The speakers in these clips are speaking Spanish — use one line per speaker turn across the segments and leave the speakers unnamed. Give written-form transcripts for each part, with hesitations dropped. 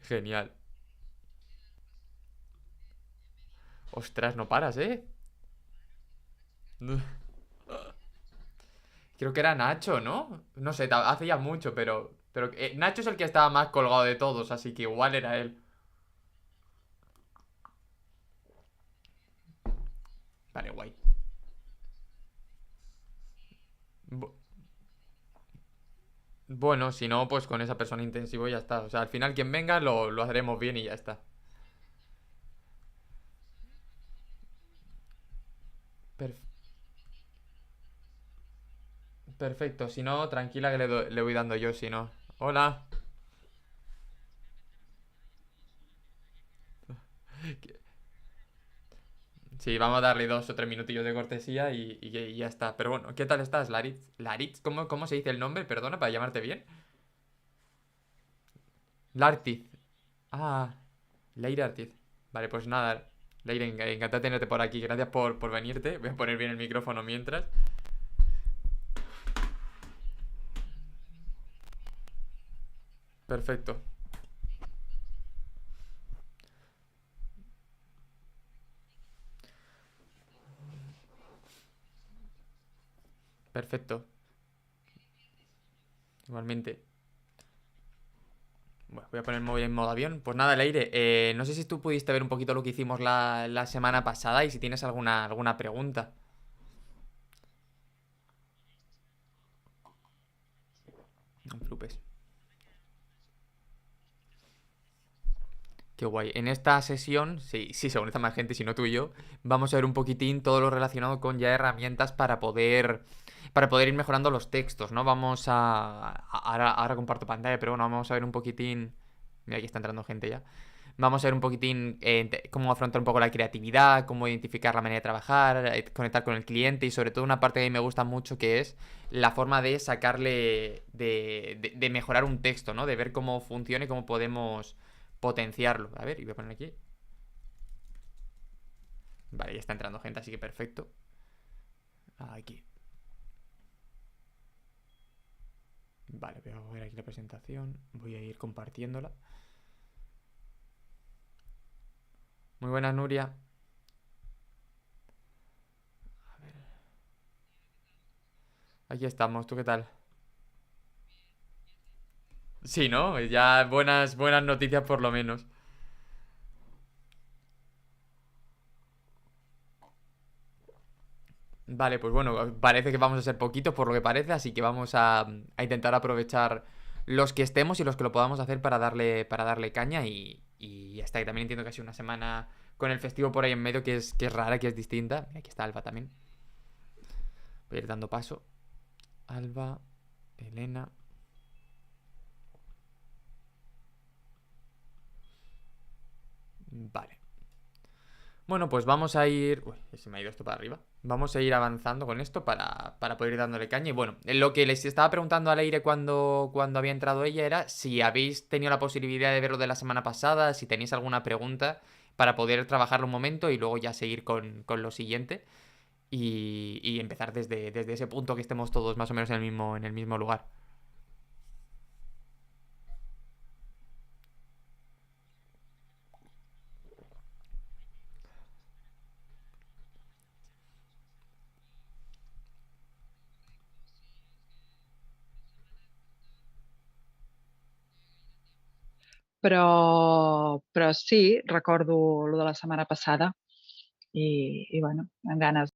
Genial. Ostras, no paras, ¿eh? Creo que era Nacho, ¿no? No sé, hace ya mucho, pero Nacho es el que estaba más colgado de todos, así que igual era él. Vale, guay. Bu- bueno, si no, pues con esa persona intensivo ya está. O sea, al final quien venga lo haremos bien y ya está. Per- perfecto, si no, tranquila que le voy dando yo, si no. Hola. Sí, vamos a darle 2 o 3 minutillos de cortesía y ya está. Pero bueno, ¿qué tal estás, Laritz? ¿Laritz? ¿Cómo se dice el nombre? Perdona, para llamarte bien. Lartiz. Ah, Leire Artiz. Vale, pues nada, Leire, encantado de tenerte por aquí. Gracias por venirte. Voy a poner bien el micrófono mientras. Perfecto, perfecto. Igualmente. Bueno, voy a poner el móvil en modo avión. Pues nada, Leire, no sé si tú pudiste ver un poquito lo que hicimos la semana pasada y si tienes alguna pregunta. No te preocupes. Qué guay. En esta sesión, sí, sí, se conecta más gente, si no tú y yo, vamos a ver un poquitín todo lo relacionado con ya herramientas para poder ir mejorando los textos, ¿no? Ahora comparto pantalla, pero bueno, vamos a ver un poquitín. Mira, aquí está entrando gente ya. Vamos a ver un poquitín cómo afrontar un poco la creatividad, cómo identificar la manera de trabajar, conectar con el cliente y sobre todo una parte que a mí me gusta mucho que es la forma de sacarle, de mejorar un texto, ¿no? De ver cómo funciona y cómo podemos potenciarlo. A ver, y voy a poner aquí. Vale, ya está entrando gente, así que perfecto. Aquí. Vale, voy a ver aquí la presentación. Voy a ir compartiéndola. Muy buenas, Nuria. Aquí estamos, ¿tú qué tal? Sí, ¿no? Ya buenas noticias por lo menos. Vale, pues bueno, parece que vamos a ser poquitos por lo que parece, así que vamos a intentar aprovechar los que estemos y los que lo podamos hacer para darle caña y ya está. Y también entiendo que ha sido una semana con el festivo por ahí en medio que es rara, que es distinta. Mira, aquí está Alba también. Voy a ir dando paso. Alba, Elena. Vale. Bueno, pues vamos a ir. Uy, se me ha ido esto para arriba. Vamos a ir avanzando con esto para poder ir dándole caña. Y bueno, lo que les estaba preguntando al aire cuando había entrado ella era si habéis tenido la posibilidad de verlo de la semana pasada, si tenéis alguna pregunta para poder trabajarlo un momento y luego ya seguir con lo siguiente y empezar desde ese punto que estemos todos más o menos en el mismo lugar.
Però sí, recordo lo de la setmana passada i bueno, amb ganes.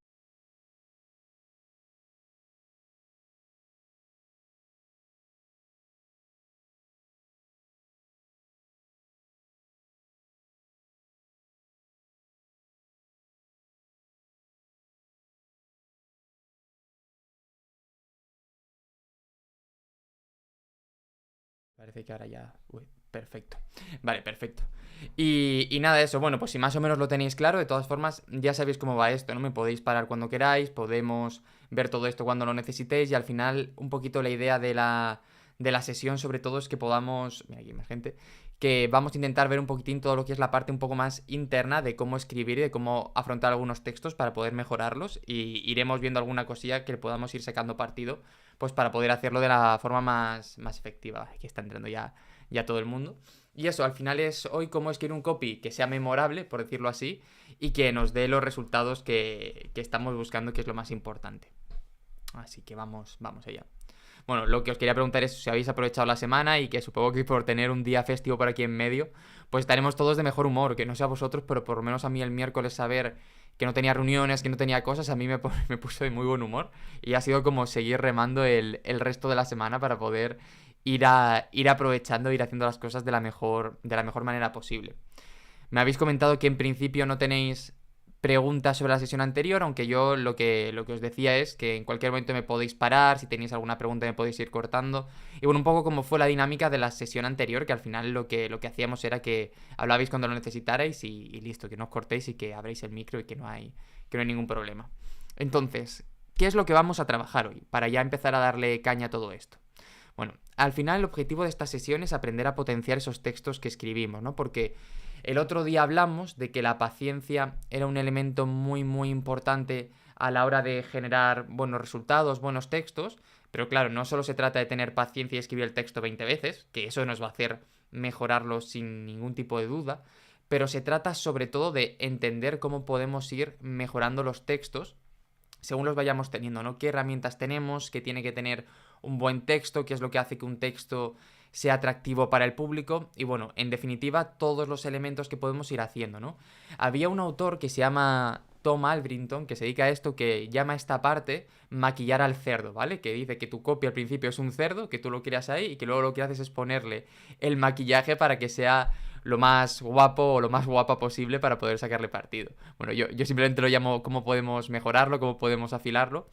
Parece que ahora ya. Uy, perfecto. Vale, perfecto. Y nada, eso. Bueno, pues si más o menos lo tenéis claro, de todas formas, ya sabéis cómo va esto, ¿no? Me podéis parar cuando queráis, podemos ver todo esto cuando lo necesitéis y al final, un poquito la idea de la sesión sobre todo es que podamos, mira aquí hay más gente, que vamos a intentar ver un poquitín todo lo que es la parte un poco más interna de cómo escribir y de cómo afrontar algunos textos para poder mejorarlos y iremos viendo alguna cosilla que le podamos ir sacando partido pues para poder hacerlo de la forma más efectiva. Aquí está entrando ya todo el mundo. Y eso, al final es hoy cómo escribir un copy que sea memorable, por decirlo así, y que nos dé los resultados que estamos buscando, que es lo más importante. Así que vamos allá. Bueno, lo que os quería preguntar es si habéis aprovechado la semana y que supongo que por tener un día festivo por aquí en medio, pues estaremos todos de mejor humor, que no sé a vosotros, pero por lo menos a mí el miércoles saber que no tenía reuniones, que no tenía cosas, a mí me puso de muy buen humor y ha sido como seguir remando el resto de la semana para poder ir aprovechando, ir haciendo las cosas de la mejor manera posible. Me habéis comentado que en principio no tenéis preguntas sobre la sesión anterior, aunque yo lo que os decía es que en cualquier momento me podéis parar, si tenéis alguna pregunta me podéis ir cortando. Y bueno, un poco como fue la dinámica de la sesión anterior, que al final lo que hacíamos era que hablabais cuando lo necesitarais y listo, que no os cortéis y que abréis el micro y que no hay ningún problema. Entonces, ¿qué es lo que vamos a trabajar hoy? Para ya empezar a darle caña a todo esto. Bueno, al final el objetivo de esta sesión es aprender a potenciar esos textos que escribimos, ¿no? Porque el otro día hablamos de que la paciencia era un elemento muy importante a la hora de generar buenos resultados, buenos textos, pero claro, no solo se trata de tener paciencia y escribir el texto 20 veces, que eso nos va a hacer mejorarlo sin ningún tipo de duda, pero se trata sobre todo de entender cómo podemos ir mejorando los textos según los vayamos teniendo, ¿no? ¿Qué herramientas tenemos? ¿Qué tiene que tener un buen texto? ¿Qué es lo que hace que un texto sea atractivo para el público? Y bueno, en definitiva, todos los elementos que podemos ir haciendo, ¿no? Había un autor que se llama Tom Albrington, que se dedica a esto, que llama a esta parte maquillar al cerdo, ¿vale? Que dice que tu copia al principio es un cerdo, que tú lo creas ahí y que luego lo que haces es ponerle el maquillaje para que sea lo más guapo o lo más guapa posible para poder sacarle partido. Bueno, yo simplemente lo llamo cómo podemos mejorarlo, cómo podemos afilarlo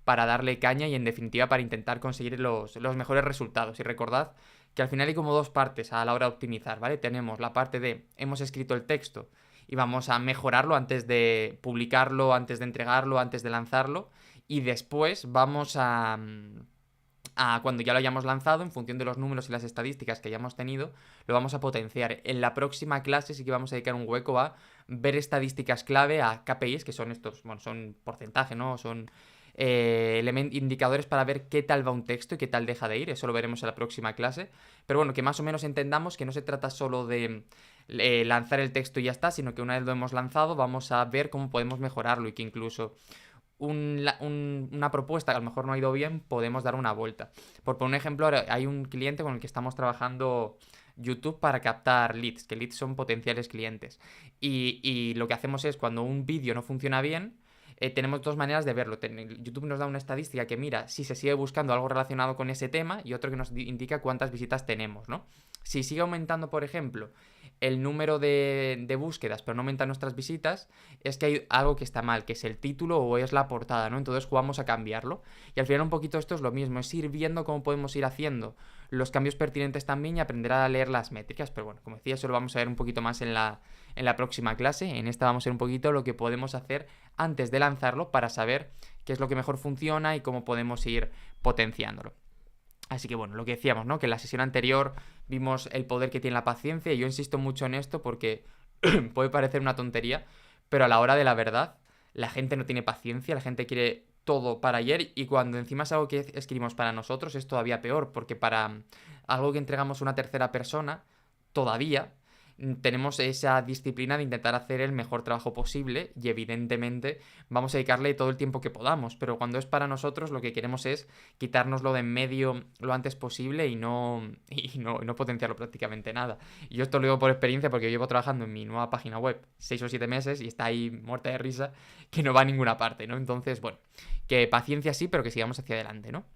para darle caña y en definitiva para intentar conseguir los mejores resultados. Y recordad que al final hay como dos partes a la hora de optimizar, ¿vale? Tenemos la parte de hemos escrito el texto y vamos a mejorarlo antes de publicarlo, antes de entregarlo, antes de lanzarlo y después vamos a cuando ya lo hayamos lanzado, en función de los números y las estadísticas que hayamos tenido, lo vamos a potenciar. En la próxima clase sí que vamos a dedicar un hueco a ver estadísticas clave, a KPIs, que son estos, bueno, son porcentaje, ¿no? Son indicadores para ver qué tal va un texto y qué tal deja de ir. Eso lo veremos en la próxima clase. Pero bueno, que más o menos entendamos que no se trata solo de lanzar el texto y ya está, sino que una vez lo hemos lanzado vamos a ver cómo podemos mejorarlo y que incluso una propuesta que a lo mejor no ha ido bien, podemos dar una vuelta. Por poner un ejemplo, hay un cliente con el que estamos trabajando YouTube para captar leads, que leads son potenciales clientes. Y lo que hacemos es, cuando un vídeo no funciona bien, tenemos dos maneras de verlo. YouTube nos da una estadística que mira si se sigue buscando algo relacionado con ese tema y otro que nos indica cuántas visitas tenemos, ¿no? Si sigue aumentando, por ejemplo, el número de búsquedas, pero no aumentan nuestras visitas, es que hay algo que está mal, que es el título o es la portada, ¿no? Entonces jugamos a cambiarlo. Y al final un poquito esto es lo mismo, es ir viendo cómo podemos ir haciendo los cambios pertinentes también y aprender a leer las métricas. Pero bueno, como decía, eso lo vamos a ver un poquito más en la próxima clase. En esta vamos a ver un poquito lo que podemos hacer antes de lanzarlo para saber qué es lo que mejor funciona y cómo podemos ir potenciándolo. Así que bueno, lo que decíamos, ¿no? Que en la sesión anterior vimos el poder que tiene la paciencia y yo insisto mucho en esto porque puede parecer una tontería, pero a la hora de la verdad la gente no tiene paciencia, la gente quiere todo para ayer y cuando encima es algo que escribimos para nosotros es todavía peor porque para algo que entregamos a una tercera persona, todavía tenemos esa disciplina de intentar hacer el mejor trabajo posible y evidentemente vamos a dedicarle todo el tiempo que podamos, pero cuando es para nosotros lo que queremos es quitárnoslo de en medio lo antes posible y no potenciarlo prácticamente nada. Y yo esto lo digo por experiencia porque yo llevo trabajando en mi nueva página web 6 o 7 meses y está ahí muerta de risa que no va a ninguna parte, ¿no? Entonces, bueno, que paciencia sí, pero que sigamos hacia adelante, ¿no?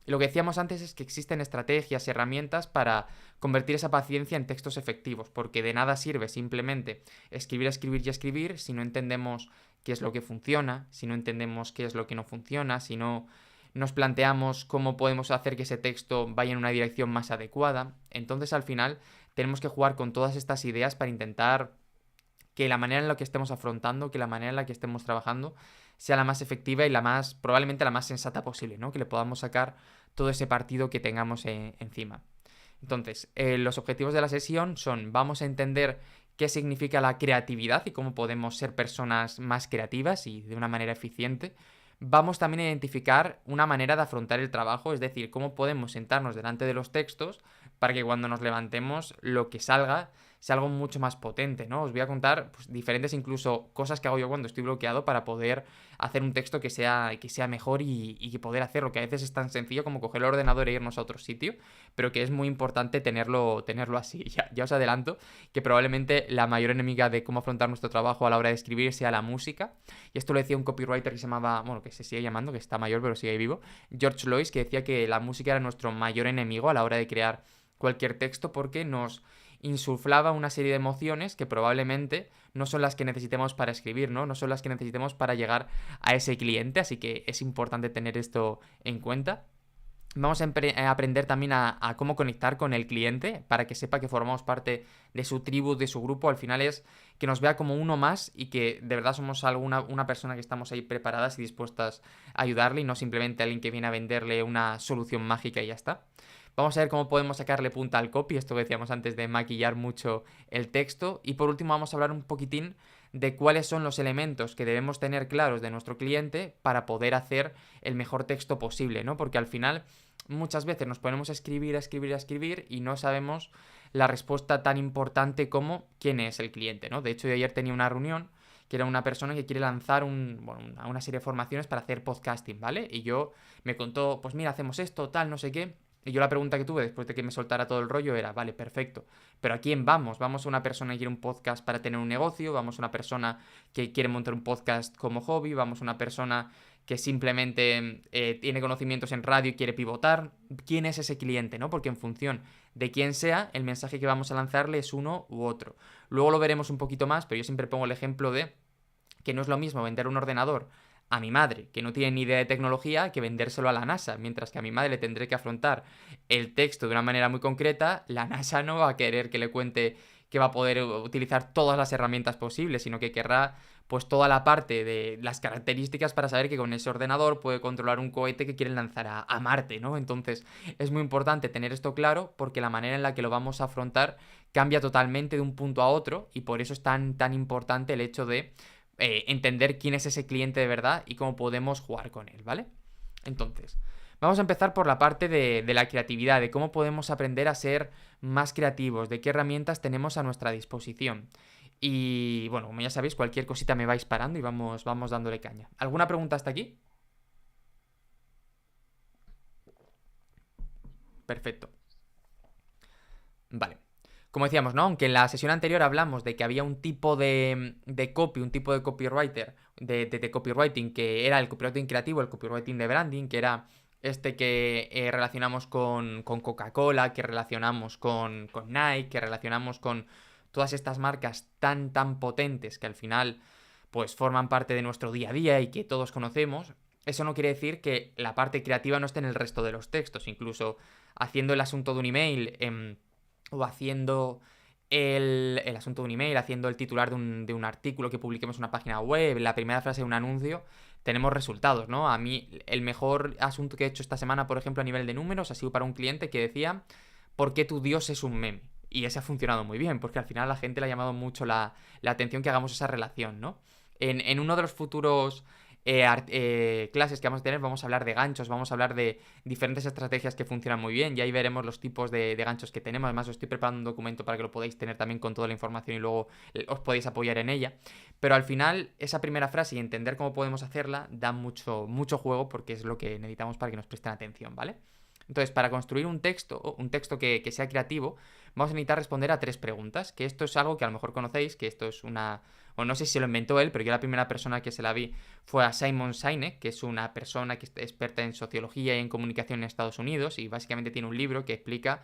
Y lo que decíamos antes es que existen estrategias y herramientas para convertir esa paciencia en textos efectivos, porque de nada sirve simplemente escribir, escribir y escribir si no entendemos qué es lo que funciona, si no entendemos qué es lo que no funciona, si no nos planteamos cómo podemos hacer que ese texto vaya en una dirección más adecuada. Entonces, al final, tenemos que jugar con todas estas ideas para intentar que la manera en la que estemos afrontando, que la manera en la que estemos trabajando sea la más efectiva y probablemente la más sensata posible, ¿no? Que le podamos sacar todo ese partido que tengamos encima. Entonces, los objetivos de la sesión son, vamos a entender qué significa la creatividad y cómo podemos ser personas más creativas y de una manera eficiente. Vamos también a identificar una manera de afrontar el trabajo, es decir, cómo podemos sentarnos delante de los textos para que cuando nos levantemos lo que salga sea algo mucho más potente, ¿no? Os voy a contar pues, diferentes incluso cosas que hago yo cuando estoy bloqueado para poder hacer un texto que sea mejor y poder hacerlo, que a veces es tan sencillo como coger el ordenador e irnos a otro sitio, pero que es muy importante tenerlo así. Ya os adelanto que probablemente la mayor enemiga de cómo afrontar nuestro trabajo a la hora de escribir sea la música, y esto lo decía un copywriter que se llamaba, bueno, que se sigue llamando, que está mayor pero sigue vivo, George Lois, que decía que la música era nuestro mayor enemigo a la hora de crear cualquier texto porque nos insuflaba una serie de emociones que probablemente no son las que necesitemos para escribir, ¿no? No son las que necesitemos para llegar a ese cliente, así que es importante tener esto en cuenta. Vamos a aprender también a cómo conectar con el cliente para que sepa que formamos parte de su tribu, de su grupo. Al final es que nos vea como uno más y que de verdad somos una persona que estamos ahí preparadas y dispuestas a ayudarle y no simplemente alguien que viene a venderle una solución mágica y ya está. Vamos a ver cómo podemos sacarle punta al copy, esto que decíamos antes de maquillar mucho el texto. Y por último vamos a hablar un poquitín de cuáles son los elementos que debemos tener claros de nuestro cliente para poder hacer el mejor texto posible, ¿no? Porque al final muchas veces nos ponemos a escribir y no sabemos la respuesta tan importante como quién es el cliente, ¿no? De hecho, yo ayer tenía una reunión que era una persona que quiere lanzar una serie de formaciones para hacer podcasting, ¿vale? Y yo me contó, pues mira, hacemos esto, tal, no sé qué. Y yo la pregunta que tuve después de que me soltara todo el rollo era, vale, perfecto, pero ¿a quién vamos? ¿Vamos a una persona que quiere un podcast para tener un negocio? ¿Vamos a una persona que quiere montar un podcast como hobby? ¿Vamos a una persona que simplemente tiene conocimientos en radio y quiere pivotar? ¿Quién es ese cliente, no? Porque en función de quién sea, el mensaje que vamos a lanzarle es uno u otro. Luego lo veremos un poquito más, pero yo siempre pongo el ejemplo de que no es lo mismo vender un ordenador a mi madre, que no tiene ni idea de tecnología, que vendérselo a la NASA. Mientras que a mi madre le tendré que afrontar el texto de una manera muy concreta, la NASA no va a querer que le cuente que va a poder utilizar todas las herramientas posibles, sino que querrá pues toda la parte de las características para saber que con ese ordenador puede controlar un cohete que quieren lanzar a Marte, ¿no? Entonces es muy importante tener esto claro porque la manera en la que lo vamos a afrontar cambia totalmente de un punto a otro y por eso es tan importante el hecho de entender quién es ese cliente de verdad y cómo podemos jugar con él, ¿vale? Entonces, vamos a empezar por la parte de la creatividad, de cómo podemos aprender a ser más creativos, de qué herramientas tenemos a nuestra disposición. Y bueno, como ya sabéis, cualquier cosita me vais parando y vamos dándole caña. ¿Alguna pregunta hasta aquí? Perfecto. Vale. Como decíamos, ¿no? Aunque en la sesión anterior hablamos de que había un tipo de copy, un tipo de copywriter, de copywriting, que era el copywriting creativo, el copywriting de branding, que era este que relacionamos con Coca-Cola, que relacionamos con Nike, que relacionamos con todas estas marcas tan potentes que al final pues forman parte de nuestro día a día y que todos conocemos. Eso no quiere decir que la parte creativa no esté en el resto de los textos, incluso haciendo el asunto de un email o haciendo el asunto de un email, haciendo el titular de un artículo que publiquemos en una página web, la primera frase de un anuncio, tenemos resultados, ¿no? A mí el mejor asunto que he hecho esta semana, por ejemplo, a nivel de números, ha sido para un cliente que decía, ¿por qué tu Dios es un meme? Y ese ha funcionado muy bien, porque al final a la gente le ha llamado mucho la atención que hagamos esa relación, ¿no? En uno de los futuros clases que vamos a tener, vamos a hablar de ganchos, vamos a hablar de diferentes estrategias que funcionan muy bien y ahí veremos los tipos de ganchos que tenemos. Además os estoy preparando un documento para que lo podáis tener también con toda la información y luego os podéis apoyar en ella. Pero al final esa primera frase y entender cómo podemos hacerla da mucho juego porque es lo que necesitamos para que nos presten atención, ¿vale? Entonces, para construir un texto que sea creativo, vamos a necesitar responder a 3 preguntas, que esto es algo que a lo mejor conocéis, que esto es una... O no sé si se lo inventó él, pero yo la primera persona que se la vi fue a Simon Sinek, que es una persona que es experta en sociología y en comunicación en Estados Unidos, y básicamente tiene un libro que explica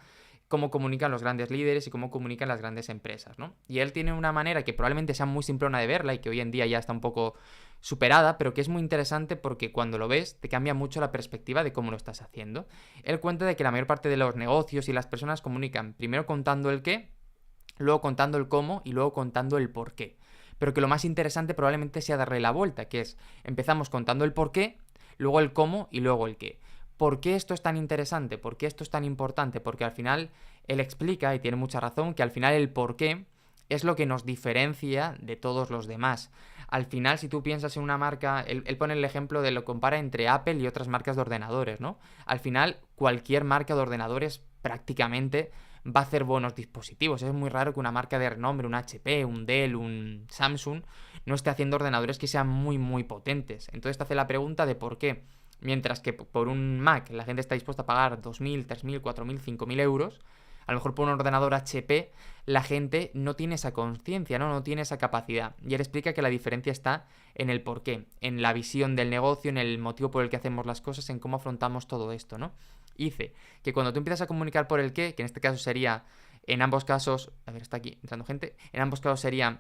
cómo comunican los grandes líderes y cómo comunican las grandes empresas, ¿no? Y él tiene una manera que probablemente sea muy simplona de verla y que hoy en día ya está un poco superada, pero que es muy interesante porque cuando lo ves te cambia mucho la perspectiva de cómo lo estás haciendo. Él cuenta de que la mayor parte de los negocios y las personas comunican primero contando el qué, luego contando el cómo y luego contando el por qué. Pero que lo más interesante probablemente sea darle la vuelta, que es empezamos contando el por qué, luego el cómo y luego el qué. ¿Por qué esto es tan interesante? ¿Por qué esto es tan importante? Porque al final él explica, y tiene mucha razón, que al final el por qué es lo que nos diferencia de todos los demás. Al final, si tú piensas en una marca, él pone el ejemplo de lo compara entre Apple y otras marcas de ordenadores, ¿no? Al final, cualquier marca de ordenadores prácticamente va a hacer buenos dispositivos. Es muy raro que una marca de renombre, un HP, un Dell, un Samsung, no esté haciendo ordenadores que sean muy, muy potentes. Entonces te hace la pregunta de por qué. Mientras que por un Mac la gente está dispuesta a pagar 2.000, 3.000, 4.000, 5.000 euros, a lo mejor por un ordenador HP la gente no tiene esa conciencia, ¿no? No tiene esa capacidad. Y él explica que la diferencia está en el porqué, en la visión del negocio, en el motivo por el que hacemos las cosas, en cómo afrontamos todo esto, ¿no? Y dice que cuando tú empiezas a comunicar por el qué, que en este caso sería, en ambos casos, a ver, está aquí entrando gente, en ambos casos sería,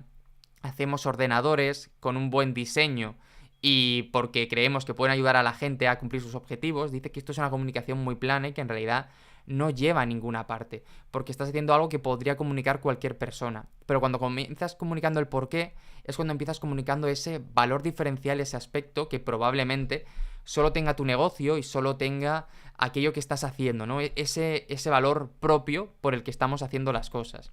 hacemos ordenadores con un buen diseño y porque creemos que pueden ayudar a la gente a cumplir sus objetivos, dice que esto es una comunicación muy plana y que en realidad no lleva a ninguna parte, porque estás haciendo algo que podría comunicar cualquier persona. Pero cuando comienzas comunicando el por qué, es cuando empiezas comunicando ese valor diferencial, ese aspecto que probablemente solo tenga tu negocio y solo tenga aquello que estás haciendo, ¿no? Ese valor propio por el que estamos haciendo las cosas.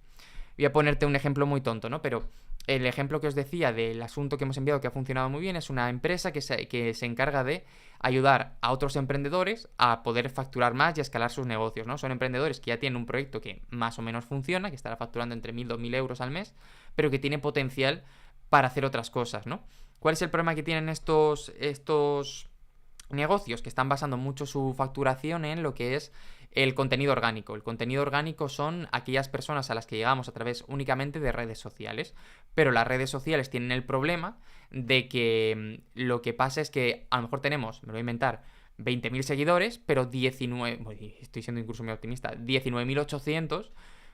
Voy a ponerte un ejemplo muy tonto, ¿no? Pero el ejemplo que os decía del asunto que hemos enviado que ha funcionado muy bien es una empresa que se encarga de ayudar a otros emprendedores a poder facturar más y a escalar sus negocios, ¿no? Son emprendedores que ya tienen un proyecto que más o menos funciona, que estará facturando entre 1.000 y 2.000 euros al mes, pero que tiene potencial para hacer otras cosas, ¿no? ¿Cuál es el problema que tienen estos negocios? Que están basando mucho su facturación en lo que es el contenido orgánico. El contenido orgánico son aquellas personas a las que llegamos a través únicamente de redes sociales, pero las redes sociales tienen el problema de que lo que pasa es que a lo mejor tenemos, me lo voy a inventar, 20.000 seguidores, pero 19, estoy siendo incluso muy optimista, 19.800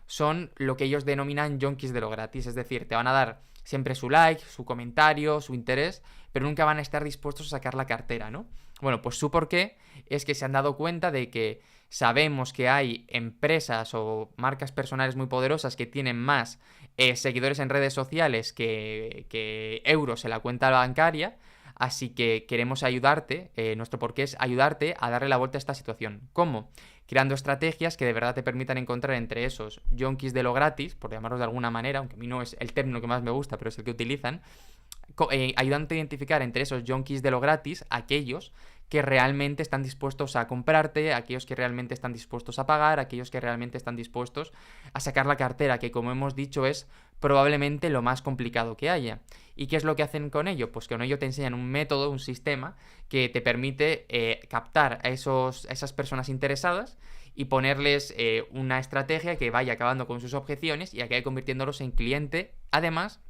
son lo que ellos denominan junkies de lo gratis, es decir, te van a dar siempre su like, su comentario, su interés, pero nunca van a estar dispuestos a sacar la cartera, ¿no? Bueno, pues su porqué es que se han dado cuenta de que sabemos que hay empresas o marcas personales muy poderosas que tienen más seguidores en redes sociales que euros en la cuenta bancaria, así que queremos ayudarte, nuestro porqué es ayudarte a darle la vuelta a esta situación. ¿Cómo? Creando estrategias que de verdad te permitan encontrar entre esos junkies de lo gratis, por llamarlos de alguna manera, aunque a mí no es el término que más me gusta, pero es el que utilizan, ayudándote a identificar entre esos junkies de lo gratis aquellos que realmente están dispuestos a comprarte, aquellos que realmente están dispuestos a pagar, aquellos que realmente están dispuestos a sacar la cartera, que como hemos dicho es probablemente lo más complicado que haya. ¿Y qué es lo que hacen con ello? Pues con ello te enseñan un método, un sistema que te permite captar a esas personas interesadas y ponerles una estrategia que vaya acabando con sus objeciones y acabe convirtiéndolos en cliente, además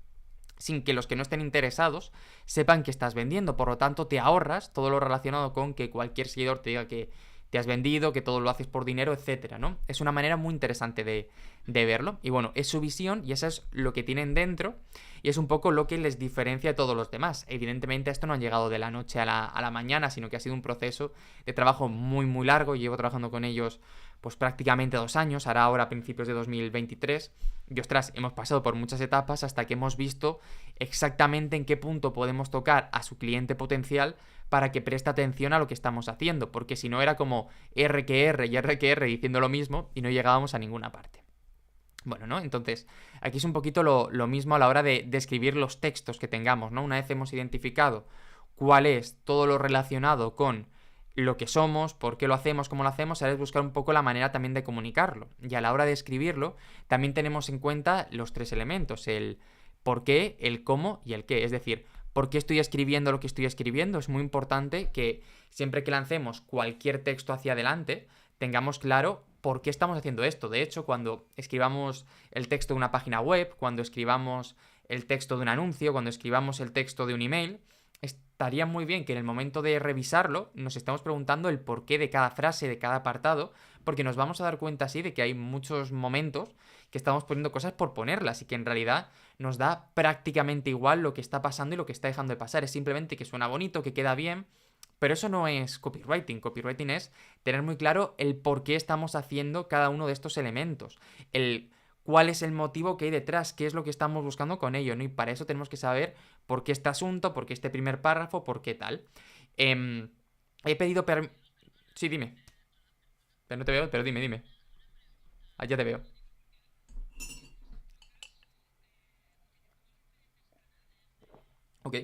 sin que los que no estén interesados sepan que estás vendiendo. Por lo tanto, te ahorras todo lo relacionado con que cualquier seguidor te diga que te has vendido, que todo lo haces por dinero, etcétera, ¿no? Es una manera muy interesante de verlo. Y bueno, es su visión y eso es lo que tienen dentro y es un poco lo que les diferencia de todos los demás. Evidentemente, esto no han llegado de la noche a la mañana, sino que ha sido un proceso de trabajo muy, muy largo. Llevo trabajando con ellos pues prácticamente 2 años, hará ahora a principios de 2023. Y ostras, hemos pasado por muchas etapas hasta que hemos visto exactamente en qué punto podemos tocar a su cliente potencial para que preste atención a lo que estamos haciendo, porque si no era como R que R y R que R diciendo lo mismo y no llegábamos a ninguna parte. Bueno, ¿no? Entonces, aquí es un poquito lo mismo a la hora de escribir los textos que tengamos, ¿no? Una vez hemos identificado cuál es todo lo relacionado con lo que somos, por qué lo hacemos, cómo lo hacemos, ahora es buscar un poco la manera también de comunicarlo. Y a la hora de escribirlo, también tenemos en cuenta los 3 elementos, el por qué, el cómo y el qué. Es decir, por qué estoy escribiendo lo que estoy escribiendo. Es muy importante que siempre que lancemos cualquier texto hacia adelante, tengamos claro por qué estamos haciendo esto. De hecho, cuando escribamos el texto de una página web, cuando escribamos el texto de un anuncio, cuando escribamos el texto de un email, estaría muy bien que en el momento de revisarlo nos estemos preguntando el porqué de cada frase, de cada apartado, porque nos vamos a dar cuenta así de que hay muchos momentos que estamos poniendo cosas por ponerlas y que en realidad nos da prácticamente igual lo que está pasando y lo que está dejando de pasar. Es simplemente que suena bonito, que queda bien, pero eso no es copywriting. Copywriting es tener muy claro el por qué estamos haciendo cada uno de estos elementos. El cuál es el motivo que hay detrás, qué es lo que estamos buscando con ello, ¿no? Y para eso tenemos que saber por qué este asunto, por qué este primer párrafo, por qué tal. He pedido Sí, dime. Pero no te veo, pero dime, dime. Ah, ya te veo. Ok.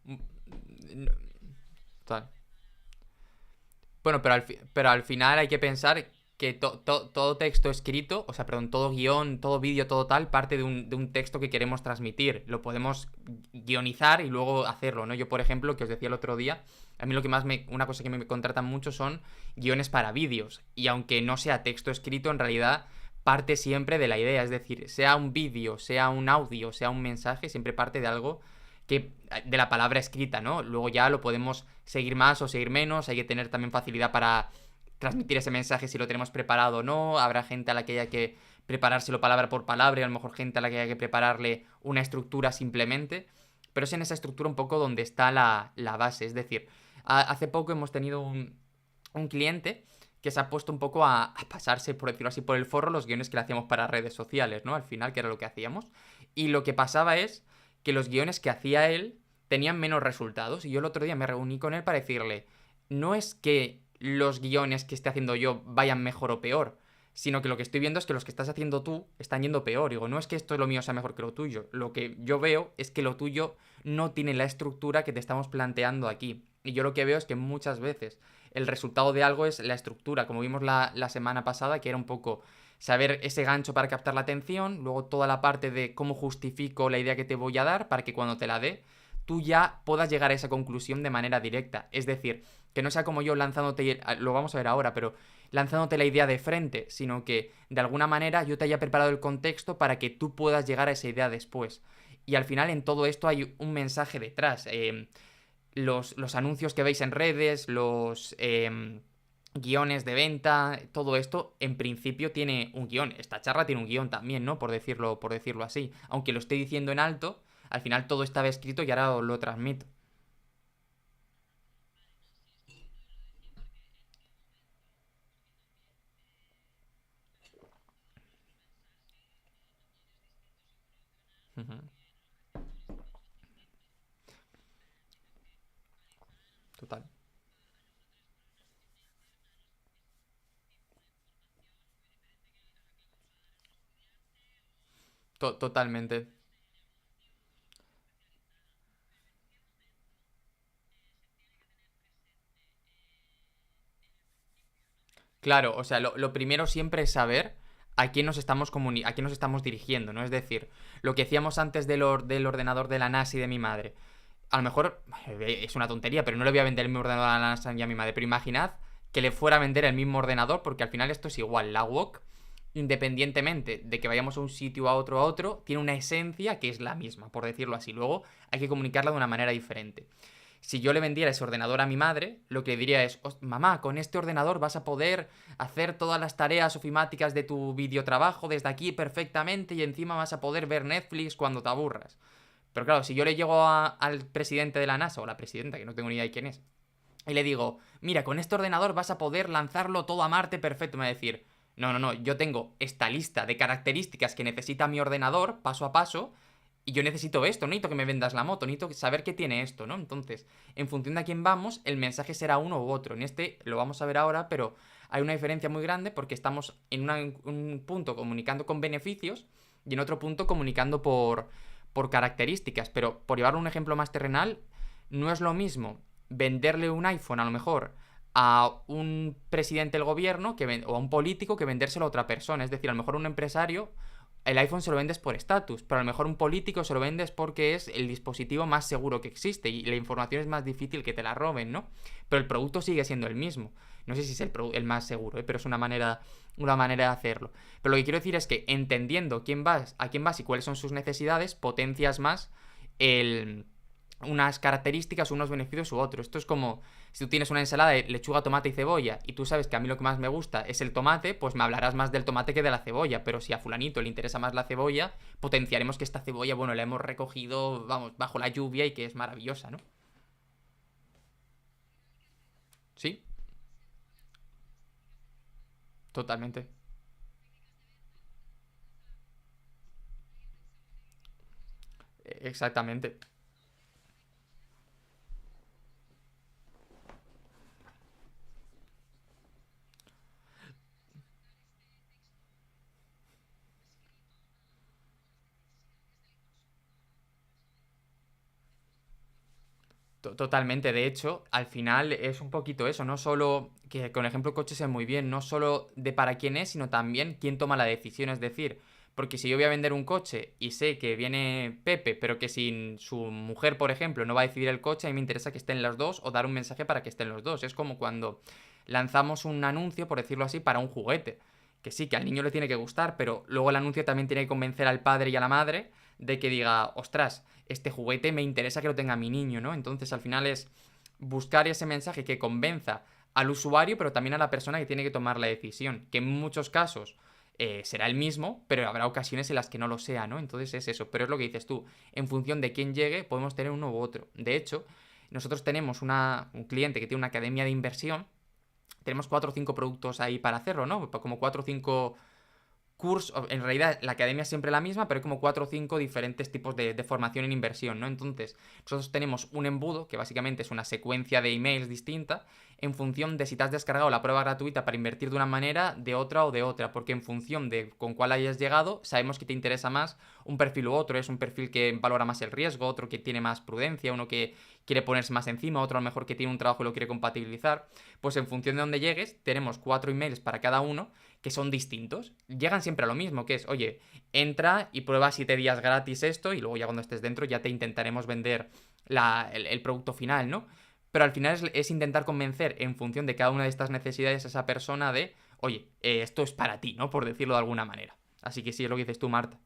Mm, no, total. Bueno, pero al final hay que pensar que todo texto escrito, o sea, perdón, todo guión, todo vídeo, todo tal, parte de un texto que queremos transmitir. Lo podemos guionizar y luego hacerlo, ¿no? Yo, por ejemplo, que os decía el otro día, a mí lo que más una cosa que me contratan mucho son guiones para vídeos. Y aunque no sea texto escrito, en realidad parte siempre de la idea. Es decir, sea un vídeo, sea un audio, sea un mensaje, siempre parte de algo que de la palabra escrita, ¿no? Luego ya lo podemos seguir más o seguir menos, hay que tener también facilidad para transmitir ese mensaje si lo tenemos preparado o no, habrá gente a la que haya que preparárselo palabra por palabra y a lo mejor gente a la que haya que prepararle una estructura simplemente, pero es en esa estructura un poco donde está la base, es decir, hace poco hemos tenido un cliente que se ha puesto un poco a pasarse, por decirlo así, por el forro los guiones que le hacíamos para redes sociales, ¿no? Al final, que era lo que hacíamos. Y lo que pasaba es que los guiones que hacía él tenían menos resultados. Y yo el otro día me reuní con él para decirle, no es que los guiones que esté haciendo yo vayan mejor o peor, sino que lo que estoy viendo es que los que estás haciendo tú están yendo peor. Digo, no es que esto lo mío sea mejor que lo tuyo. Lo que yo veo es que lo tuyo no tiene la estructura que te estamos planteando aquí. Y yo lo que veo es que muchas veces el resultado de algo es la estructura, como vimos la semana pasada, que era un poco saber ese gancho para captar la atención, luego toda la parte de cómo justifico la idea que te voy a dar para que cuando te la dé, tú ya puedas llegar a esa conclusión de manera directa. Es decir, que no sea como yo lanzándote, lo vamos a ver ahora, pero lanzándote la idea de frente, sino que de alguna manera yo te haya preparado el contexto para que tú puedas llegar a esa idea después. Y al final en todo esto hay un mensaje detrás. Los anuncios que veis en redes, los guiones de venta, todo esto en principio tiene un guión. Esta charla tiene un guión también, ¿no? Por decirlo así. Aunque lo esté diciendo en alto, al final todo estaba escrito y ahora os lo transmito. Ujú. Total. Totalmente. Claro, o sea, lo primero siempre es saber a quién nos estamos a quién nos estamos dirigiendo, ¿no? Es decir, lo que decíamos antes del ordenador de la NAS y de mi madre. A lo mejor es una tontería, pero no le voy a vender el mismo ordenador a la NASA y a mi madre. Pero imaginad que le fuera a vender el mismo ordenador, porque al final esto es igual. La WOC, independientemente de que vayamos a un sitio a otro, tiene una esencia que es la misma, por decirlo así. Luego hay que comunicarla de una manera diferente. Si yo le vendiera ese ordenador a mi madre, lo que le diría es, mamá, con este ordenador vas a poder hacer todas las tareas ofimáticas de tu videotrabajo desde aquí perfectamente y encima vas a poder ver Netflix cuando te aburras. Pero claro, si yo le llego al presidente de la NASA o la presidenta, que no tengo ni idea de quién es, y le digo, mira, con este ordenador vas a poder lanzarlo todo a Marte perfecto, me va a decir, no, no, no, yo tengo esta lista de características que necesita mi ordenador paso a paso y yo necesito esto, no necesito que me vendas la moto, necesito saber qué tiene esto, ¿no? Entonces, en función de a quién vamos, el mensaje será uno u otro. En este lo vamos a ver ahora, pero hay una diferencia muy grande porque estamos en un punto comunicando con beneficios y en otro punto comunicando por características. Pero por llevar un ejemplo más terrenal, no es lo mismo venderle un iPhone a lo mejor a un presidente del gobierno o a un político que vendérselo a otra persona. Es decir, a lo mejor un empresario el iPhone se lo vendes por estatus, pero a lo mejor un político se lo vendes porque es el dispositivo más seguro que existe y la información es más difícil que te la roben, ¿no? Pero el producto sigue siendo el mismo. No sé si es el más seguro, ¿eh? Pero es una manera de hacerlo. Pero lo que quiero decir es que entendiendo a quién vas y cuáles son sus necesidades, potencias más el unas características, unos beneficios u otros. Esto es como si tú tienes una ensalada de lechuga, tomate y cebolla y tú sabes que a mí lo que más me gusta es el tomate, pues me hablarás más del tomate que de la cebolla. Pero si a fulanito le interesa más la cebolla, potenciaremos que esta cebolla, bueno, la hemos recogido, vamos, bajo la lluvia y que es maravillosa, ¿no? Sí, totalmente. Exactamente. Totalmente, de hecho, al final es un poquito eso, no solo que con el ejemplo coches es muy bien, no solo de para quién es, sino también quién toma la decisión, es decir, porque si yo voy a vender un coche y sé que viene Pepe, pero que sin su mujer, por ejemplo, no va a decidir el coche, a mí me interesa que estén los dos o dar un mensaje para que estén los dos. Es como cuando lanzamos un anuncio, por decirlo así, para un juguete. Que sí, que al niño le tiene que gustar, pero luego el anuncio también tiene que convencer al padre y a la madre de que diga, ostras, este juguete me interesa que lo tenga mi niño, ¿no? Entonces al final es buscar ese mensaje que convenza al usuario, pero también a la persona que tiene que tomar la decisión, que en muchos casos será el mismo, pero habrá ocasiones en las que no lo sea, ¿no? Entonces es eso, pero es lo que dices tú, en función de quién llegue podemos tener uno u otro. De hecho, nosotros tenemos un cliente que tiene una academia de inversión, tenemos 4 o 5 productos ahí para hacerlo, ¿no? Como 4 o 5 cursos, en realidad la academia es siempre la misma, pero hay como 4 o 5 diferentes tipos de formación en inversión, ¿no? Entonces, nosotros tenemos un embudo, que básicamente es una secuencia de emails distinta, en función de si te has descargado la prueba gratuita para invertir de una manera, de otra o de otra, porque en función de con cuál hayas llegado, sabemos que te interesa más un perfil u otro, es un perfil que valora más el riesgo, otro que tiene más prudencia, uno que quiere ponerse más encima, otro a lo mejor que tiene un trabajo y lo quiere compatibilizar, pues en función de dónde llegues, tenemos 4 emails para cada uno que son distintos. Llegan siempre a lo mismo, que es, oye, entra y prueba 7 días gratis esto y luego ya cuando estés dentro ya te intentaremos vender el producto final, ¿no? Pero al final es intentar convencer en función de cada una de estas necesidades a esa persona de, oye, esto es para ti, ¿no? Por decirlo de alguna manera. Así que sí, es lo que dices tú, Marta.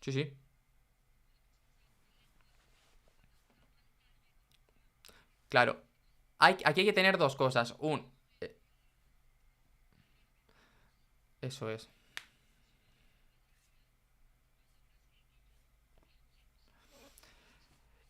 Sí, sí. Claro. Aquí hay que tener dos cosas. Eso es.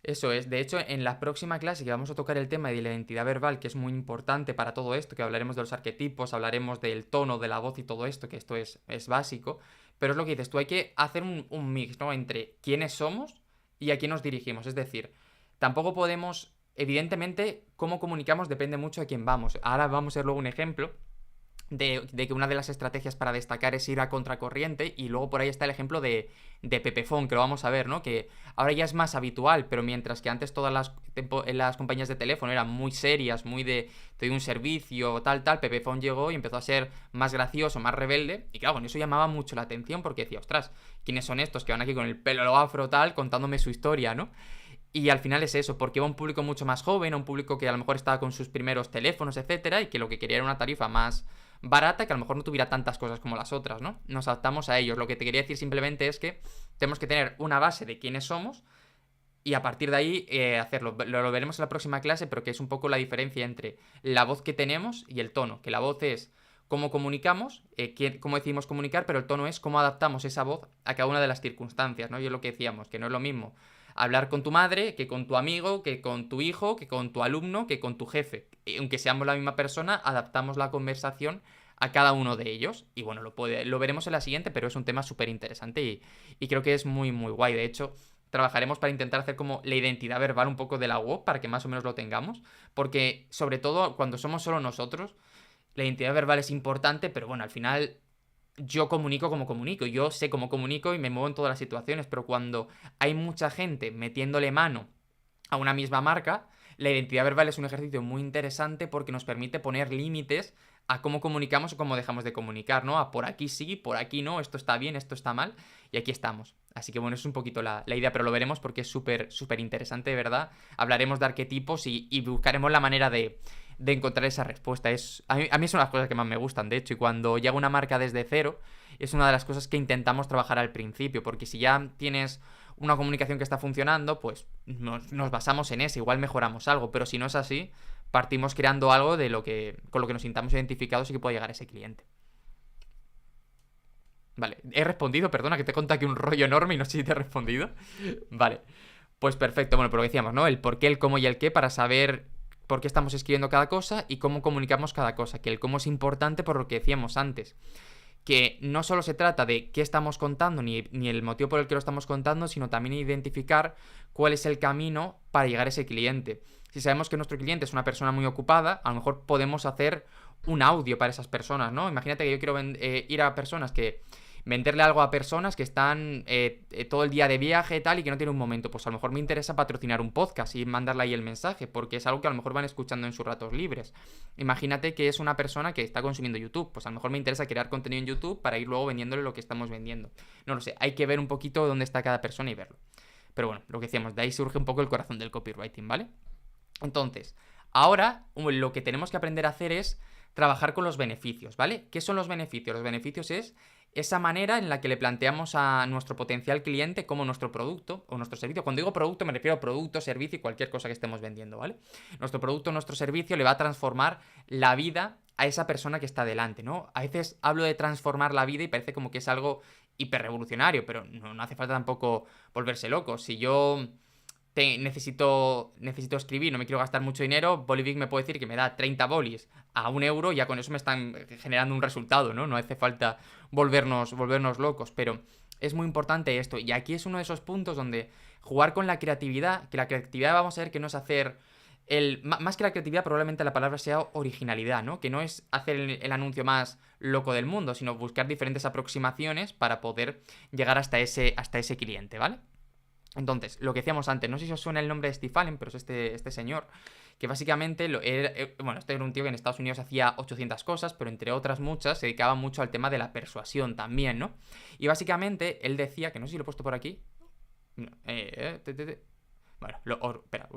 Eso es. De hecho, en la próxima clase que vamos a tocar el tema de la identidad verbal, que es muy importante para todo esto, que hablaremos de los arquetipos, hablaremos del tono de la voz y todo esto, que esto es básico. Pero es lo que dices, tú hay que hacer un mix, ¿no? Entre quiénes somos y a quién nos dirigimos. Es decir, tampoco podemos, evidentemente, cómo comunicamos depende mucho de quién vamos. Ahora vamos a ver luego un ejemplo de que una de las estrategias para destacar es ir a contracorriente y luego por ahí está el ejemplo de Pepefon, que lo vamos a ver, ¿no? Que ahora ya es más habitual, pero mientras que antes todas las compañías de teléfono eran muy serias, muy de te doy un servicio, tal, tal, Pepefon llegó y empezó a ser más gracioso, más rebelde y claro, con eso llamaba mucho la atención porque decía, ostras, ¿quiénes son estos que van aquí con el pelo afro tal contándome su historia, ¿no? Y al final es eso, porque iba a un público mucho más joven, a un público que a lo mejor estaba con sus primeros teléfonos, etcétera, y que lo que quería era una tarifa más barata que a lo mejor no tuviera tantas cosas como las otras, ¿no? Nos adaptamos a ellos. Lo que te quería decir simplemente es que tenemos que tener una base de quiénes somos y a partir de ahí hacerlo. Lo veremos en la próxima clase, pero que es un poco la diferencia entre la voz que tenemos y el tono. Que la voz es cómo comunicamos, cómo decidimos comunicar, pero el tono es cómo adaptamos esa voz a cada una de las circunstancias, ¿no? Y es lo que decíamos, que no es lo mismo hablar con tu madre que con tu amigo, que con tu hijo, que con tu alumno, que con tu jefe. Y aunque seamos la misma persona, adaptamos la conversación a cada uno de ellos. Y bueno, lo veremos en la siguiente, pero es un tema súper interesante y creo que es muy, muy guay. De hecho, trabajaremos para intentar hacer como la identidad verbal un poco de la web para que más o menos lo tengamos. Porque sobre todo cuando somos solo nosotros, la identidad verbal es importante, pero bueno, al final yo comunico como comunico, yo sé cómo comunico y me muevo en todas las situaciones, pero cuando hay mucha gente metiéndole mano a una misma marca, la identidad verbal es un ejercicio muy interesante porque nos permite poner límites a cómo comunicamos o cómo dejamos de comunicar, ¿no? A por aquí sí, por aquí no, esto está bien, esto está mal, y aquí estamos. Así que bueno, es un poquito la idea, pero lo veremos porque es súper, súper interesante, de verdad. Hablaremos de arquetipos y buscaremos la manera de encontrar esa respuesta. A mí son las cosas que más me gustan, de hecho, y cuando llega una marca desde cero, es una de las cosas que intentamos trabajar al principio, porque si ya tienes una comunicación que está funcionando, pues nos basamos en eso, igual mejoramos algo, pero si no es así, partimos creando algo con lo que nos sintamos identificados y que pueda llegar a ese cliente. Vale, he respondido, perdona, que te he contado aquí un rollo enorme y no sé si te he respondido. Vale, pues perfecto, bueno, pero lo que decíamos, ¿no? El por qué, el cómo y el qué para saber por qué estamos escribiendo cada cosa y cómo comunicamos cada cosa, que el cómo es importante por lo que decíamos antes, que no solo se trata de qué estamos contando ni el motivo por el que lo estamos contando, sino también identificar cuál es el camino para llegar a ese cliente. Si sabemos que nuestro cliente es una persona muy ocupada, a lo mejor podemos hacer un audio para esas personas, ¿no? Imagínate que yo quiero ir a personas que... venderle algo a personas que están todo el día de viaje y tal y que no tienen un momento. Pues a lo mejor me interesa patrocinar un podcast y mandarle ahí el mensaje, porque es algo que a lo mejor van escuchando en sus ratos libres. Imagínate que es una persona que está consumiendo YouTube. Pues a lo mejor me interesa crear contenido en YouTube para ir luego vendiéndole lo que estamos vendiendo. No lo sé, hay que ver un poquito dónde está cada persona y verlo. Pero bueno, lo que decíamos, de ahí surge un poco el corazón del copywriting, ¿vale? Entonces, ahora lo que tenemos que aprender a hacer es trabajar con los beneficios, ¿vale? ¿Qué son los beneficios? Los beneficios es esa manera en la que le planteamos a nuestro potencial cliente como nuestro producto o nuestro servicio. Cuando digo producto me refiero a producto, servicio y cualquier cosa que estemos vendiendo, ¿vale? Nuestro producto, nuestro servicio le va a transformar la vida a esa persona que está delante, ¿no? A veces hablo de transformar la vida y parece como que es algo hiperrevolucionario, pero no hace falta tampoco volverse loco. Si yo necesito escribir, no me quiero gastar mucho dinero, Bolivic me puede decir que me da 30 bolis a 1 euro, ya con eso me están generando un resultado, ¿no? No hace falta volvernos locos, pero es muy importante esto. Y aquí es uno de esos puntos donde jugar con la creatividad, que la creatividad vamos a ver que no es hacer... más que la creatividad, probablemente la palabra sea originalidad, ¿no? Que no es hacer el anuncio más loco del mundo, sino buscar diferentes aproximaciones para poder llegar hasta ese cliente, ¿vale? Entonces, lo que decíamos antes, no sé si os suena el nombre de Steve Allen, pero es este señor, que básicamente, este era un tío que en Estados Unidos hacía 800 cosas, pero entre otras muchas se dedicaba mucho al tema de la persuasión también, ¿no? Y básicamente él decía, que no sé si lo he puesto por aquí, no, bueno, espera,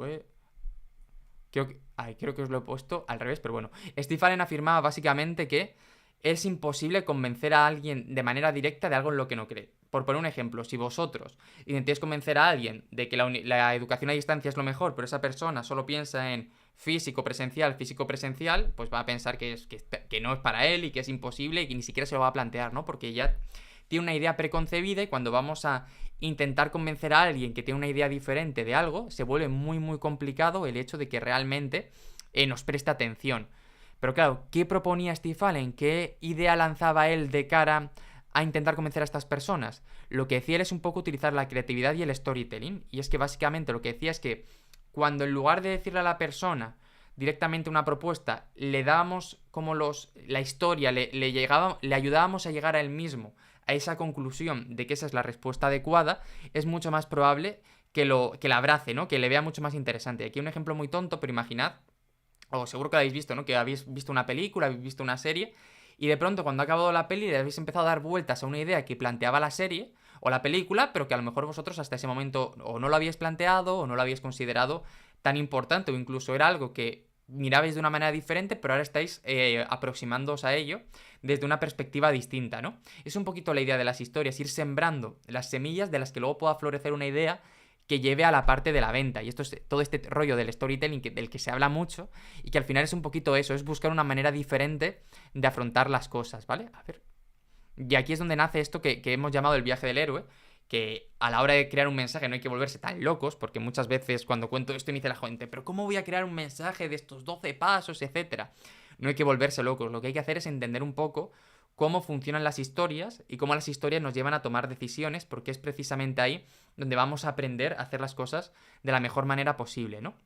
creo que os lo he puesto al revés, pero bueno, Steve Allen afirmaba básicamente que es imposible convencer a alguien de manera directa de algo en lo que no cree. Por poner un ejemplo, si vosotros intentáis convencer a alguien de que la educación a distancia es lo mejor, pero esa persona solo piensa en físico presencial, pues va a pensar que no es para él y que es imposible y que ni siquiera se lo va a plantear, ¿no? Porque ya tiene una idea preconcebida y cuando vamos a intentar convencer a alguien que tiene una idea diferente de algo, se vuelve muy muy complicado el hecho de que realmente nos preste atención. Pero claro, ¿qué proponía Steve Allen? ¿Qué idea lanzaba él de cara a intentar convencer a estas personas? Lo que decía él es un poco utilizar la creatividad y el storytelling. Y es que básicamente lo que decía es que cuando en lugar de decirle a la persona directamente una propuesta, le dábamos como la historia, le ayudábamos a llegar a él mismo, a esa conclusión de que esa es la respuesta adecuada, es mucho más probable que la abrace, ¿no? Que le vea mucho más interesante. Aquí un ejemplo muy tonto, pero imaginad, o seguro que lo habéis visto, ¿no? Que habéis visto una película, habéis visto una serie, y de pronto cuando ha acabado la peli le habéis empezado a dar vueltas a una idea que planteaba la serie o la película, pero que a lo mejor vosotros hasta ese momento o no lo habíais planteado o no lo habíais considerado tan importante, o incluso era algo que mirabais de una manera diferente, pero ahora estáis aproximándoos a ello desde una perspectiva distinta, ¿no? Es un poquito la idea de las historias, ir sembrando las semillas de las que luego pueda florecer una idea que lleve a la parte de la venta. Y esto es todo este rollo del storytelling del que se habla mucho y que al final es un poquito eso, es buscar una manera diferente de afrontar las cosas, ¿vale? A ver. Y aquí es donde nace esto que hemos llamado el viaje del héroe, que a la hora de crear un mensaje no hay que volverse tan locos, porque muchas veces cuando cuento esto me dice la gente, pero ¿cómo voy a crear un mensaje de estos 12 pasos, etcétera? No hay que volverse locos, lo que hay que hacer es entender un poco cómo funcionan las historias y cómo las historias nos llevan a tomar decisiones, porque es precisamente ahí donde vamos a aprender a hacer las cosas de la mejor manera posible, ¿no?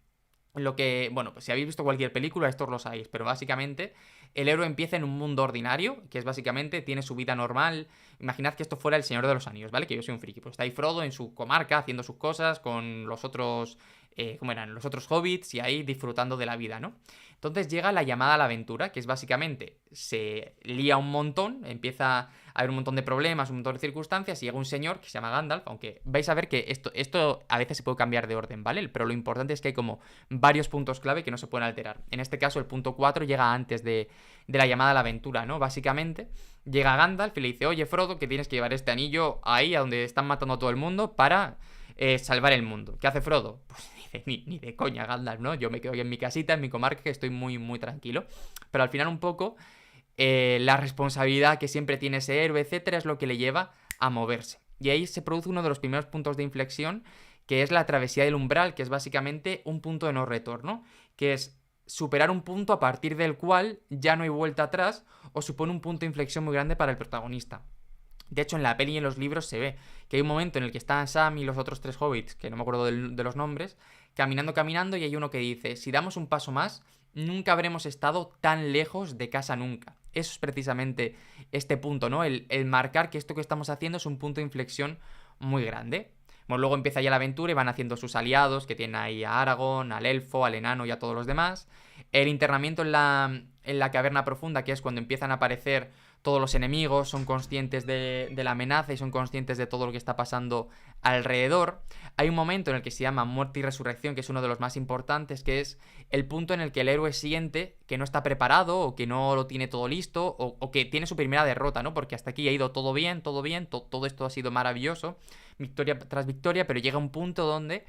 Lo que, bueno, pues si habéis visto cualquier película, esto lo sabéis, pero básicamente el héroe empieza en un mundo ordinario, que es básicamente, tiene su vida normal. Imaginad que esto fuera el Señor de los Anillos, ¿vale? Que yo soy un friki. Pues está ahí Frodo en su comarca haciendo sus cosas con los otros, ¿cómo eran? Los otros hobbits y ahí disfrutando de la vida, ¿no? Entonces llega la llamada a la aventura, que es básicamente, se lía un montón, empieza a haber un montón de problemas, un montón de circunstancias, y llega un señor que se llama Gandalf, aunque vais a ver que esto a veces se puede cambiar de orden, ¿vale? Pero lo importante es que hay como varios puntos clave que no se pueden alterar. En este caso el punto 4 llega antes de la llamada a la aventura, ¿no? Básicamente llega Gandalf y le dice, oye Frodo, que tienes que llevar este anillo ahí a donde están matando a todo el mundo para salvar el mundo. ¿Qué hace Frodo? Pues dice, ni de coña Gandalf, ¿no? Yo me quedo aquí en mi casita, en mi comarca, que estoy muy, muy tranquilo. Pero al final un poco la responsabilidad que siempre tiene ese héroe, etcétera, es lo que le lleva a moverse. Y ahí se produce uno de los primeros puntos de inflexión, que es la travesía del umbral, que es básicamente un punto de no retorno, que es superar un punto a partir del cual ya no hay vuelta atrás o supone un punto de inflexión muy grande para el protagonista. De hecho, en la peli y en los libros se ve que hay un momento en el que están Sam y los otros 3 hobbits, que no me acuerdo de los nombres, caminando, y hay uno que dice, si damos un paso más, nunca habremos estado tan lejos de casa nunca. Eso es precisamente este punto, ¿no? El marcar que esto que estamos haciendo es un punto de inflexión muy grande. Bueno, luego empieza ya la aventura y van haciendo sus aliados, que tienen ahí a Aragorn, al elfo, al enano y a todos los demás. El internamiento en la caverna profunda, que es cuando empiezan a aparecer todos los enemigos, son conscientes de la amenaza y son conscientes de todo lo que está pasando alrededor. Hay un momento en el que se llama muerte y resurrección, que es uno de los más importantes, que es el punto en el que el héroe siente que no está preparado o que no lo tiene todo listo o que tiene su primera derrota, ¿no? Porque hasta aquí ha ido todo bien, todo esto ha sido maravilloso, victoria tras victoria, pero llega un punto donde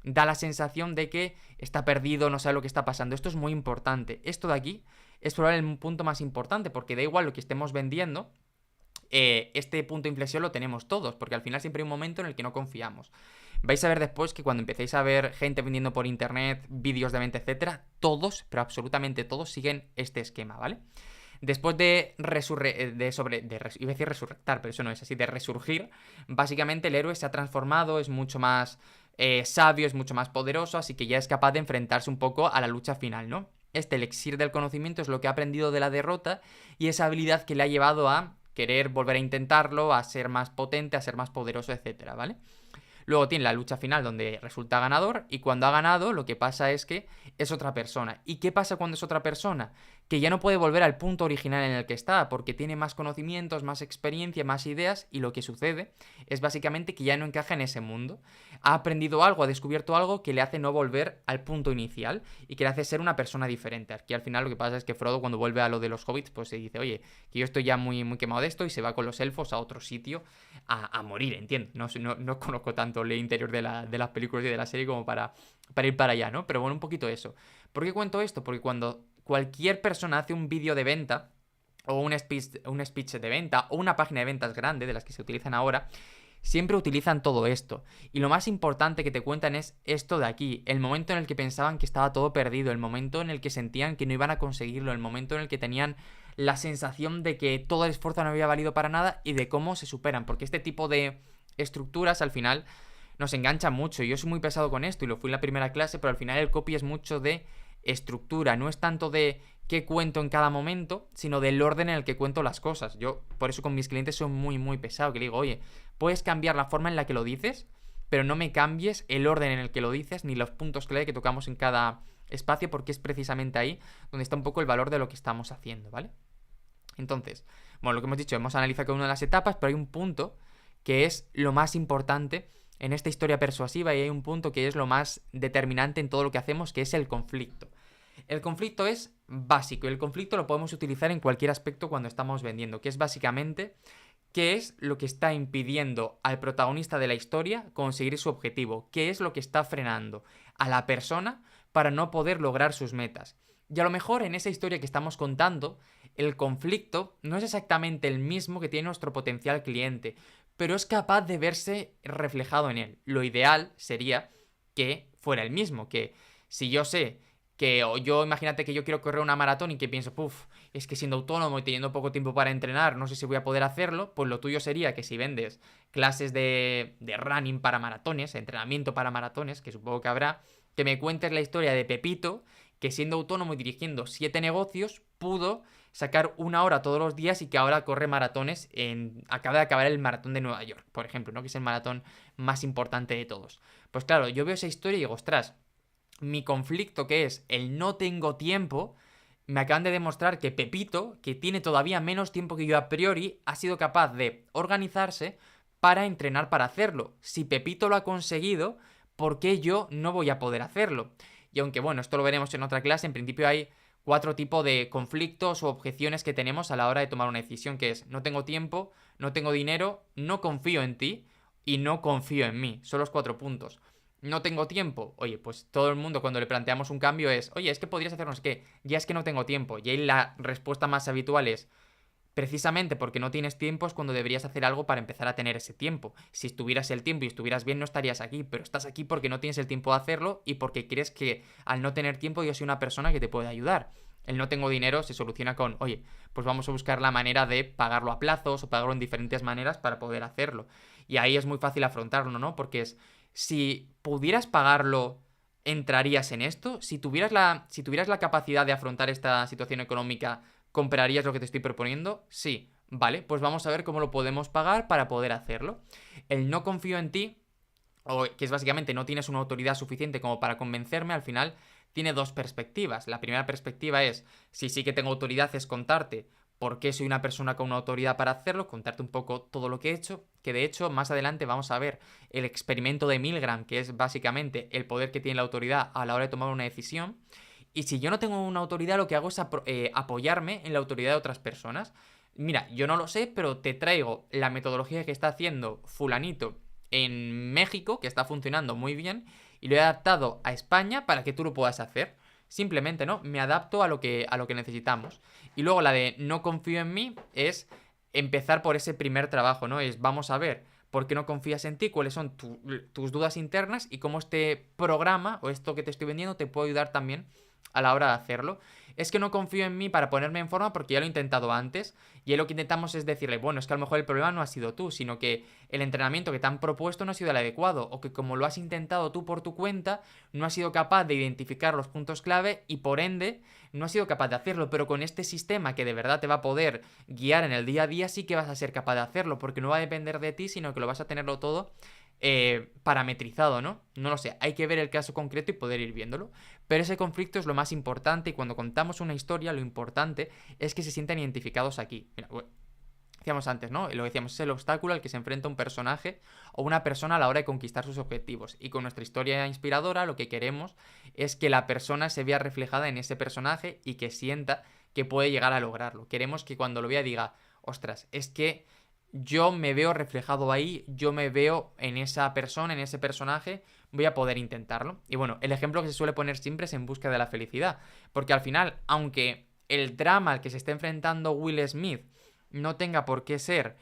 da la sensación de que está perdido, no sabe lo que está pasando. Esto es muy importante. Esto de aquí es probablemente el punto más importante, porque da igual lo que estemos vendiendo, este punto de inflexión lo tenemos todos, porque al final siempre hay un momento en el que no confiamos. Vais a ver después que cuando empecéis a ver gente vendiendo por internet, vídeos de venta, etcétera, todos, pero absolutamente todos, siguen este esquema, ¿vale? Después de iba a decir resurrectar, pero eso no es así, de resurgir, básicamente el héroe se ha transformado, es mucho más sabio, es mucho más poderoso, así que ya es capaz de enfrentarse un poco a la lucha final, ¿no? Este elixir del conocimiento es lo que ha aprendido de la derrota y esa habilidad que le ha llevado a querer volver a intentarlo, a ser más potente, a ser más poderoso, etcétera, ¿vale? Luego tiene la lucha final donde resulta ganador y cuando ha ganado lo que pasa es que es otra persona. ¿Y qué pasa cuando es otra persona? Que ya no puede volver al punto original en el que está porque tiene más conocimientos, más experiencia, más ideas y lo que sucede es básicamente que ya no encaja en ese mundo. Ha aprendido algo, ha descubierto algo que le hace no volver al punto inicial y que le hace ser una persona diferente. Aquí al final lo que pasa es que Frodo cuando vuelve a lo de los hobbits pues se dice, oye, que yo estoy ya muy, muy quemado de esto y se va con los elfos a otro sitio a morir, entiendo. No conozco tanto el interior de las películas y de la serie como para ir para allá, ¿no? Pero bueno, un poquito eso. ¿Por qué cuento esto? Porque cuando cualquier persona hace un vídeo de venta o un speech de venta o una página de ventas grande de las que se utilizan ahora, siempre utilizan todo esto. Y lo más importante que te cuentan es esto de aquí. El momento en el que pensaban que estaba todo perdido. El momento en el que sentían que no iban a conseguirlo. El momento en el que tenían la sensación de que todo el esfuerzo no había valido para nada y de cómo se superan. Porque este tipo de estructuras al final nos enganchan mucho. Yo soy muy pesado con esto y lo fui en la primera clase, pero al final el copy es mucho de estructura. No es tanto de qué cuento en cada momento, sino del orden en el que cuento las cosas. Yo por eso con mis clientes soy muy, muy pesado. Que le digo, oye, puedes cambiar la forma en la que lo dices, pero no me cambies el orden en el que lo dices ni los puntos clave que tocamos en cada espacio, porque es precisamente ahí donde está un poco el valor de lo que estamos haciendo, ¿vale? Entonces, bueno, lo que hemos dicho, hemos analizado cada una de las etapas, pero hay un punto que es lo más importante en esta historia persuasiva y hay un punto que es lo más determinante en todo lo que hacemos, que es el conflicto. El conflicto es básico y el conflicto lo podemos utilizar en cualquier aspecto cuando estamos vendiendo, que es básicamente qué es lo que está impidiendo al protagonista de la historia conseguir su objetivo, qué es lo que está frenando a la persona para no poder lograr sus metas. Y a lo mejor en esa historia que estamos contando, el conflicto no es exactamente el mismo que tiene nuestro potencial cliente, pero es capaz de verse reflejado en él. Lo ideal sería que fuera el mismo, que si yo sé que o yo imagínate que yo quiero correr una maratón y que pienso, puff, es que siendo autónomo y teniendo poco tiempo para entrenar, no sé si voy a poder hacerlo, pues lo tuyo sería que si vendes clases de running para maratones, entrenamiento para maratones, que supongo que habrá, que me cuentes la historia de Pepito, que siendo autónomo y dirigiendo 7 negocios, pudo sacar 1 hora todos los días y que ahora corre maratones acaba de acabar el maratón de Nueva York, por ejemplo, ¿no? Que es el maratón más importante de todos. Pues claro, yo veo esa historia y digo, ostras, mi conflicto que es el no tengo tiempo, me acaban de demostrar que Pepito, que tiene todavía menos tiempo que yo a priori, ha sido capaz de organizarse para entrenar para hacerlo. Si Pepito lo ha conseguido, ¿por qué yo no voy a poder hacerlo? Y aunque bueno, esto lo veremos en otra clase, en principio hay 4 tipos de conflictos o objeciones que tenemos a la hora de tomar una decisión, que es no tengo tiempo, no tengo dinero, no confío en ti y no confío en mí. Son los 4 puntos. No tengo tiempo. Oye, pues todo el mundo cuando le planteamos un cambio es, oye, es que podrías hacernos qué, ya es que no tengo tiempo. Y ahí la respuesta más habitual es, Precisamente porque no tienes tiempo es cuando deberías hacer algo para empezar a tener ese tiempo. Si tuvieras el tiempo y estuvieras bien, no estarías aquí, pero estás aquí porque no tienes el tiempo de hacerlo y porque crees que al no tener tiempo yo soy una persona que te puede ayudar. El no tengo dinero se soluciona con, oye, pues vamos a buscar la manera de pagarlo a plazos o pagarlo en diferentes maneras para poder hacerlo. Y ahí es muy fácil afrontarlo, ¿no? Porque es, si pudieras pagarlo, ¿entrarías en esto? Si tuvieras la capacidad de afrontar esta situación económica, ¿comprarías lo que te estoy proponiendo? Sí. Vale, pues vamos a ver cómo lo podemos pagar para poder hacerlo. El no confío en ti, o que es básicamente no tienes una autoridad suficiente como para convencerme, al final tiene dos perspectivas. La primera perspectiva es, si sí que tengo autoridad, es contarte por qué soy una persona con una autoridad para hacerlo, contarte un poco todo lo que he hecho, que de hecho más adelante vamos a ver el experimento de Milgram, que es básicamente el poder que tiene la autoridad a la hora de tomar una decisión. Y si yo no tengo una autoridad, lo que hago es apoyarme en la autoridad de otras personas. Mira, yo no lo sé, pero te traigo la metodología que está haciendo fulanito en México, que está funcionando muy bien, y lo he adaptado a España para que tú lo puedas hacer. Simplemente, ¿no? Me adapto a lo que necesitamos. Y luego la de no confío en mí es empezar por ese primer trabajo, ¿no? Es vamos a ver por qué no confías en ti, cuáles son tus dudas internas y cómo este programa o esto que te estoy vendiendo te puede ayudar también a la hora de hacerlo. Es que no confío en mí para ponerme en forma porque ya lo he intentado antes y ahí lo que intentamos es decirle, bueno, es que a lo mejor el problema no ha sido tú, sino que el entrenamiento que te han propuesto no ha sido el adecuado o que como lo has intentado tú por tu cuenta, no has sido capaz de identificar los puntos clave y por ende no has sido capaz de hacerlo, pero con este sistema que de verdad te va a poder guiar en el día a día sí que vas a ser capaz de hacerlo porque no va a depender de ti, sino que lo vas a tenerlo todo parametrizado, ¿no? No lo sé, hay que ver el caso concreto y poder ir viéndolo. Pero ese conflicto es lo más importante y cuando contamos una historia lo importante es que se sientan identificados aquí. Mira, decíamos antes, ¿no? Lo decíamos, es el obstáculo al que se enfrenta un personaje o una persona a la hora de conquistar sus objetivos. Y con nuestra historia inspiradora lo que queremos es que la persona se vea reflejada en ese personaje y que sienta que puede llegar a lograrlo. Queremos que cuando lo vea diga, ostras, es que yo me veo reflejado ahí, yo me veo en esa persona, en ese personaje, voy a poder intentarlo. Y bueno, el ejemplo que se suele poner siempre es En busca de la felicidad, porque al final, aunque el drama al que se esté enfrentando Will Smith no tenga por qué ser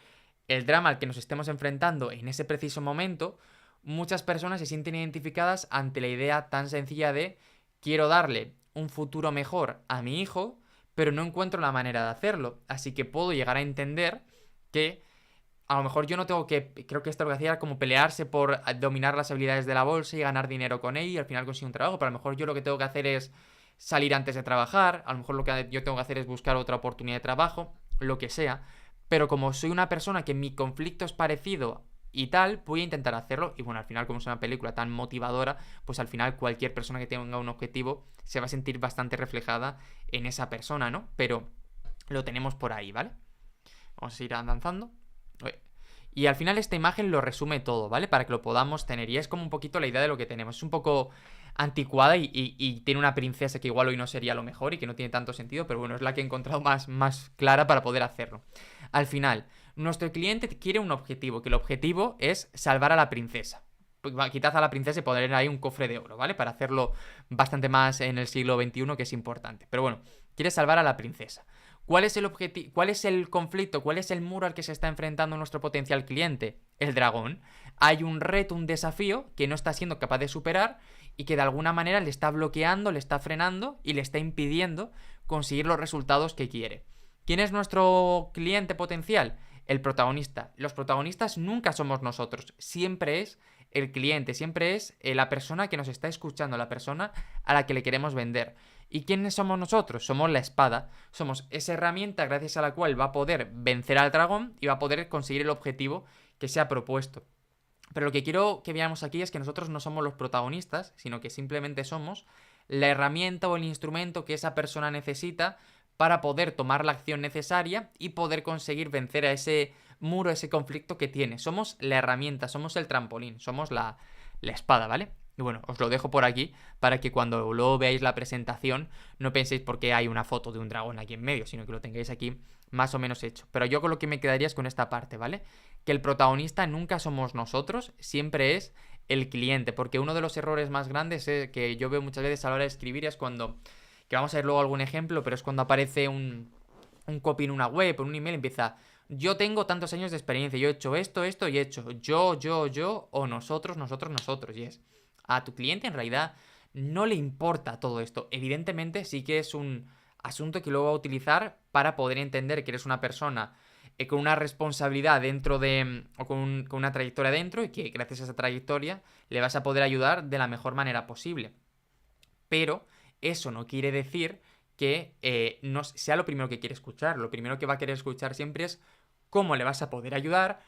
el drama al que nos estemos enfrentando en ese preciso momento, muchas personas se sienten identificadas ante la idea tan sencilla de quiero darle un futuro mejor a mi hijo, pero no encuentro la manera de hacerlo. Así que puedo llegar a entender que a lo mejor yo no tengo que, creo que esto lo que hacía era como pelearse por dominar las habilidades de la bolsa y ganar dinero con ello y al final conseguir un trabajo, pero a lo mejor yo lo que tengo que hacer es salir antes de trabajar, a lo mejor lo que yo tengo que hacer es buscar otra oportunidad de trabajo, lo que sea, pero como soy una persona que mi conflicto es parecido y tal, voy a intentar hacerlo y bueno, al final como es una película tan motivadora, pues al final cualquier persona que tenga un objetivo se va a sentir bastante reflejada en esa persona, ¿no? Pero lo tenemos por ahí, ¿vale? Vamos a ir avanzando. Y al final esta imagen lo resume todo, ¿vale? Para que lo podamos tener. Y es como un poquito la idea de lo que tenemos. Es un poco anticuada y tiene una princesa que igual hoy no sería lo mejor y que no tiene tanto sentido, pero bueno, es la que he encontrado más clara para poder hacerlo. Al final, nuestro cliente quiere un objetivo, que el objetivo es salvar a la princesa. Quitad a la princesa y poner ahí un cofre de oro, ¿vale? Para hacerlo bastante más en el siglo XXI, que es importante. Pero bueno, quiere salvar a la princesa. ¿Cuál es el objetivo? ¿Cuál es el conflicto? ¿Cuál es el muro al que se está enfrentando nuestro potencial cliente? El dragón. Hay un reto, un desafío que no está siendo capaz de superar y que de alguna manera le está bloqueando, le está frenando y le está impidiendo conseguir los resultados que quiere. ¿Quién es nuestro cliente potencial? El protagonista. Los protagonistas nunca somos nosotros, siempre es el cliente, siempre es la persona que nos está escuchando, la persona a la que le queremos vender. ¿Y quiénes somos nosotros? Somos la espada. Somos esa herramienta gracias a la cual va a poder vencer al dragón y va a poder conseguir el objetivo que se ha propuesto. Pero lo que quiero que veamos aquí es que nosotros no somos los protagonistas, sino que simplemente somos la herramienta o el instrumento que esa persona necesita para poder tomar la acción necesaria y poder conseguir vencer a ese muro, ese conflicto que tiene. Somos la herramienta, somos el trampolín, somos la espada, ¿vale? Y bueno, os lo dejo por aquí para que cuando luego veáis la presentación no penséis por qué hay una foto de un dragón aquí en medio, sino que lo tengáis aquí más o menos hecho. Pero yo con lo que me quedaría es con esta parte, ¿vale? Que el protagonista nunca somos nosotros, siempre es el cliente, porque uno de los errores más grandes que yo veo muchas veces a la hora de escribir es cuando, que vamos a ver luego algún ejemplo, pero es cuando aparece un copy en una web o en un email, empieza: yo tengo tantos años de experiencia, yo he hecho esto y he hecho yo, o nosotros. Y es, a tu cliente en realidad no le importa todo esto. Evidentemente sí que es un asunto que luego va a utilizar para poder entender que eres una persona con una responsabilidad dentro de, o con una trayectoria dentro, y que gracias a esa trayectoria le vas a poder ayudar de la mejor manera posible. Pero eso no quiere decir que no sea lo primero que quiere escuchar. Lo primero que va a querer escuchar siempre es cómo le vas a poder ayudar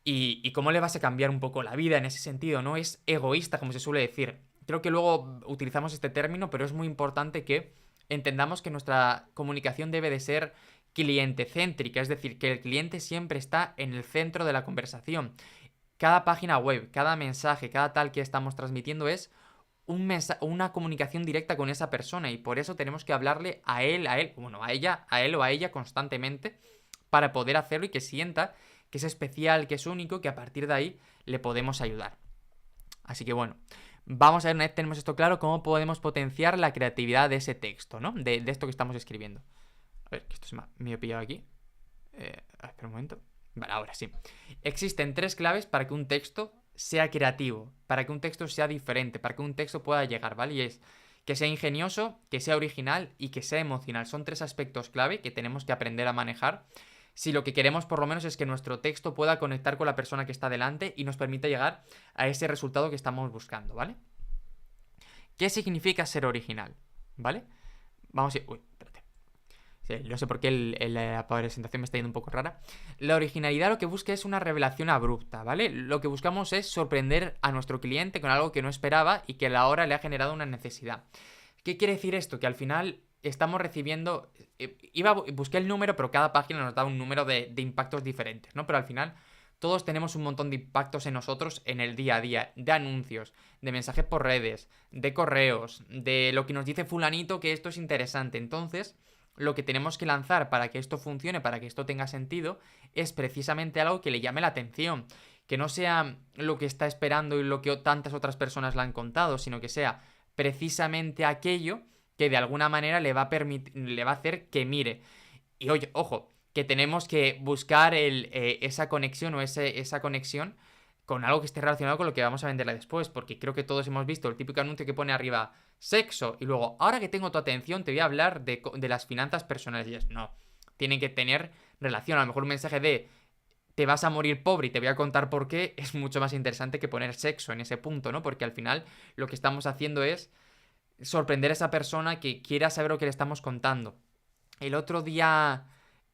y cómo le vas a cambiar un poco la vida en ese sentido. No es egoísta, como se suele decir. Creo que luego utilizamos este término, pero es muy importante que entendamos que nuestra comunicación debe de ser cliente céntrica, es decir, que el cliente siempre está en el centro de la conversación. Cada página web, cada mensaje, cada tal que estamos transmitiendo es una comunicación directa con esa persona, y por eso tenemos que hablarle a él, bueno, a ella, a él o a ella constantemente, para poder hacerlo y que sienta que es especial, que es único, que a partir de ahí le podemos ayudar. Así que bueno, vamos a ver, una vez tenemos esto claro, cómo podemos potenciar la creatividad de ese texto, ¿no? De esto que estamos escribiendo. A ver, que esto me he pillado aquí. Espera un momento. Vale, ahora sí. Existen 3 claves para que un texto sea creativo, para que un texto sea diferente, para que un texto pueda llegar, ¿vale? Y es que sea ingenioso, que sea original y que sea emocional. Son 3 aspectos clave que tenemos que aprender a manejar si lo que queremos por lo menos es que nuestro texto pueda conectar con la persona que está delante y nos permita llegar a ese resultado que estamos buscando, ¿vale? ¿Qué significa ser original? ¿Vale? Vamos a ir... Uy, espérate. Sí, no sé por qué la presentación me está yendo un poco rara. La originalidad lo que busca es una revelación abrupta, ¿vale? Lo que buscamos es sorprender a nuestro cliente con algo que no esperaba y que a la hora le ha generado una necesidad. ¿Qué quiere decir esto? Que al final estamos recibiendo... busqué el número, pero cada página nos da un número de impactos diferentes, ¿no? Pero al final todos tenemos un montón de impactos en nosotros en el día a día, de anuncios, de mensajes por redes, de correos, de lo que nos dice fulanito que esto es interesante. Entonces, lo que tenemos que lanzar para que esto funcione, para que esto tenga sentido, es precisamente algo que le llame la atención. Que no sea lo que está esperando y lo que tantas otras personas le han contado, sino que sea precisamente aquello que de alguna manera le va a hacer que mire. Y oye, ojo, que tenemos que buscar esa conexión o esa conexión con algo que esté relacionado con lo que vamos a venderle después, porque creo que todos hemos visto el típico anuncio que pone arriba sexo y luego, ahora que tengo tu atención te voy a hablar de las finanzas personales. Y es, no, tienen que tener relación. A lo mejor un mensaje de te vas a morir pobre y te voy a contar por qué es mucho más interesante que poner sexo en ese punto, ¿no? Porque al final lo que estamos haciendo es sorprender a esa persona que quiera saber lo que le estamos contando. El otro día...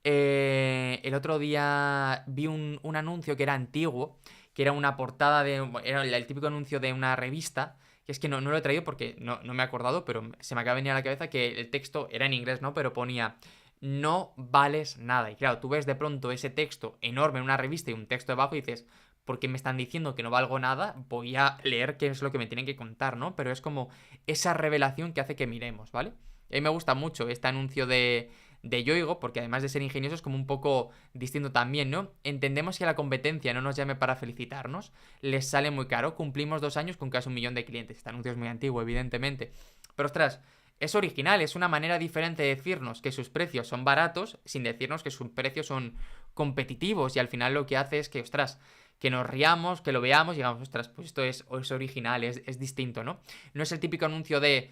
vi un anuncio que era antiguo, que era una portada de... Era el típico anuncio de una revista, que es que no lo he traído porque no me he acordado, pero se me acaba de venir a la cabeza que el texto era en inglés, ¿no? Pero ponía: no vales nada. Y claro, tú ves de pronto ese texto enorme en una revista y un texto debajo y dices: ¿por qué me están diciendo que no valgo nada? Voy a leer qué es lo que me tienen que contar, ¿no? Pero es como esa revelación que hace que miremos, ¿vale? Y a mí me gusta mucho este anuncio de Yoigo, porque además de ser ingenioso es como un poco distinto también, ¿no? Entendemos que la competencia no nos llame para felicitarnos, les sale muy caro, cumplimos 2 años con casi 1 millón de clientes. Este anuncio es muy antiguo, evidentemente, pero ostras, es original, es una manera diferente de decirnos que sus precios son baratos sin decirnos que sus precios son competitivos, y al final lo que hace es que, ostras, que nos riamos, que lo veamos y digamos: ostras, pues esto es original, es distinto, ¿no? No es el típico anuncio de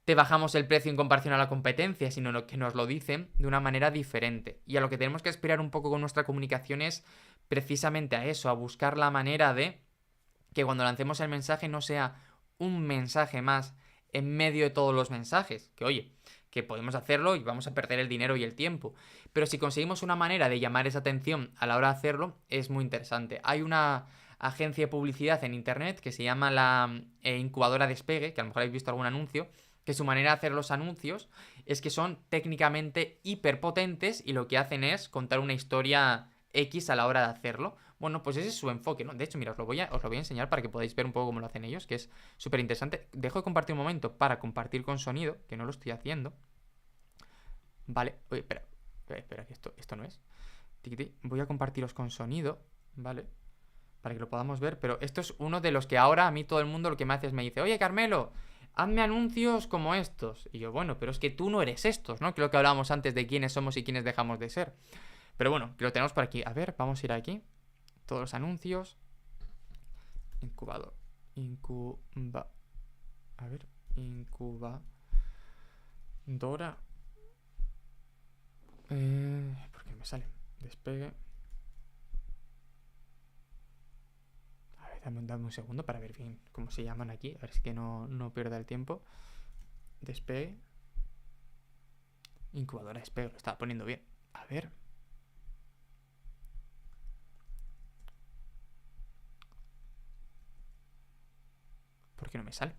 te bajamos el precio en comparación a la competencia, sino que nos lo dicen de una manera diferente. Y a lo que tenemos que aspirar un poco con nuestra comunicación es precisamente a eso, a buscar la manera de que cuando lancemos el mensaje no sea un mensaje más en medio de todos los mensajes. Que oye, que podemos hacerlo y vamos a perder el dinero y el tiempo. Pero si conseguimos una manera de llamar esa atención a la hora de hacerlo, es muy interesante. Hay una agencia de publicidad en internet que se llama la incubadora Despegue, que a lo mejor habéis visto algún anuncio, que su manera de hacer los anuncios es que son técnicamente hiperpotentes y lo que hacen es contar una historia X a la hora de hacerlo. Bueno, pues ese es su enfoque, ¿no? De hecho, mira, os lo voy a enseñar para que podáis ver un poco cómo lo hacen ellos, que es súper interesante. Dejo de compartir un momento para compartir con sonido, que no lo estoy haciendo. Vale, oye, espera, que esto no es. Voy a compartiros con sonido, ¿vale? Para que lo podamos ver, pero esto es uno de los que ahora a mí todo el mundo lo que me hace es me dice: oye, Carmelo, hazme anuncios como estos. Y yo, bueno, pero es que tú no eres estos, ¿no? Creo que hablábamos antes de quiénes somos y quiénes dejamos de ser. Pero bueno, que lo tenemos por aquí. A ver, vamos a ir aquí. Todos los anuncios. Incubador. A ver, incubadora. ¿Por qué me sale? Despegue. A ver, dame un segundo para ver bien cómo se llaman aquí. A ver si que no pierda el tiempo. Despegue. Incubadora despegue. Lo estaba poniendo bien. A ver. ¿Por qué no me sale?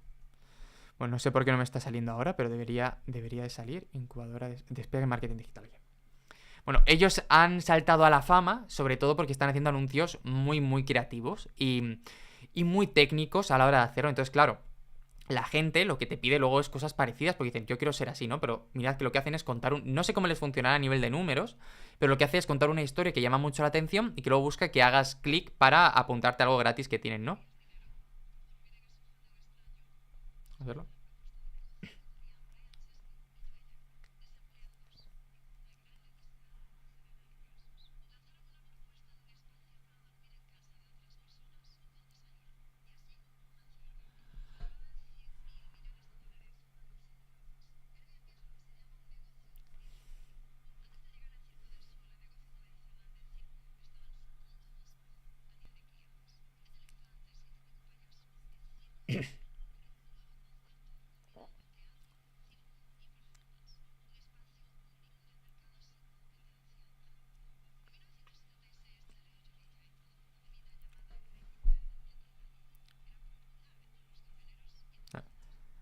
Bueno, no sé por qué no me está saliendo ahora, pero debería de salir. Incubadora despegue marketing digital. Bueno, ellos han saltado a la fama, sobre todo porque están haciendo anuncios muy, muy creativos y muy técnicos a la hora de hacerlo. Entonces, claro, la gente lo que te pide luego es cosas parecidas porque dicen, yo quiero ser así, ¿no? Pero mirad que lo que hacen es contar un... No sé cómo les funcionará a nivel de números, pero lo que hace es contar una historia que llama mucho la atención y que luego busca que hagas clic para apuntarte a algo gratis que tienen, ¿no? A verlo.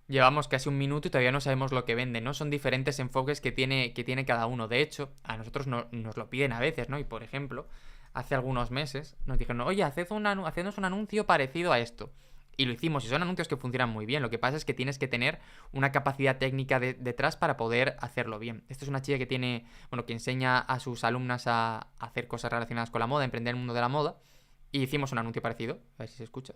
Llevamos casi un minuto y todavía no sabemos lo que venden, ¿no? Son diferentes enfoques que tiene cada uno. De hecho, a nosotros nos lo piden a veces, ¿no? Y por ejemplo, hace algunos meses nos dijeron, oye, hacednos un anuncio parecido a esto. Y lo hicimos, y son anuncios que funcionan muy bien. Lo que pasa es que tienes que tener una capacidad técnica detrás para poder hacerlo bien. Esto es una chica que tiene, bueno, que enseña a sus alumnas a hacer cosas relacionadas con la moda, a emprender el mundo de la moda. Y hicimos un anuncio parecido, a ver si se escucha.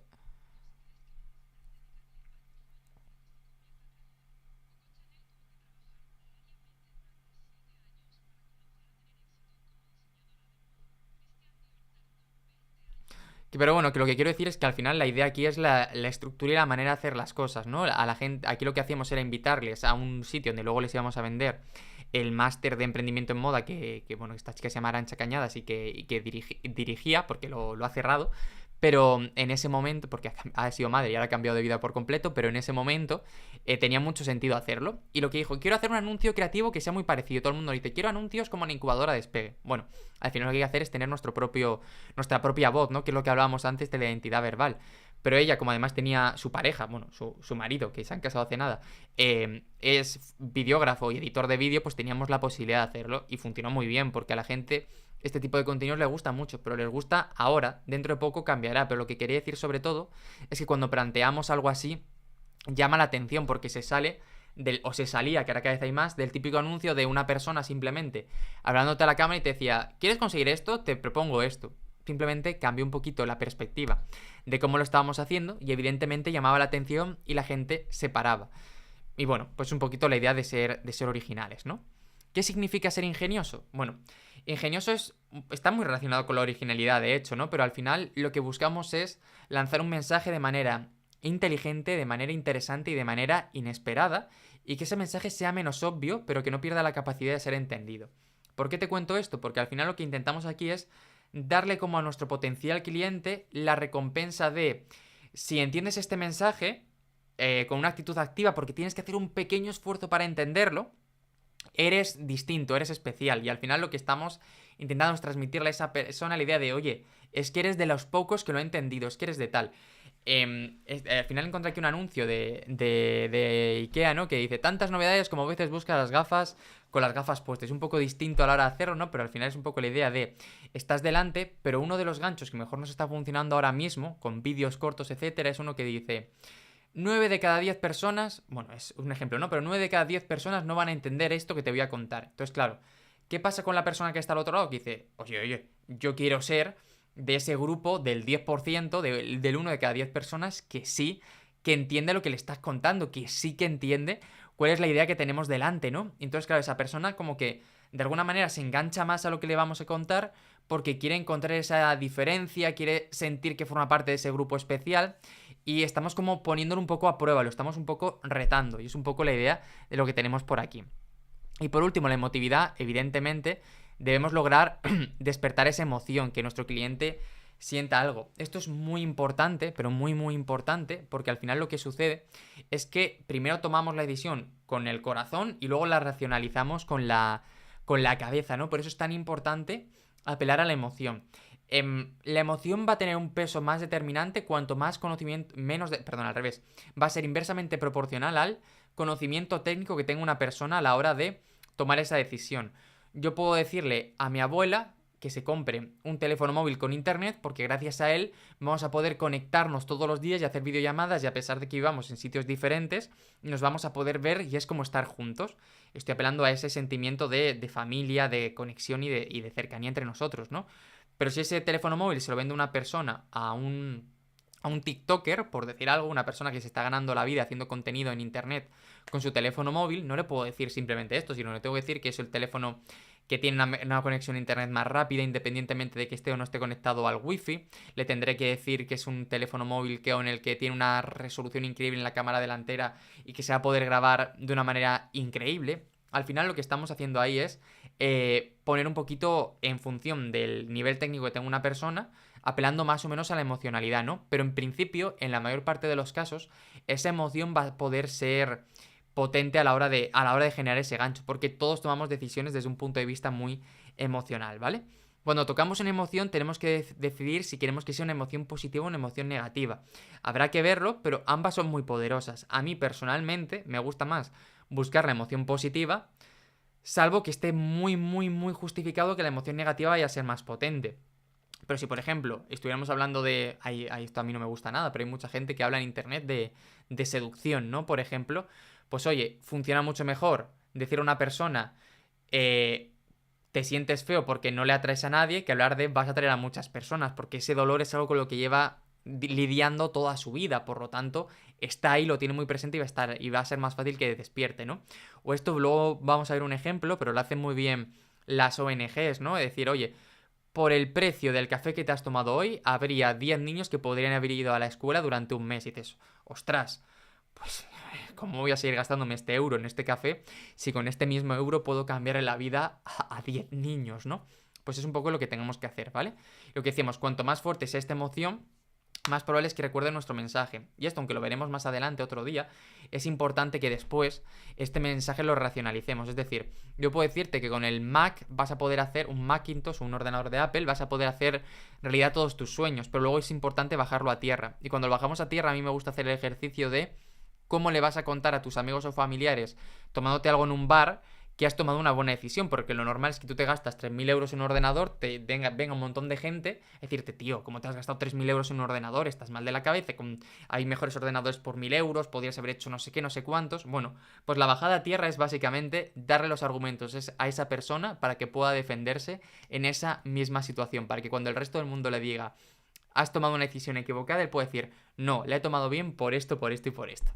Pero bueno, que lo que quiero decir es que al final la idea aquí es la estructura y la manera de hacer las cosas, ¿no? A la gente, aquí lo que hacíamos era invitarles a un sitio donde luego les íbamos a vender el máster de emprendimiento en moda bueno, esta chica se llama Arancha Cañadas y que dirigía, porque lo ha cerrado, pero en ese momento, porque ha sido madre y ahora ha cambiado de vida por completo, pero en ese momento tenía mucho sentido hacerlo. Y lo que dijo, quiero hacer un anuncio creativo que sea muy parecido. Todo el mundo dice, quiero anuncios como en incubadora despegue. Bueno, al final lo que hay que hacer es tener nuestra propia voz, ¿no? Que es lo que hablábamos antes de la identidad verbal. Pero ella, como además tenía su pareja, bueno, su marido, que se han casado hace nada, es videógrafo y editor de vídeo, pues teníamos la posibilidad de hacerlo y funcionó muy bien, porque a la gente este tipo de contenidos les gusta mucho, pero les gusta ahora, dentro de poco cambiará. Pero lo que quería decir sobre todo es que cuando planteamos algo así, llama la atención porque se salía, que ahora cada vez hay más, del típico anuncio de una persona simplemente hablándote a la cámara y te decía, ¿quieres conseguir esto? Te propongo esto. Simplemente cambió un poquito la perspectiva de cómo lo estábamos haciendo y evidentemente llamaba la atención y la gente se paraba. Y bueno, pues un poquito la idea de ser originales, ¿no? ¿Qué significa ser ingenioso? Bueno, ingenioso está muy relacionado con la originalidad, de hecho, ¿no? Pero al final lo que buscamos es lanzar un mensaje de manera inteligente, de manera interesante y de manera inesperada, y que ese mensaje sea menos obvio, pero que no pierda la capacidad de ser entendido. ¿Por qué te cuento esto? Porque al final lo que intentamos aquí es darle como a nuestro potencial cliente la recompensa de, si entiendes este mensaje, con una actitud activa, porque tienes que hacer un pequeño esfuerzo para entenderlo, eres distinto, eres especial. Y al final lo que estamos intentando es transmitirle a esa persona la idea de, oye, es que eres de los pocos que lo he entendido, es que eres de tal. Al final encontré aquí un anuncio de Ikea, ¿no? Que dice, tantas novedades como a veces buscas las gafas con las gafas puestas. Es un poco distinto a la hora de hacerlo, ¿no? Pero al final es un poco la idea de, estás delante, pero uno de los ganchos que mejor nos está funcionando ahora mismo, con vídeos cortos, etcétera, es uno que dice, 9 de cada 10 personas, bueno, es un ejemplo, ¿no? Pero 9 de cada 10 personas no van a entender esto que te voy a contar. Entonces, claro, ¿qué pasa con la persona que está al otro lado? Que dice, oye, yo quiero ser de ese grupo del 10%, del 1 de cada 10 personas que sí que entiende lo que le estás contando, que sí que entiende cuál es la idea que tenemos delante, ¿no? Entonces, claro, esa persona como que de alguna manera se engancha más a lo que le vamos a contar porque quiere encontrar esa diferencia, quiere sentir que forma parte de ese grupo especial y estamos como poniéndolo un poco a prueba, lo estamos un poco retando y es un poco la idea de lo que tenemos por aquí. Y por último, la emotividad, evidentemente, debemos lograr despertar esa emoción, que nuestro cliente sienta algo. Esto es muy importante, pero muy muy importante, porque al final lo que sucede es que primero tomamos la decisión con el corazón y luego la racionalizamos con la cabeza, ¿no? Por eso es tan importante apelar a la emoción. La emoción va a tener un peso más determinante cuanto más conocimiento, perdón, al revés, va a ser inversamente proporcional al conocimiento técnico que tenga una persona a la hora de tomar esa decisión. Yo puedo decirle a mi abuela que se compre un teléfono móvil con internet porque gracias a él vamos a poder conectarnos todos los días y hacer videollamadas y a pesar de que vivamos en sitios diferentes nos vamos a poder ver y es como estar juntos. Estoy apelando a ese sentimiento de familia, de conexión y de cercanía entre nosotros, ¿no? Pero si ese teléfono móvil se lo vende una persona a un TikToker, por decir algo, una persona que se está ganando la vida haciendo contenido en internet con su teléfono móvil, no le puedo decir simplemente esto, sino le tengo que decir que es el teléfono que tiene una conexión a internet más rápida, independientemente de que esté o no esté conectado al wifi. Le tendré que decir que es un teléfono móvil en el que tiene una resolución increíble en la cámara delantera y que se va a poder grabar de una manera increíble. Al final lo que estamos haciendo ahí es poner un poquito en función del nivel técnico que tenga una persona, apelando más o menos a la emocionalidad, ¿no? Pero en principio, en la mayor parte de los casos, esa emoción va a poder ser potente a la hora de generar ese gancho, porque todos tomamos decisiones desde un punto de vista muy emocional, ¿vale? Cuando tocamos una emoción tenemos que decidir si queremos que sea una emoción positiva o una emoción negativa. Habrá que verlo, pero ambas son muy poderosas. A mí personalmente me gusta más buscar la emoción positiva, salvo que esté muy, muy, muy justificado que la emoción negativa vaya a ser más potente. Pero si, por ejemplo, estuviéramos hablando de... esto a mí no me gusta nada, pero hay mucha gente que habla en internet de seducción, ¿no? Por ejemplo, pues oye, funciona mucho mejor decir a una persona te sientes feo porque no le atraes a nadie que hablar de vas a atraer a muchas personas, porque ese dolor es algo con lo que lleva lidiando toda su vida, por lo tanto está ahí, lo tiene muy presente y va a estar y va a ser más fácil que despierte, ¿no? O esto luego vamos a ver un ejemplo, pero lo hacen muy bien las ONGs, ¿no? Es decir, oye, por el precio del café que te has tomado hoy, habría 10 niños que podrían haber ido a la escuela durante un mes. Y dices, ostras, pues, ¿cómo voy a seguir gastándome este euro en este café si con este mismo euro puedo cambiar la vida a 10 niños, ¿no? Pues es un poco lo que tenemos que hacer, ¿vale? Lo que decíamos, cuanto más fuerte sea esta emoción, más probable es que recuerde nuestro mensaje. Y esto, aunque lo veremos más adelante otro día, es importante que después este mensaje lo racionalicemos. Es decir, yo puedo decirte que con el Mac vas a poder hacer un Macintosh o un ordenador de Apple, vas a poder hacer realidad todos tus sueños, pero luego es importante bajarlo a tierra. Y cuando lo bajamos a tierra, a mí me gusta hacer el ejercicio de cómo le vas a contar a tus amigos o familiares tomándote algo en un bar que has tomado una buena decisión, porque lo normal es que tú te gastas 3.000 euros en un ordenador, venga un montón de gente a decirte, tío, ¿cómo te has gastado 3.000 euros en un ordenador? Estás mal de la cabeza, hay mejores ordenadores por 1.000 euros, podrías haber hecho no sé qué, no sé cuántos. Bueno, pues la bajada a tierra es básicamente darle los argumentos a esa persona para que pueda defenderse en esa misma situación, para que cuando el resto del mundo le diga, has tomado una decisión equivocada, él puede decir, no, la he tomado bien por esto, por esto y por esto.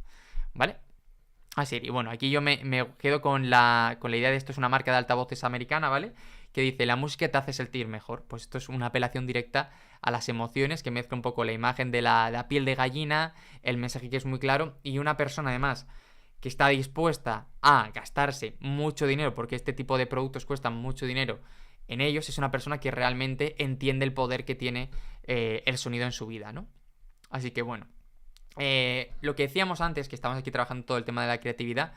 ¿Vale? Así, y bueno, aquí yo me quedo con la idea de esto es una marca de altavoces americana, ¿vale? Que dice, la música te hace sentir mejor. Pues esto es una apelación directa a las emociones, que mezcla un poco la imagen de la piel de gallina, el mensaje que es muy claro, y una persona además que está dispuesta a gastarse mucho dinero, porque este tipo de productos cuestan mucho dinero en ellos, es una persona que realmente entiende el poder que tiene el sonido en su vida, ¿no? Así que bueno. Lo que decíamos antes, que estamos aquí trabajando todo el tema de la creatividad,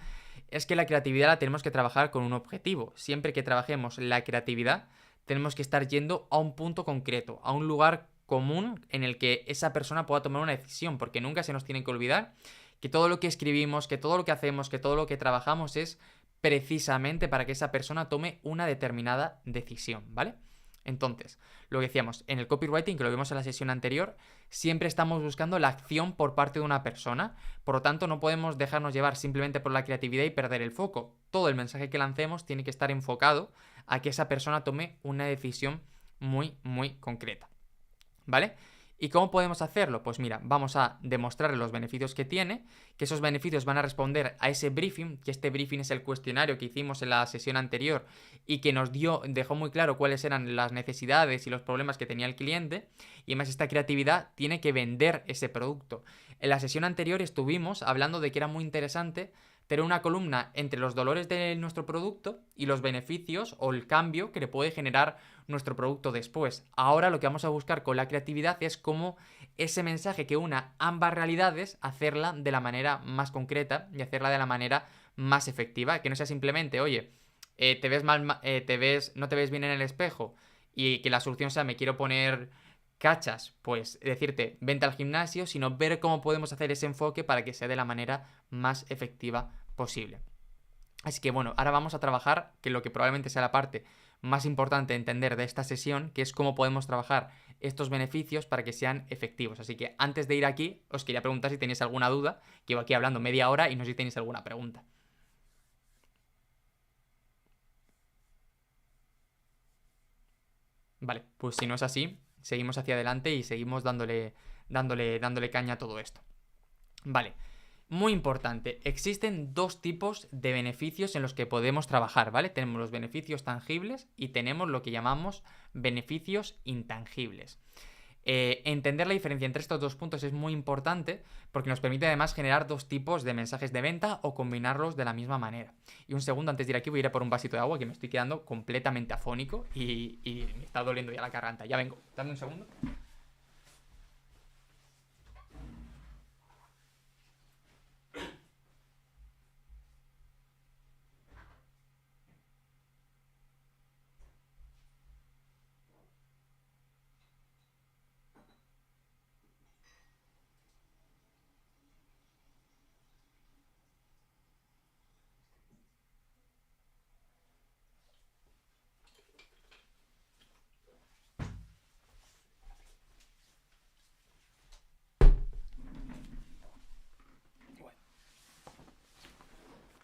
es que la creatividad la tenemos que trabajar con un objetivo. Siempre que trabajemos la creatividad, tenemos que estar yendo a un punto concreto, a un lugar común en el que esa persona pueda tomar una decisión, porque nunca se nos tiene que olvidar que todo lo que escribimos, que todo lo que hacemos, que todo lo que trabajamos es precisamente para que esa persona tome una determinada decisión, ¿vale? Entonces, lo que decíamos, en el copywriting, que lo vimos en la sesión anterior, siempre estamos buscando la acción por parte de una persona, por lo tanto no podemos dejarnos llevar simplemente por la creatividad y perder el foco. Todo el mensaje que lancemos tiene que estar enfocado a que esa persona tome una decisión muy, muy concreta, ¿vale? ¿Y cómo podemos hacerlo? Pues mira, vamos a demostrarle los beneficios que tiene, que esos beneficios van a responder a ese briefing, que este briefing es el cuestionario que hicimos en la sesión anterior y que dejó muy claro cuáles eran las necesidades y los problemas que tenía el cliente, y además esta creatividad tiene que vender ese producto. En la sesión anterior estuvimos hablando de que era muy interesante tener una columna entre los dolores de nuestro producto y los beneficios o el cambio que le puede generar nuestro producto después. Ahora lo que vamos a buscar con la creatividad es cómo ese mensaje que una ambas realidades, hacerla de la manera más concreta y hacerla de la manera más efectiva, que no sea simplemente, oye, te ves mal, no te ves bien en el espejo y que la solución sea me quiero poner cachas, pues decirte vente al gimnasio, sino ver cómo podemos hacer ese enfoque para que sea de la manera más efectiva posible. Así que bueno, ahora vamos a trabajar, que lo que probablemente sea la parte más importante de entender de esta sesión, que es cómo podemos trabajar estos beneficios para que sean efectivos. Así que antes de ir aquí, os quería preguntar si tenéis alguna duda, que llevo aquí hablando media hora y no sé si tenéis alguna pregunta. Vale, pues si no es así, seguimos hacia adelante y seguimos dándole caña a todo esto. Vale, muy importante, existen dos tipos de beneficios en los que podemos trabajar, ¿vale? Tenemos los beneficios tangibles y tenemos lo que llamamos beneficios intangibles. Entender la diferencia entre estos dos puntos es muy importante porque nos permite además generar dos tipos de mensajes de venta o combinarlos de la misma manera. Y un segundo, antes de ir aquí voy a ir a por un vasito de agua que me estoy quedando completamente afónico y me está doliendo ya la garganta. Ya vengo, dame un segundo.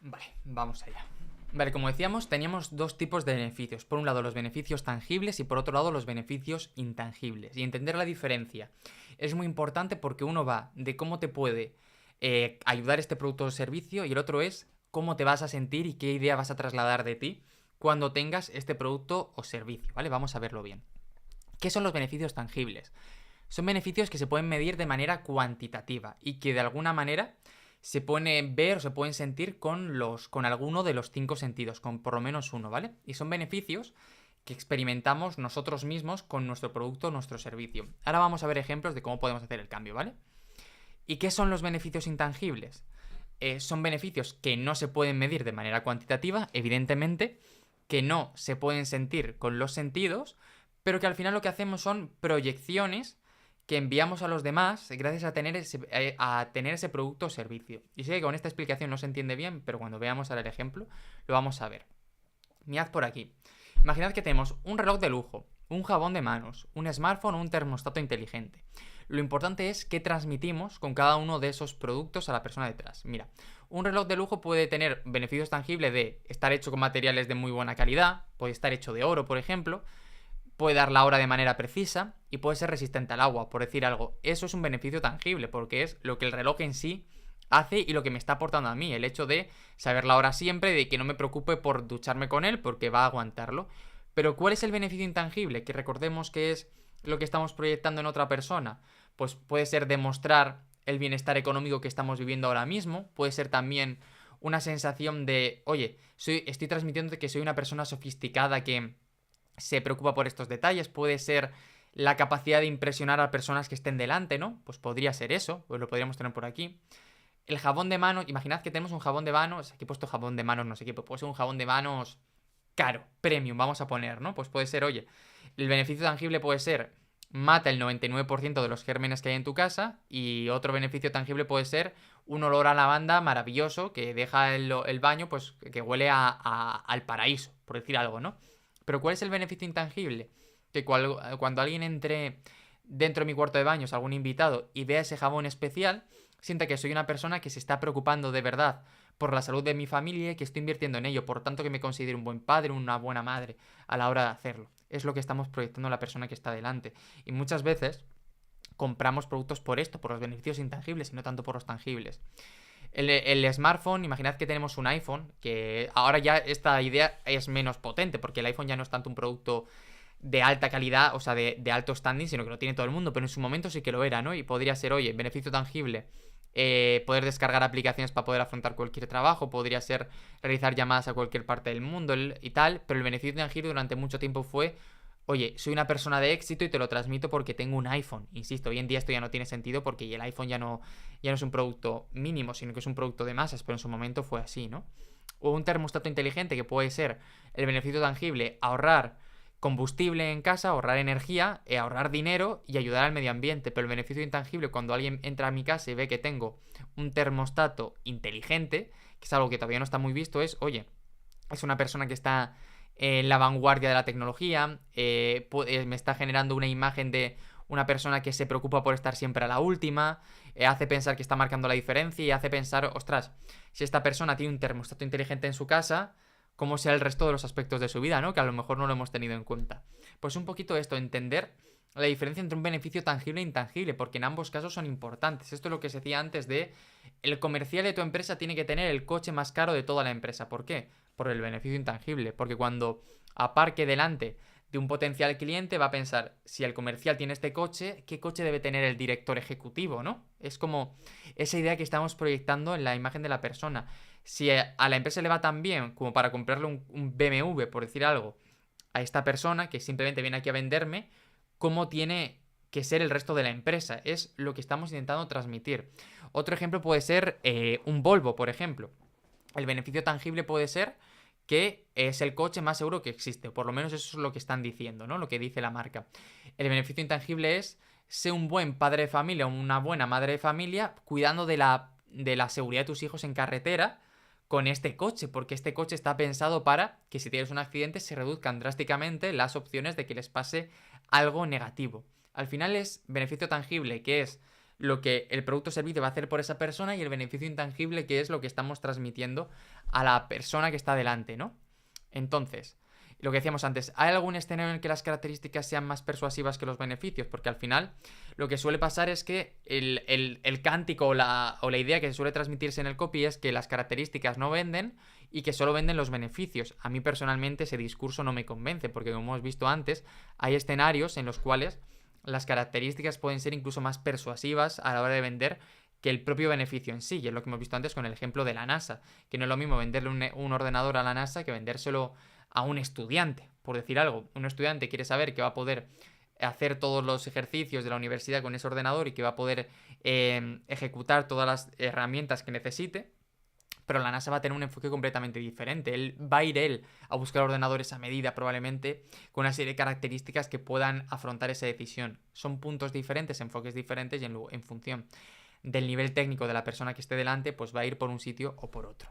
Vale, vamos allá. Vale, como decíamos, teníamos dos tipos de beneficios. Por un lado, los beneficios tangibles y por otro lado, los beneficios intangibles. Y entender la diferencia es muy importante porque uno va de cómo te puede ayudar este producto o servicio y el otro es cómo te vas a sentir y qué idea vas a trasladar de ti cuando tengas este producto o servicio, ¿vale? Vamos a verlo bien. ¿Qué son los beneficios tangibles? Son beneficios que se pueden medir de manera cuantitativa y que de alguna manera se pueden ver o se pueden sentir con alguno de los 5 sentidos, con por lo menos uno, ¿vale? Y son beneficios que experimentamos nosotros mismos con nuestro producto o nuestro servicio. Ahora vamos a ver ejemplos de cómo podemos hacer el cambio, ¿vale? ¿Y qué son los beneficios intangibles? Son beneficios que no se pueden medir de manera cuantitativa, evidentemente, que no se pueden sentir con los sentidos, pero que al final lo que hacemos son proyecciones que enviamos a los demás gracias a tener ese producto o servicio. Y sé que con esta explicación no se entiende bien, pero cuando veamos ahora el ejemplo, lo vamos a ver. Mirad por aquí. Imaginad que tenemos un reloj de lujo, un jabón de manos, un smartphone o un termostato inteligente. Lo importante es qué transmitimos con cada uno de esos productos a la persona detrás. Mira, un reloj de lujo puede tener beneficios tangibles de estar hecho con materiales de muy buena calidad, puede estar hecho de oro, por ejemplo, puede dar la hora de manera precisa y puede ser resistente al agua, por decir algo. Eso es un beneficio tangible porque es lo que el reloj en sí hace y lo que me está aportando a mí, el hecho de saber la hora siempre, de que no me preocupe por ducharme con él porque va a aguantarlo. Pero ¿cuál es el beneficio intangible? Que recordemos que es lo que estamos proyectando en otra persona. Pues puede ser demostrar el bienestar económico que estamos viviendo ahora mismo, puede ser también una sensación de, oye, estoy transmitiendo que soy una persona sofisticada que se preocupa por estos detalles, puede ser la capacidad de impresionar a personas que estén delante, ¿no? Pues podría ser eso, pues lo podríamos tener por aquí. El jabón de manos, imaginad que tenemos un jabón de manos, aquí he puesto jabón de manos, no sé qué, pues puede ser un jabón de manos caro, premium, vamos a poner, ¿no? Pues puede ser, oye, el beneficio tangible puede ser mata el 99% de los gérmenes que hay en tu casa y otro beneficio tangible puede ser un olor a lavanda maravilloso que deja el baño pues que huele al paraíso, por decir algo, ¿no? Pero ¿cuál es el beneficio intangible? Que cuando alguien entre dentro de mi cuarto de baños, algún invitado, y vea ese jabón especial, sienta que soy una persona que se está preocupando de verdad por la salud de mi familia y que estoy invirtiendo en ello, por tanto que me considero un buen padre, una buena madre a la hora de hacerlo. Es lo que estamos proyectando a la persona que está delante. Y muchas veces, compramos productos por esto, por los beneficios intangibles y no tanto por los tangibles. El smartphone, imaginad que tenemos un iPhone, que ahora ya esta idea es menos potente, porque el iPhone ya no es tanto un producto de alta calidad, o sea, de alto standing, sino que lo tiene todo el mundo, pero en su momento sí que lo era, ¿no? Y podría ser, oye, beneficio tangible, poder descargar aplicaciones para poder afrontar cualquier trabajo, podría ser realizar llamadas a cualquier parte del mundo y tal, pero el beneficio tangible durante mucho tiempo fue, oye, soy una persona de éxito y te lo transmito porque tengo un iPhone. Insisto, hoy en día esto ya no tiene sentido porque el iPhone ya no es un producto mínimo, sino que es un producto de masas, pero en su momento fue así, ¿no? O un termostato inteligente que puede ser el beneficio tangible, ahorrar combustible en casa, ahorrar energía, ahorrar dinero y ayudar al medio ambiente. Pero el beneficio intangible, cuando alguien entra a mi casa y ve que tengo un termostato inteligente, que es algo que todavía no está muy visto, es, oye, es una persona que está en la vanguardia de la tecnología, me está generando una imagen de una persona que se preocupa por estar siempre a la última, hace pensar que está marcando la diferencia y hace pensar, ostras, si esta persona tiene un termostato inteligente en su casa, ¿cómo será el resto de los aspectos de su vida, ¿no? Que a lo mejor no lo hemos tenido en cuenta. Pues un poquito esto, entender la diferencia entre un beneficio tangible e intangible, porque en ambos casos son importantes. Esto es lo que se decía antes de el comercial de tu empresa tiene que tener el coche más caro de toda la empresa. ¿Por qué? Por el beneficio intangible, porque cuando aparque delante de un potencial cliente va a pensar, si el comercial tiene este coche, ¿qué coche debe tener el director ejecutivo, no? Es como esa idea que estamos proyectando en la imagen de la persona. Si a la empresa le va tan bien como para comprarle un BMW, por decir algo, a esta persona que simplemente viene aquí a venderme, ¿cómo tiene que ser el resto de la empresa? Es lo que estamos intentando transmitir. Otro ejemplo puede ser un Volvo, por ejemplo. El beneficio tangible puede ser que es el coche más seguro que existe, o por lo menos eso es lo que están diciendo, ¿no? Lo que dice la marca. El beneficio intangible es ser un buen padre de familia o una buena madre de familia cuidando de la seguridad de tus hijos en carretera con este coche, porque este coche está pensado para que si tienes un accidente se reduzcan drásticamente las opciones de que les pase algo negativo. Al final es beneficio tangible, que es lo que el producto o servicio va a hacer por esa persona, y el beneficio intangible, que es lo que estamos transmitiendo a la persona que está delante, ¿no? Entonces, lo que decíamos antes, ¿hay algún escenario en el que las características sean más persuasivas que los beneficios? Porque al final lo que suele pasar es que el cántico o la idea que suele transmitirse en el copy es que las características no venden y que solo venden los beneficios. A mí personalmente ese discurso no me convence, porque como hemos visto antes, hay escenarios en los cuales las características pueden ser incluso más persuasivas a la hora de vender que el propio beneficio en sí. Y es lo que hemos visto antes con el ejemplo de la NASA, que no es lo mismo venderle un ordenador a la NASA que vendérselo a un estudiante, por decir algo. Un estudiante quiere saber que va a poder hacer todos los ejercicios de la universidad con ese ordenador y que va a poder ejecutar todas las herramientas que necesite, pero la NASA va a tener un enfoque completamente diferente. Va a ir él a buscar ordenadores a medida, probablemente, con una serie de características que puedan afrontar esa decisión. Son puntos diferentes, enfoques diferentes, y en función del nivel técnico de la persona que esté delante, pues va a ir por un sitio o por otro.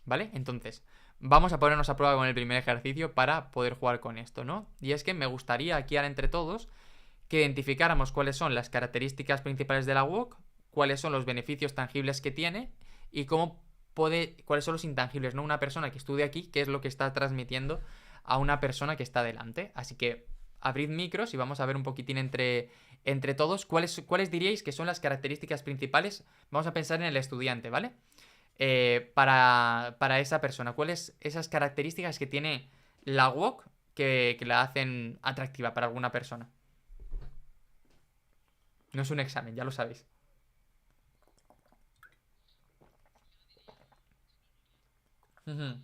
¿Vale? Entonces, vamos a ponernos a prueba con el primer ejercicio para poder jugar con esto, ¿no? Y es que me gustaría aquí ahora entre todos que identificáramos cuáles son las características principales de la WOC, cuáles son los beneficios tangibles que tiene y cuáles son los intangibles, ¿no? Una persona que estudia aquí, qué es lo que está transmitiendo a una persona que está delante. Así que abrid micros y vamos a ver un poquitín entre todos cuáles diríais que son las características principales. Vamos a pensar en el estudiante, ¿vale? Para esa persona, ¿cuáles esas características que tiene la WOC que la hacen atractiva para alguna persona? No es un examen, ya lo sabéis. Ujú.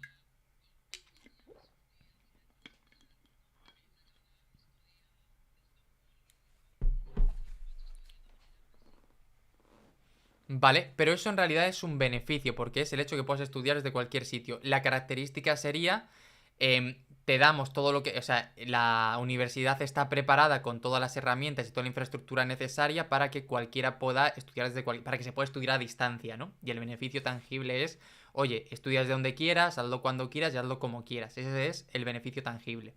Vale, pero eso en realidad es un beneficio, porque es el hecho que puedas estudiar desde cualquier sitio. La característica sería, te damos todo lo que, o sea, la universidad está preparada con todas las herramientas y toda la infraestructura necesaria para que cualquiera pueda estudiar para que se pueda estudiar a distancia, ¿no? Y el beneficio tangible es, oye, estudias de donde quieras, hazlo cuando quieras y hazlo como quieras. Ese es el beneficio tangible.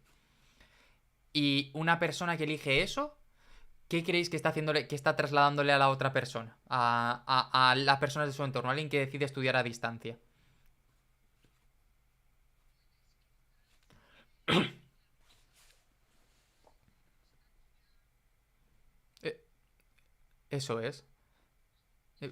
Y una persona que elige eso, ¿qué creéis que está haciéndole, que está trasladándole a la otra persona? A las personas de su entorno, alguien que decide estudiar a distancia. Eh, Eso es. Eh,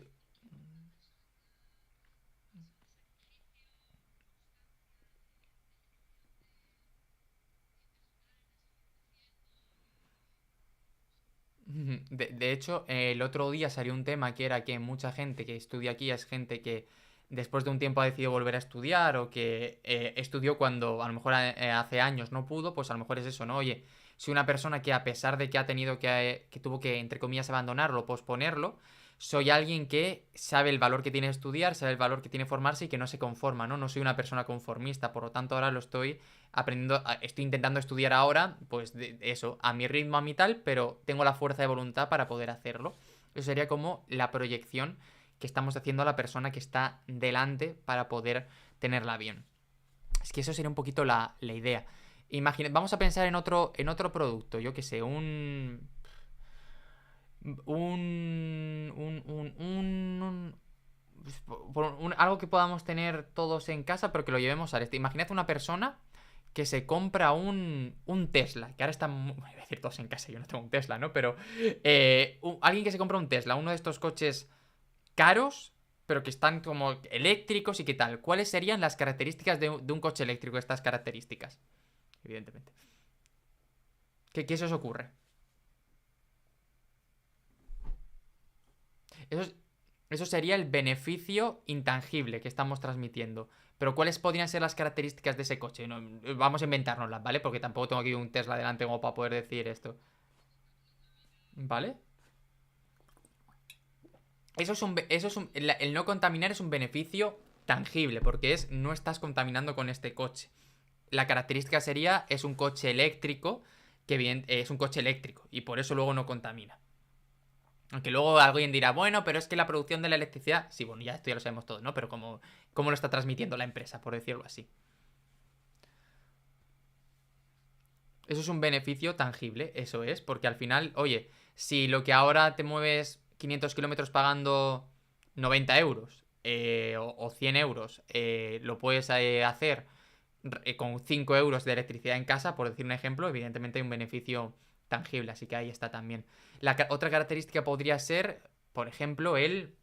de hecho, el otro día salió un tema que era que mucha gente que estudia aquí es gente que después de un tiempo ha decidido volver a estudiar o que estudió cuando a lo mejor hace años no pudo, pues a lo mejor es eso, ¿no? Oye, si una persona que a pesar de que ha tenido que tuvo que, entre comillas, abandonarlo, posponerlo, soy alguien que sabe el valor que tiene estudiar, sabe el valor que tiene formarse y que no se conforma, ¿no? No soy una persona conformista, por lo tanto ahora lo estoy aprendiendo, estoy intentando estudiar ahora, pues de eso, a mi ritmo, a mi tal, pero tengo la fuerza de voluntad para poder hacerlo. Eso sería como la proyección que estamos haciendo a la persona que está delante para poder tenerla bien. Es que eso sería un poquito la idea. Vamos a pensar en otro producto, yo que sé, algo que podamos tener todos en casa, pero que lo llevemos al este. Imaginad una persona que se compra un Tesla, que ahora está, voy a decir todos en casa, yo no tengo un Tesla, ¿no? Pero alguien que se compra un Tesla, uno de estos coches caros, pero que están como eléctricos y qué tal. ¿Cuáles serían las características de un coche eléctrico, estas características? Evidentemente. ¿Qué se os ocurre? Eso, eso sería el beneficio intangible que estamos transmitiendo. Pero ¿cuáles podrían ser las características de ese coche? No, vamos a inventárnoslas, ¿vale? Porque tampoco tengo aquí un Tesla delante como para poder decir esto. ¿Vale? El no contaminar es un beneficio tangible, porque no estás contaminando con este coche. La característica sería, es un coche eléctrico, que bien, es un coche eléctrico, y por eso luego no contamina. Aunque luego alguien dirá, bueno, pero es que la producción de la electricidad, sí, bueno, ya esto ya lo sabemos todos, ¿no? Pero cómo lo está transmitiendo la empresa, por decirlo así. Eso es un beneficio tangible, eso es, porque al final, oye, si lo que ahora te mueves 500 kilómetros pagando 90 euros o 100 euros, lo puedes hacer con 5 euros de electricidad en casa, por decir un ejemplo, evidentemente hay un beneficio tangible, así que ahí está también. Otra característica podría ser, por ejemplo, el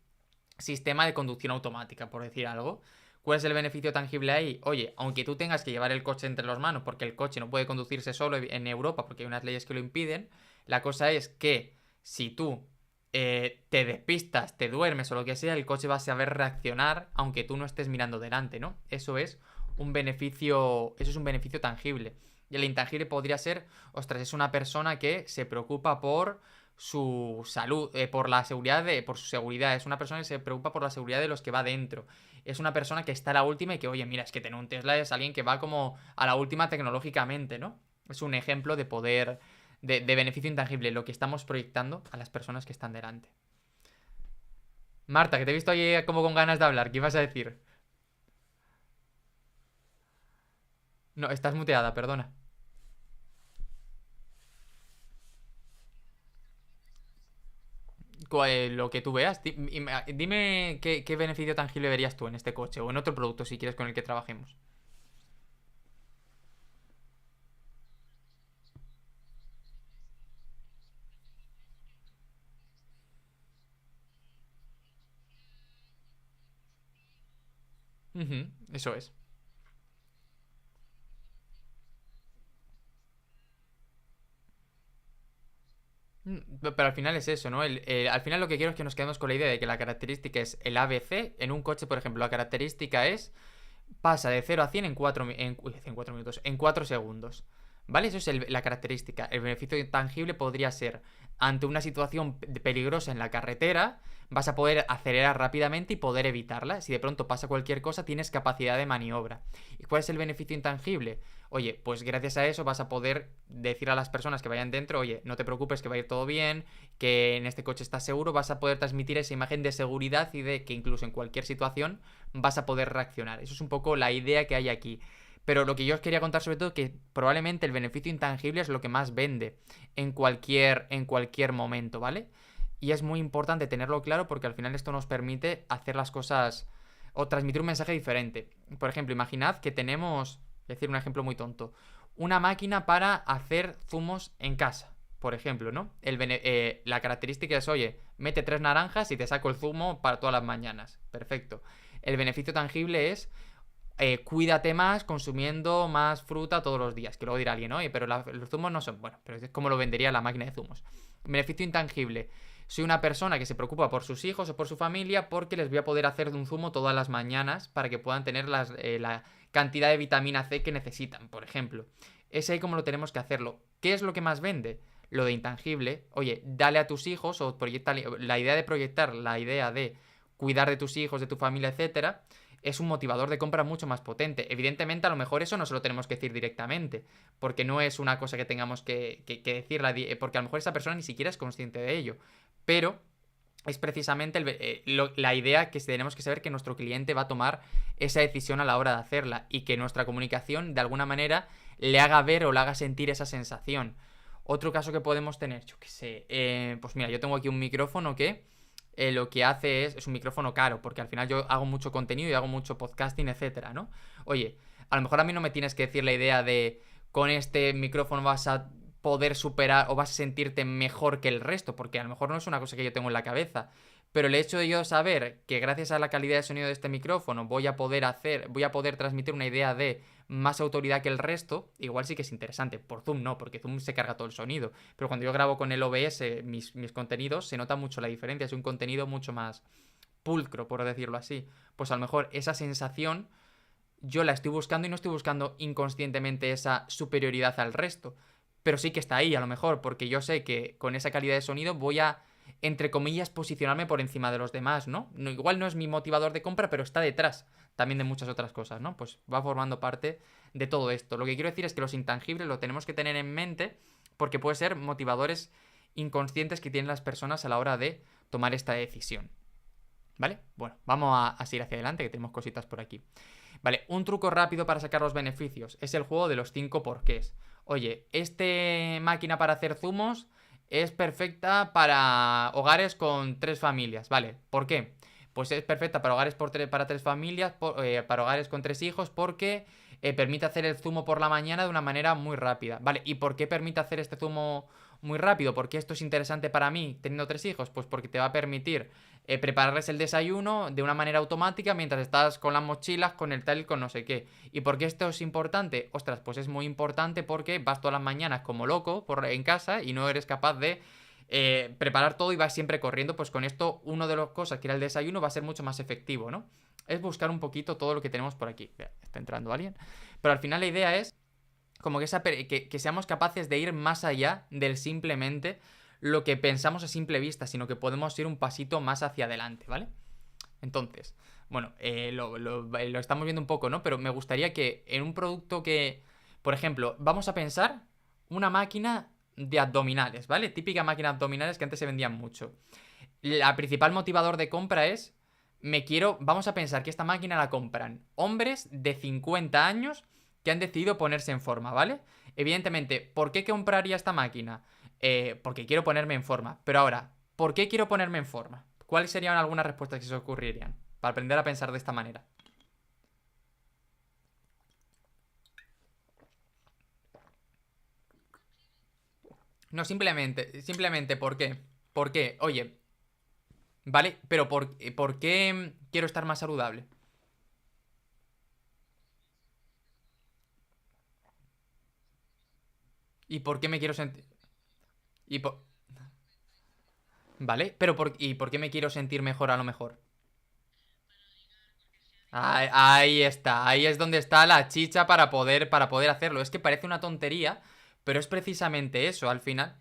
sistema de conducción automática, por decir algo. ¿Cuál es el beneficio tangible ahí? Oye, aunque tú tengas que llevar el coche entre las manos porque el coche no puede conducirse solo en Europa porque hay unas leyes que lo impiden, la cosa es que si tú te despistas, te duermes o lo que sea, el coche va a saber reaccionar aunque tú no estés mirando delante, ¿no? Eso es un beneficio tangible. Y el intangible podría ser, ostras, es una persona que se preocupa por su salud, por su seguridad. Es una persona que se preocupa por la seguridad de los que va dentro. Es una persona que está a la última y que, oye, mira, es que tener un Tesla es alguien que va como a la última tecnológicamente, ¿no? Es un ejemplo de poder, de beneficio intangible, lo que estamos proyectando a las personas que están delante. Marta, que te he visto ahí como con ganas de hablar, ¿qué ibas a decir? No, estás muteada, perdona. Lo que tú veas. Dime qué beneficio tangible verías tú en este coche o en otro producto si quieres con el que trabajemos. Ujú, eso es. Pero al final es eso, ¿no? Al final lo que quiero es que nos quedemos con la idea de que la característica es el ABC. En un coche, por ejemplo, la característica es pasa de 0 a 100 en 4 minutos, en 4 segundos. ¿Vale? Eso es la característica. El beneficio tangible podría ser, ante una situación peligrosa en la carretera, vas a poder acelerar rápidamente y poder evitarla. Si de pronto pasa cualquier cosa, tienes capacidad de maniobra. ¿Y cuál es el beneficio intangible? Oye, pues gracias a eso vas a poder decir a las personas que vayan dentro, oye, no te preocupes, que va a ir todo bien, que en este coche estás seguro, vas a poder transmitir esa imagen de seguridad y de que incluso en cualquier situación vas a poder reaccionar. Eso es un poco la idea que hay aquí. Pero lo que yo os quería contar sobre todo es que probablemente el beneficio intangible es lo que más vende en cualquier momento, ¿vale? Y es muy importante tenerlo claro porque al final esto nos permite hacer las cosas o transmitir un mensaje diferente. Por ejemplo, imaginad que tenemos, decir un ejemplo muy tonto, una máquina para hacer zumos en casa, por ejemplo, ¿no? La característica es, oye, mete 3 naranjas y te saco el zumo para todas las mañanas. Perfecto. El beneficio tangible es cuídate más consumiendo más fruta todos los días. Que luego dirá alguien, oye, pero los zumos no son. Bueno, pero es como lo vendería la máquina de zumos. Beneficio intangible. Soy una persona que se preocupa por sus hijos o por su familia porque les voy a poder hacer de un zumo todas las mañanas para que puedan tener la cantidad de vitamina C que necesitan, por ejemplo. Es ahí como lo tenemos que hacerlo. ¿Qué es lo que más vende? Lo de intangible. Oye, dale a tus hijos o proyecta la idea de proyectar, la idea de cuidar de tus hijos, de tu familia, etcétera, es un motivador de compra mucho más potente. Evidentemente, a lo mejor eso no se lo tenemos que decir directamente, porque no es una cosa que tengamos que decirla, porque a lo mejor esa persona ni siquiera es consciente de ello. Pero es precisamente la idea que tenemos que saber que nuestro cliente va a tomar esa decisión a la hora de hacerla y que nuestra comunicación de alguna manera le haga ver o le haga sentir esa sensación. Otro caso que podemos tener, yo qué sé, pues mira, yo tengo aquí un micrófono que lo que hace es un micrófono caro, porque al final yo hago mucho contenido y hago mucho podcasting, etcétera, ¿no? Oye, a lo mejor a mí no me tienes que decir la idea de con este micrófono vas a poder superar o vas a sentirte mejor que el resto, porque a lo mejor no es una cosa que yo tengo en la cabeza. Pero el hecho de yo saber que gracias a la calidad de sonido de este micrófono voy a poder transmitir una idea de más autoridad que el resto, igual sí que es interesante. Por Zoom no, porque Zoom se carga todo el sonido. Pero cuando yo grabo con el OBS mis contenidos, se nota mucho la diferencia. Es un contenido mucho más pulcro, por decirlo así. Pues a lo mejor esa sensación yo la estoy buscando y no estoy buscando inconscientemente esa superioridad al resto. Pero sí que está ahí, a lo mejor, porque yo sé que con esa calidad de sonido voy a, entre comillas, posicionarme por encima de los demás, ¿no? Igual no es mi motivador de compra, pero está detrás también de muchas otras cosas, ¿no? Pues va formando parte de todo esto. Lo que quiero decir es que los intangibles lo tenemos que tener en mente porque puede ser motivadores inconscientes que tienen las personas a la hora de tomar esta decisión. ¿Vale? Bueno, vamos a seguir hacia adelante, que tenemos cositas por aquí. Vale, un truco rápido para sacar los beneficios es el juego de los 5 porqués. Oye, esta máquina para hacer zumos es perfecta para hogares con 3 familias, ¿vale? ¿Por qué? Pues es perfecta para hogares para 3 familias, para hogares con 3 hijos, porque permite hacer el zumo por la mañana de una manera muy rápida, ¿vale? ¿Y por qué permite hacer este zumo muy rápido? ¿Por qué esto es interesante para mí teniendo 3 hijos? Pues porque te va a permitir prepararles el desayuno de una manera automática mientras estás con las mochilas, con el tal y con no sé qué. ¿Y por qué esto es importante? Ostras, pues es muy importante porque vas todas las mañanas como loco en casa y no eres capaz de preparar todo y vas siempre corriendo. Pues con esto, una de las cosas que era el desayuno va a ser mucho más efectivo, ¿no? Es buscar un poquito todo lo que tenemos por aquí. Está entrando alguien. Pero al final la idea es como que seamos capaces de ir más allá del simplemente lo que pensamos a simple vista, sino que podemos ir un pasito más hacia adelante, ¿vale? Entonces, bueno, lo estamos viendo un poco, ¿no? Pero me gustaría que en un producto que, por ejemplo, vamos a pensar una máquina de abdominales, ¿vale? Típica máquina de abdominales que antes se vendían mucho. La principal motivador de compra es, vamos a pensar que esta máquina la compran hombres de 50 años que han decidido ponerse en forma, ¿vale? Evidentemente, ¿por qué compraría esta máquina? Porque quiero ponerme en forma. Pero ahora, ¿por qué quiero ponerme en forma? ¿Cuáles serían algunas respuestas que se os ocurrirían? Para aprender a pensar de esta manera. No, simplemente, ¿por qué? ¿Por qué? Oye, ¿vale? Pero ¿por qué quiero estar más saludable? ¿Y por qué me quiero sentir... ¿Y por... ¿Vale? Pero ¿y por qué me quiero sentir mejor a lo mejor? Ahí está, ahí es donde está la chicha para poder hacerlo. Es que parece una tontería, pero es precisamente eso al final.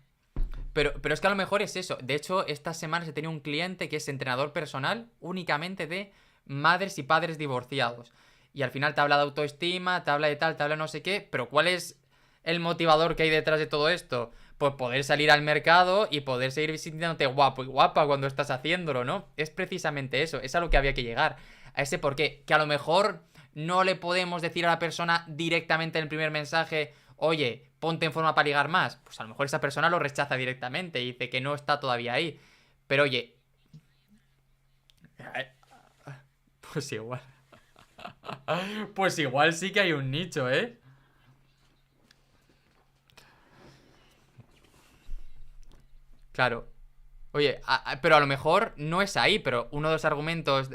Pero es que a lo mejor es eso. De hecho, estas semanas he tenido un cliente que es entrenador personal únicamente de madres y padres divorciados. Y al final te habla de autoestima, te habla de tal, te habla de no sé qué, pero ¿cuál es el motivador que hay detrás de todo esto? Pues poder salir al mercado y poder seguir sintiéndote guapo y guapa cuando estás haciéndolo, ¿no? Es precisamente eso, es a lo que había que llegar. A ese por qué. Que a lo mejor no le podemos decir a la persona directamente en el primer mensaje, oye, ponte en forma para ligar más. Pues a lo mejor esa persona lo rechaza directamente y dice que no está todavía ahí. Pero oye, pues igual. Pues igual sí que hay un nicho, ¿eh? Claro. Oye, pero a lo mejor no es ahí, pero uno de los argumentos...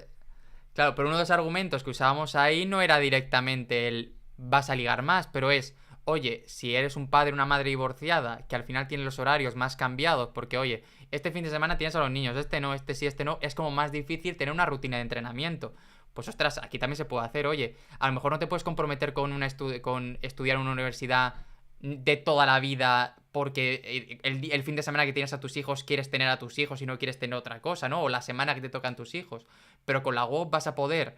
Claro, pero uno de los argumentos que usábamos ahí no era directamente el vas a ligar más, pero es, oye, si eres un padre o una madre divorciada, que al final tiene los horarios más cambiados, porque oye, este fin de semana tienes a los niños, este no, este sí, este no, es como más difícil tener una rutina de entrenamiento. Pues ostras, aquí también se puede hacer, oye, a lo mejor no te puedes comprometer con, con estudiar en una universidad de toda la vida porque el fin de semana que tienes a tus hijos quieres tener a tus hijos y no quieres tener otra cosa, ¿no? O la semana que te tocan tus hijos. Pero con la web vas a poder,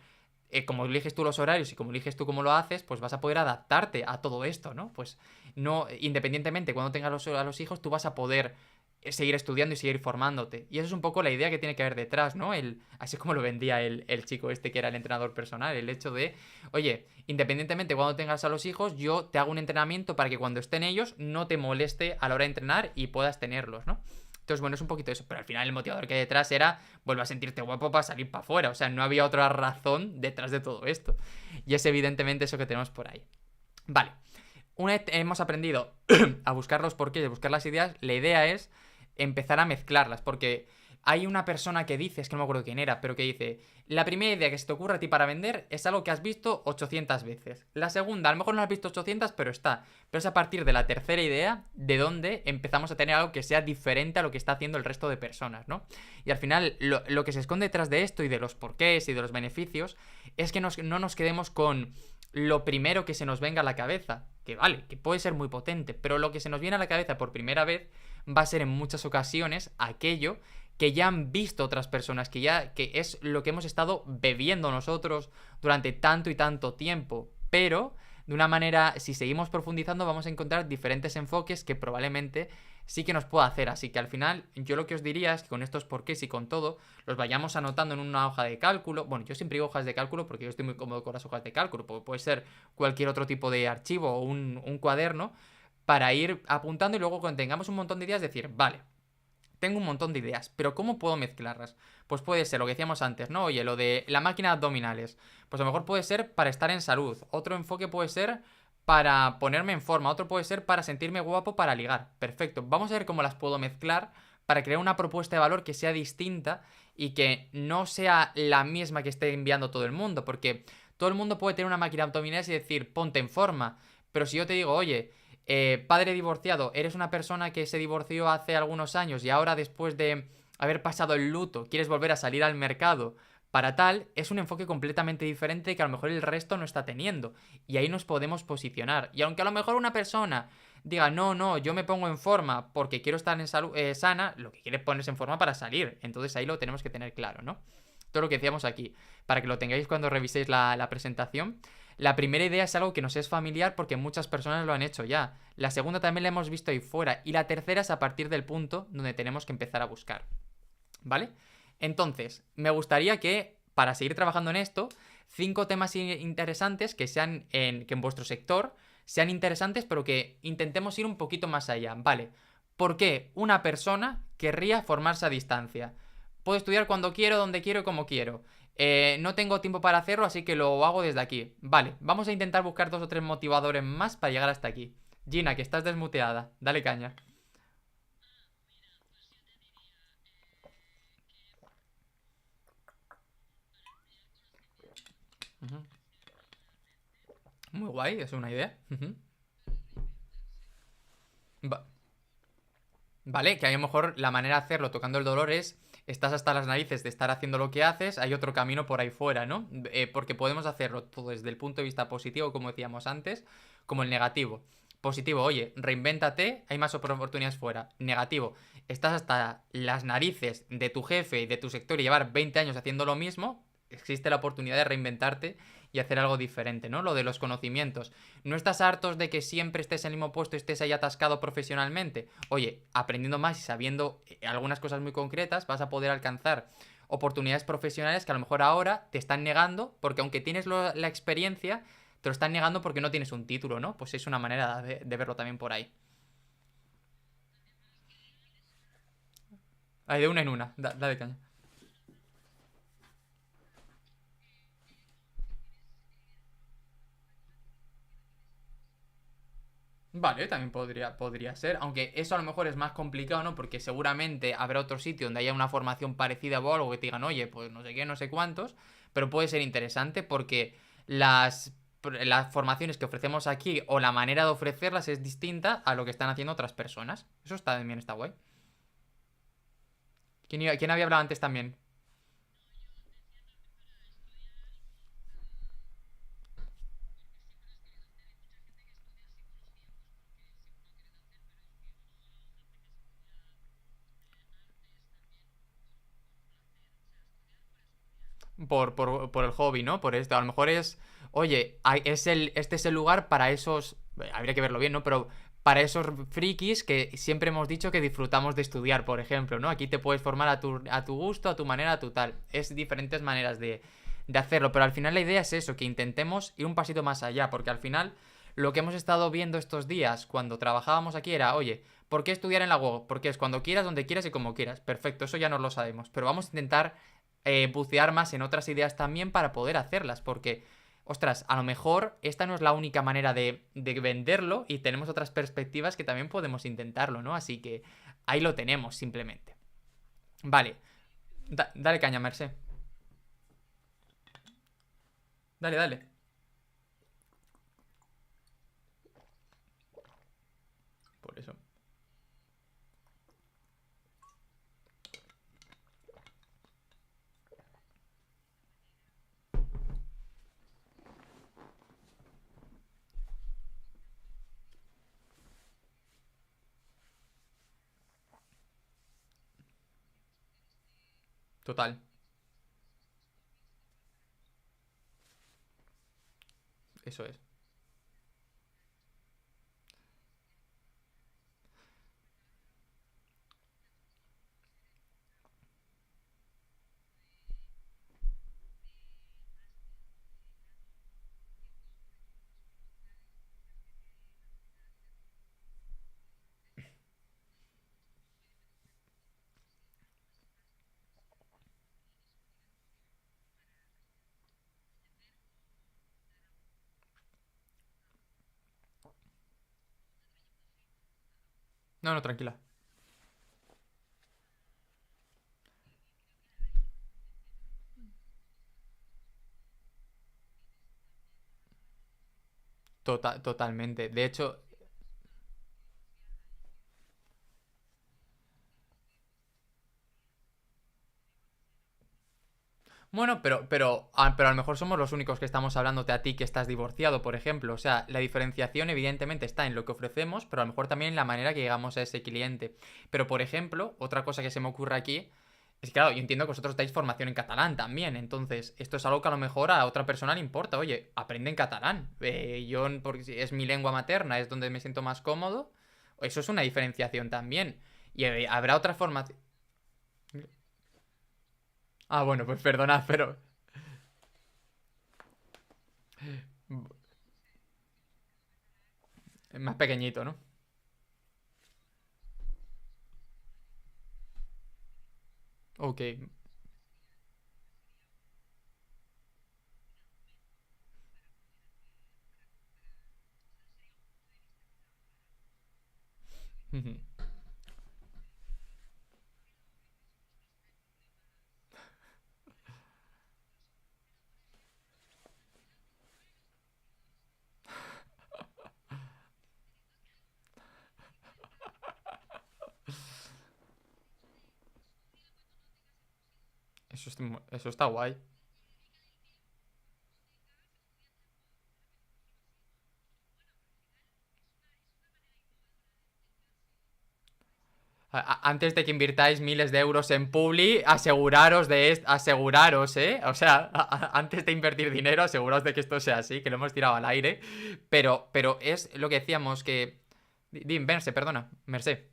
como eliges tú los horarios y como eliges tú cómo lo haces, pues vas a poder adaptarte a todo esto, ¿no? Pues no, independientemente cuando tengas a los hijos, tú vas a poder seguir estudiando y seguir formándote. Y eso es un poco la idea que tiene que haber detrás, ¿no? Así como lo vendía el chico este que era el entrenador personal, el hecho de, oye, independientemente cuando tengas a los hijos, yo te hago un entrenamiento para que cuando estén ellos no te moleste a la hora de entrenar y puedas tenerlos, ¿no? Entonces, bueno, es un poquito eso, pero al final el motivador que hay detrás era, vuelve a sentirte guapo para salir para afuera, o sea, no había otra razón detrás de todo esto. Y es evidentemente eso que tenemos por ahí. Vale, una vez hemos aprendido a buscar los porqués, a buscar las ideas, la idea es empezar a mezclarlas, porque hay una persona que dice, es que no me acuerdo quién era, pero que dice, la primera idea que se te ocurre a ti para vender es algo que has visto 800 veces. La segunda, a lo mejor no la has visto 800, pero está. Pero es a partir de la tercera idea de donde empezamos a tener algo que sea diferente a lo que está haciendo el resto de personas, ¿no? Y al final, lo que se esconde detrás de esto y de los porqués y de los beneficios es que no nos quedemos con lo primero que se nos venga a la cabeza, que vale, que puede ser muy potente, pero lo que se nos viene a la cabeza por primera vez va a ser en muchas ocasiones aquello que ya han visto otras personas, que es lo que hemos estado bebiendo nosotros durante tanto y tanto tiempo, pero de una manera, si seguimos profundizando, vamos a encontrar diferentes enfoques que probablemente sí que nos pueda hacer. Así que al final, yo lo que os diría es que con estos porqués y con todo, los vayamos anotando en una hoja de cálculo. Bueno, yo siempre digo hojas de cálculo porque yo estoy muy cómodo con las hojas de cálculo, porque puede ser cualquier otro tipo de archivo o un cuaderno, para ir apuntando y luego cuando tengamos un montón de ideas decir, vale, tengo un montón de ideas, pero ¿cómo puedo mezclarlas? Pues puede ser lo que decíamos antes, ¿no? Oye, lo de la máquina de abdominales. Pues a lo mejor puede ser para estar en salud. Otro enfoque puede ser para ponerme en forma. Otro puede ser para sentirme guapo para ligar. Perfecto. Vamos a ver cómo las puedo mezclar para crear una propuesta de valor que sea distinta y que no sea la misma que esté enviando todo el mundo. Porque todo el mundo puede tener una máquina de abdominales y decir, ponte en forma. Pero si yo te digo, oye, padre divorciado, eres una persona que se divorció hace algunos años y ahora después de haber pasado el luto quieres volver a salir al mercado para tal, es un enfoque completamente diferente que a lo mejor el resto no está teniendo. Y ahí nos podemos posicionar. Y aunque a lo mejor una persona diga, no, no, yo me pongo en forma porque quiero estar en salud, sana, lo que quiere es ponerse en forma para salir. Entonces ahí lo tenemos que tener claro, ¿no? Todo lo que decíamos aquí, para que lo tengáis cuando reviséis la presentación. La primera idea es algo que nos es familiar porque muchas personas lo han hecho ya. La segunda también la hemos visto ahí fuera. Y la tercera es a partir del punto donde tenemos que empezar a buscar. ¿Vale? Entonces, me gustaría que, para seguir trabajando en esto, 5 temas interesantes que sean que en vuestro sector sean interesantes, pero que intentemos ir un poquito más allá. ¿Vale? ¿Por qué una persona querría formarse a distancia? Puedo estudiar cuando quiero, donde quiero y como quiero. No tengo tiempo para hacerlo, así que lo hago desde aquí. Vale, vamos a intentar buscar 2 o 3 motivadores más para llegar hasta aquí. Gina, que estás desmuteada. Dale caña. Ujú. Muy guay, es una idea. Ujú. Va- Vale, que a lo mejor la manera de hacerlo tocando el dolor es, estás hasta las narices de estar haciendo lo que haces, hay otro camino por ahí fuera, ¿no? Porque podemos hacerlo todo desde el punto de vista positivo, como decíamos antes, como el negativo. Positivo, oye, reinvéntate, hay más oportunidades fuera. Negativo, estás hasta las narices de tu jefe y de tu sector y llevar 20 años haciendo lo mismo, existe la oportunidad de reinventarte y hacer algo diferente, ¿no? Lo de los conocimientos. ¿No estás hartos de que siempre estés en el mismo puesto y estés ahí atascado profesionalmente? Oye, aprendiendo más y sabiendo algunas cosas muy concretas, vas a poder alcanzar oportunidades profesionales que a lo mejor ahora te están negando, porque aunque tienes la experiencia, te lo están negando porque no tienes un título, ¿no? Pues es una manera de verlo también por ahí. Ahí de una en una, dale caña. Vale, también podría ser, aunque eso a lo mejor es más complicado, ¿no? Porque seguramente habrá otro sitio donde haya una formación parecida o algo que te digan, oye, pues no sé qué, no sé cuántos, pero puede ser interesante porque las formaciones que ofrecemos aquí o la manera de ofrecerlas es distinta a lo que están haciendo otras personas. Eso también está guay. ¿Quién había hablado antes también? Por el hobby, ¿no? Por esto. A lo mejor es, oye, este es el lugar para esos, habría que verlo bien, ¿no? Pero para esos frikis que siempre hemos dicho que disfrutamos de estudiar, por ejemplo, ¿no? Aquí te puedes formar a tu gusto, a tu manera, a tu tal. Es diferentes maneras de hacerlo, pero al final la idea es eso, que intentemos ir un pasito más allá, porque al final lo que hemos estado viendo estos días cuando trabajábamos aquí era, oye, ¿por qué estudiar en la UOC? Porque es cuando quieras, donde quieras y como quieras. Perfecto, eso ya no lo sabemos, pero vamos a intentar bucear más en otras ideas también para poder hacerlas, porque, ostras, a lo mejor esta no es la única manera de venderlo y tenemos otras perspectivas que también podemos intentarlo, ¿no? Así que ahí lo tenemos, simplemente. Vale, dale caña, Merced. Dale, dale. Por eso. Total. Eso es. No, no, tranquila. Totalmente. De hecho, bueno, pero a lo mejor somos los únicos que estamos hablándote a ti que estás divorciado, por ejemplo. O sea, la diferenciación evidentemente está en lo que ofrecemos, pero a lo mejor también en la manera que llegamos a ese cliente. Pero, por ejemplo, otra cosa que se me ocurre aquí es que, claro, yo entiendo que vosotros dais formación en catalán también. Entonces, esto es algo que a lo mejor a otra persona le importa. Oye, aprende en catalán. Yo, porque es mi lengua materna, es donde me siento más cómodo. Eso es una diferenciación también. Y habrá otra formación. Ah, bueno, pues perdonad, pero. Es más pequeñito, ¿no? Ok. Ujú. Eso está guay. Antes de que invirtáis miles de euros en Publi, aseguraros de esto, aseguraros, ¿eh? O sea, antes de invertir dinero, aseguraos de que esto sea así, que lo hemos tirado al aire. Pero es lo que decíamos que. Merce, perdona, Merced.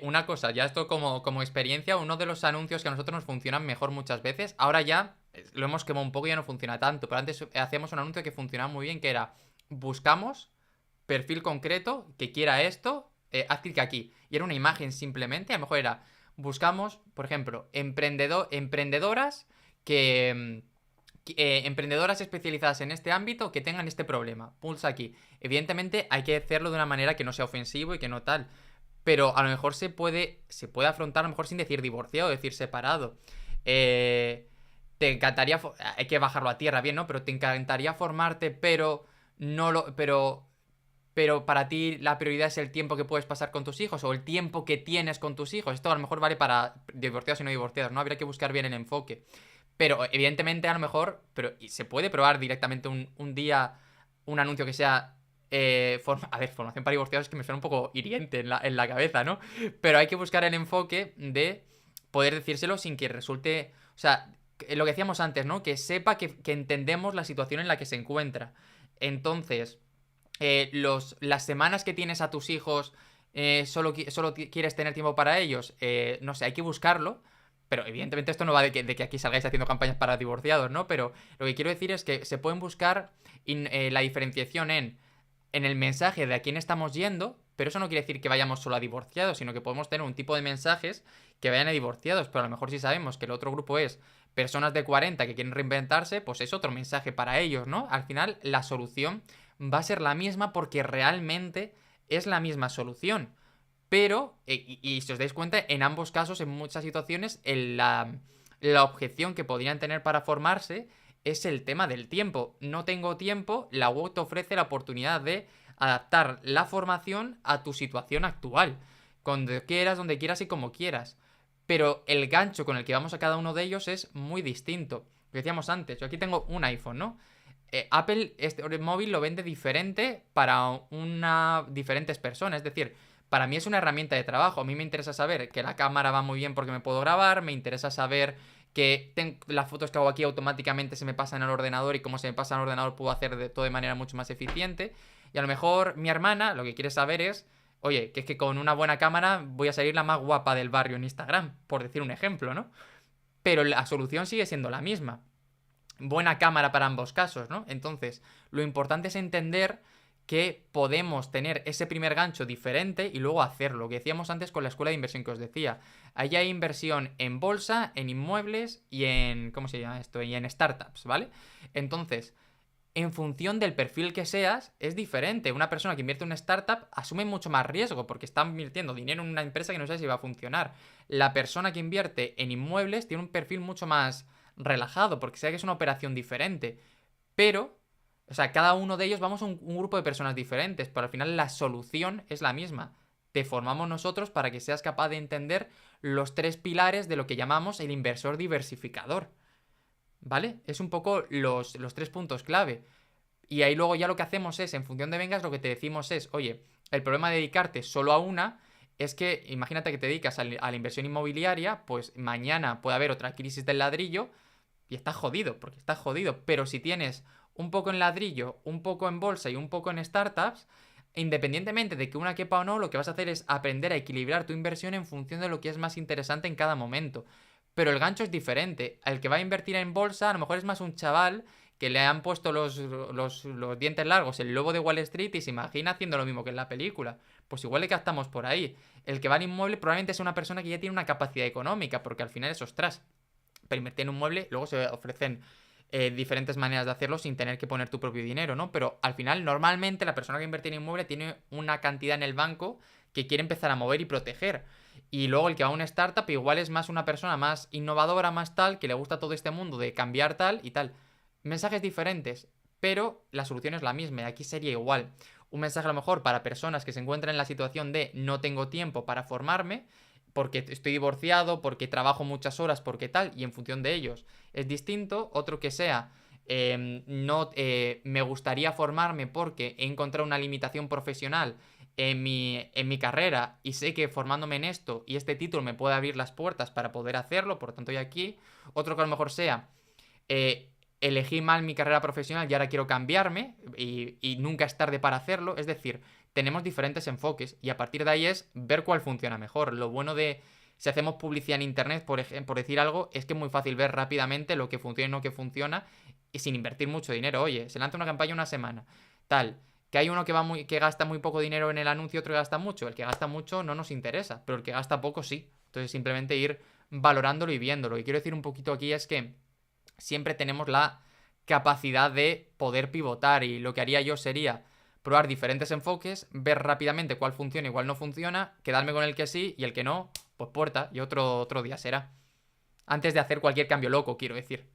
Una cosa, ya esto como experiencia, uno de los anuncios que a nosotros nos funcionan mejor muchas veces, ahora ya lo hemos quemado un poco y ya no funciona tanto, pero antes hacíamos un anuncio que funcionaba muy bien, que era, buscamos perfil concreto que quiera esto, haz clic aquí. Y era una imagen simplemente, a lo mejor era, buscamos, por ejemplo, emprendedoras que... emprendedoras especializadas en este ámbito que tengan este problema. Pulsa aquí. Evidentemente hay que hacerlo de una manera que no sea ofensivo y que no tal. Pero a lo mejor se puede afrontar a lo mejor sin decir divorciado, decir separado. Te encantaría, hay que bajarlo a tierra bien, ¿no? Pero te encantaría formarte, pero no lo, pero para ti la prioridad es el tiempo que puedes pasar con tus hijos o el tiempo que tienes con tus hijos. Esto a lo mejor vale para divorciados y no divorciados, ¿no? Habría que buscar bien el enfoque. Pero evidentemente a lo mejor, pero y se puede probar directamente un día un anuncio que sea... a ver, formación para divorciados es que me suena un poco hiriente en la cabeza, ¿no? Pero hay que buscar el enfoque de poder decírselo sin que resulte... O sea, lo que decíamos antes, ¿no? Que sepa que entendemos la situación en la que se encuentra. Entonces, las semanas que tienes a tus hijos, solo quieres tener tiempo para ellos, no sé, hay que buscarlo. Pero evidentemente esto no va de que aquí salgáis haciendo campañas para divorciados, ¿no? Pero lo que quiero decir es que se pueden buscar la diferenciación en el mensaje de a quién estamos yendo, pero eso no quiere decir que vayamos solo a divorciados, sino que podemos tener un tipo de mensajes que vayan a divorciados, pero a lo mejor si sabemos que el otro grupo es personas de 40 que quieren reinventarse, pues es otro mensaje para ellos, ¿no? Al final la solución va a ser la misma porque realmente es la misma solución. Pero, y si os dais cuenta, en ambos casos, en muchas situaciones, la objeción que podrían tener para formarse es el tema del tiempo. No tengo tiempo, la web te ofrece la oportunidad de adaptar la formación a tu situación actual. Cuando quieras, donde quieras y como quieras. Pero el gancho con el que vamos a cada uno de ellos es muy distinto. Lo decíamos antes, yo aquí tengo un iPhone, ¿no? Apple, este móvil lo vende diferente para diferentes personas. Es decir, para mí es una herramienta de trabajo. A mí me interesa saber que la cámara va muy bien porque me puedo grabar. Me interesa saber que las fotos que hago aquí automáticamente se me pasan al ordenador y como se me pasa al ordenador puedo hacer de todo de manera mucho más eficiente. Y a lo mejor mi hermana lo que quiere saber es, oye, que es que con una buena cámara voy a salir la más guapa del barrio en Instagram, por decir un ejemplo, ¿no? Pero la solución sigue siendo la misma. Buena cámara para ambos casos, ¿no? Entonces, lo importante es entender que podemos tener ese primer gancho diferente y luego hacerlo. Lo que decíamos antes con la escuela de inversión que os decía. Ahí hay inversión en bolsa, en inmuebles y en... ¿Cómo se llama esto? Y en startups, ¿vale? Entonces, en función del perfil que seas, es diferente. Una persona que invierte en una startup asume mucho más riesgo porque está invirtiendo dinero en una empresa que no sabe si va a funcionar. La persona que invierte en inmuebles tiene un perfil mucho más relajado porque sabe que es una operación diferente. Pero, o sea, cada uno de ellos vamos a un grupo de personas diferentes, pero al final la solución es la misma. Te formamos nosotros para que seas capaz de entender los tres pilares de lo que llamamos el inversor diversificador. ¿Vale? Es un poco los tres puntos clave. Y ahí luego ya lo que hacemos es, en función de vengas, lo que te decimos es, oye, el problema de dedicarte solo a una es que, imagínate que te dedicas a la inversión inmobiliaria, pues mañana puede haber otra crisis del ladrillo y estás jodido, porque estás jodido. Pero si tienes un poco en ladrillo, un poco en bolsa y un poco en startups, independientemente de que una quepa o no, lo que vas a hacer es aprender a equilibrar tu inversión en función de lo que es más interesante en cada momento. Pero el gancho es diferente. El que va a invertir en bolsa a lo mejor es más un chaval que le han puesto los dientes largos, el lobo de Wall Street y se imagina haciendo lo mismo que en la película. Pues igual le captamos por ahí. El que va al inmueble probablemente sea una persona que ya tiene una capacidad económica, porque al final es ostras. Para invertir en un mueble, luego se ofrecen diferentes maneras de hacerlo sin tener que poner tu propio dinero, ¿no? Pero al final, normalmente la persona que invierte en inmueble tiene una cantidad en el banco que quiere empezar a mover y proteger. Y luego el que va a una startup igual es más una persona más innovadora, más tal, que le gusta todo este mundo de cambiar tal y tal. Mensajes diferentes, pero la solución es la misma. Y aquí sería igual. Un mensaje a lo mejor para personas que se encuentran en la situación de no tengo tiempo para formarme, porque estoy divorciado, porque trabajo muchas horas, porque tal, y en función de ellos es distinto. Otro que sea, no me gustaría formarme porque he encontrado una limitación profesional en mi carrera y sé que formándome en esto y este título me puede abrir las puertas para poder hacerlo, por lo tanto estoy aquí. Otro que a lo mejor sea, eh, elegí mal mi carrera profesional y ahora quiero cambiarme y nunca es tarde para hacerlo. Es decir, tenemos diferentes enfoques y a partir de ahí es ver cuál funciona mejor. Lo bueno de si hacemos publicidad en internet, por decir algo, es que es muy fácil ver rápidamente lo que funciona y no que funciona y sin invertir mucho dinero. Oye, se lanza una campaña una semana, tal. Que hay uno que gasta muy poco dinero en el anuncio y otro que gasta mucho. El que gasta mucho no nos interesa, pero el que gasta poco sí. Entonces simplemente ir valorándolo y viéndolo. Y quiero decir un poquito aquí es que siempre tenemos la capacidad de poder pivotar y lo que haría yo sería probar diferentes enfoques, ver rápidamente cuál funciona y cuál no funciona, quedarme con el que sí y el que no, pues puerta y otro día será. Antes de hacer cualquier cambio loco, quiero decir.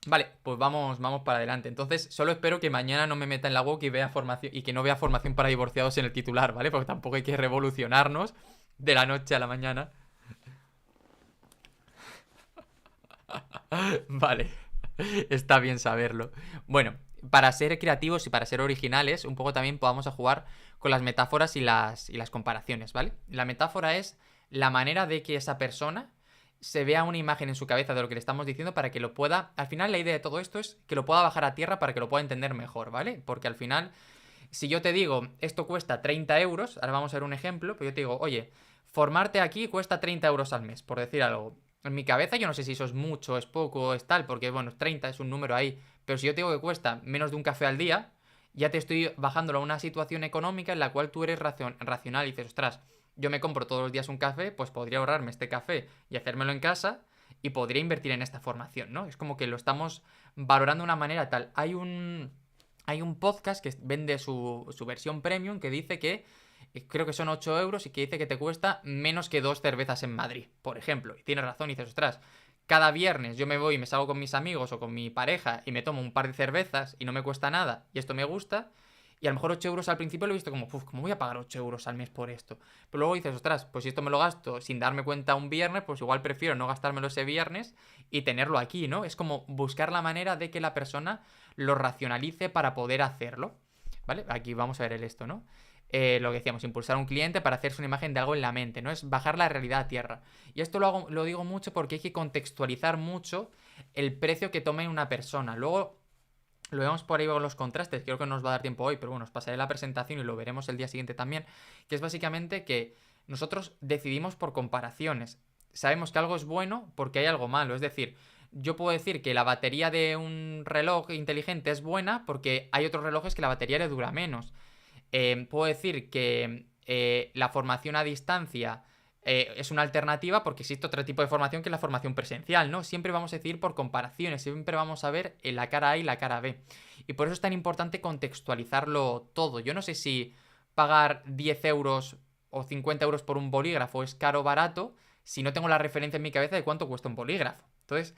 Vale, pues vamos para adelante. Entonces, solo espero que mañana no me meta en la web y vea formación y que no vea formación para divorciados en el titular, ¿vale? Porque tampoco hay que revolucionarnos de la noche a la mañana. Vale, está bien saberlo. Bueno, para ser creativos y para ser originales, un poco también podamos a jugar con las metáforas y las comparaciones, ¿vale? La metáfora es la manera de que esa persona se vea una imagen en su cabeza de lo que le estamos diciendo para que lo pueda... Al final la idea de todo esto es que lo pueda bajar a tierra para que lo pueda entender mejor, ¿vale? Porque al final, si yo te digo, esto cuesta 30 euros, ahora vamos a ver un ejemplo, pero yo te digo, oye, formarte aquí cuesta 30 euros al mes, por decir algo. En mi cabeza yo no sé si eso es mucho, es poco, es tal, porque bueno, 30 es un número ahí, pero si yo te digo que cuesta menos de un café al día, ya te estoy bajándolo a una situación económica en la cual tú eres racional y dices, ostras, yo me compro todos los días un café, pues podría ahorrarme este café y hacérmelo en casa y podría invertir en esta formación, ¿no? Es como que lo estamos valorando de una manera tal. Hay un podcast que vende su versión premium que dice que creo que son 8 euros y que dice que te cuesta menos que 2 cervezas en Madrid, por ejemplo. Y tienes razón y dices, ostras, cada viernes yo me voy y me salgo con mis amigos o con mi pareja y me tomo un par de cervezas y no me cuesta nada y esto me gusta. Y a lo mejor 8 euros al principio lo he visto como, uff, ¿cómo voy a pagar 8 euros al mes por esto? Pero luego dices, ostras, pues si esto me lo gasto sin darme cuenta un viernes, pues igual prefiero no gastármelo ese viernes y tenerlo aquí, ¿no? Es como buscar la manera de que la persona lo racionalice para poder hacerlo. ¿Vale? Aquí vamos a ver esto, ¿no? Lo que decíamos, impulsar a un cliente para hacerse una imagen de algo en la mente, ¿no? Es bajar la realidad a tierra. Y esto lo digo mucho porque hay que contextualizar mucho el precio que tome una persona. Luego lo vemos por ahí con los contrastes, creo que no nos va a dar tiempo hoy, pero bueno, os pasaré la presentación y lo veremos el día siguiente también, que es básicamente que nosotros decidimos por comparaciones. Sabemos que algo es bueno porque hay algo malo, es decir, yo puedo decir que la batería de un reloj inteligente es buena porque hay otros relojes que la batería le dura menos. Puedo decir que la formación a distancia es una alternativa porque existe otro tipo de formación que es la formación presencial, ¿no? Siempre vamos a decir por comparaciones, siempre vamos a ver la cara A y la cara B. Y por eso es tan importante contextualizarlo todo. Yo no sé si pagar 10 euros o 50 euros por un bolígrafo es caro o barato si no tengo la referencia en mi cabeza de cuánto cuesta un bolígrafo. Entonces,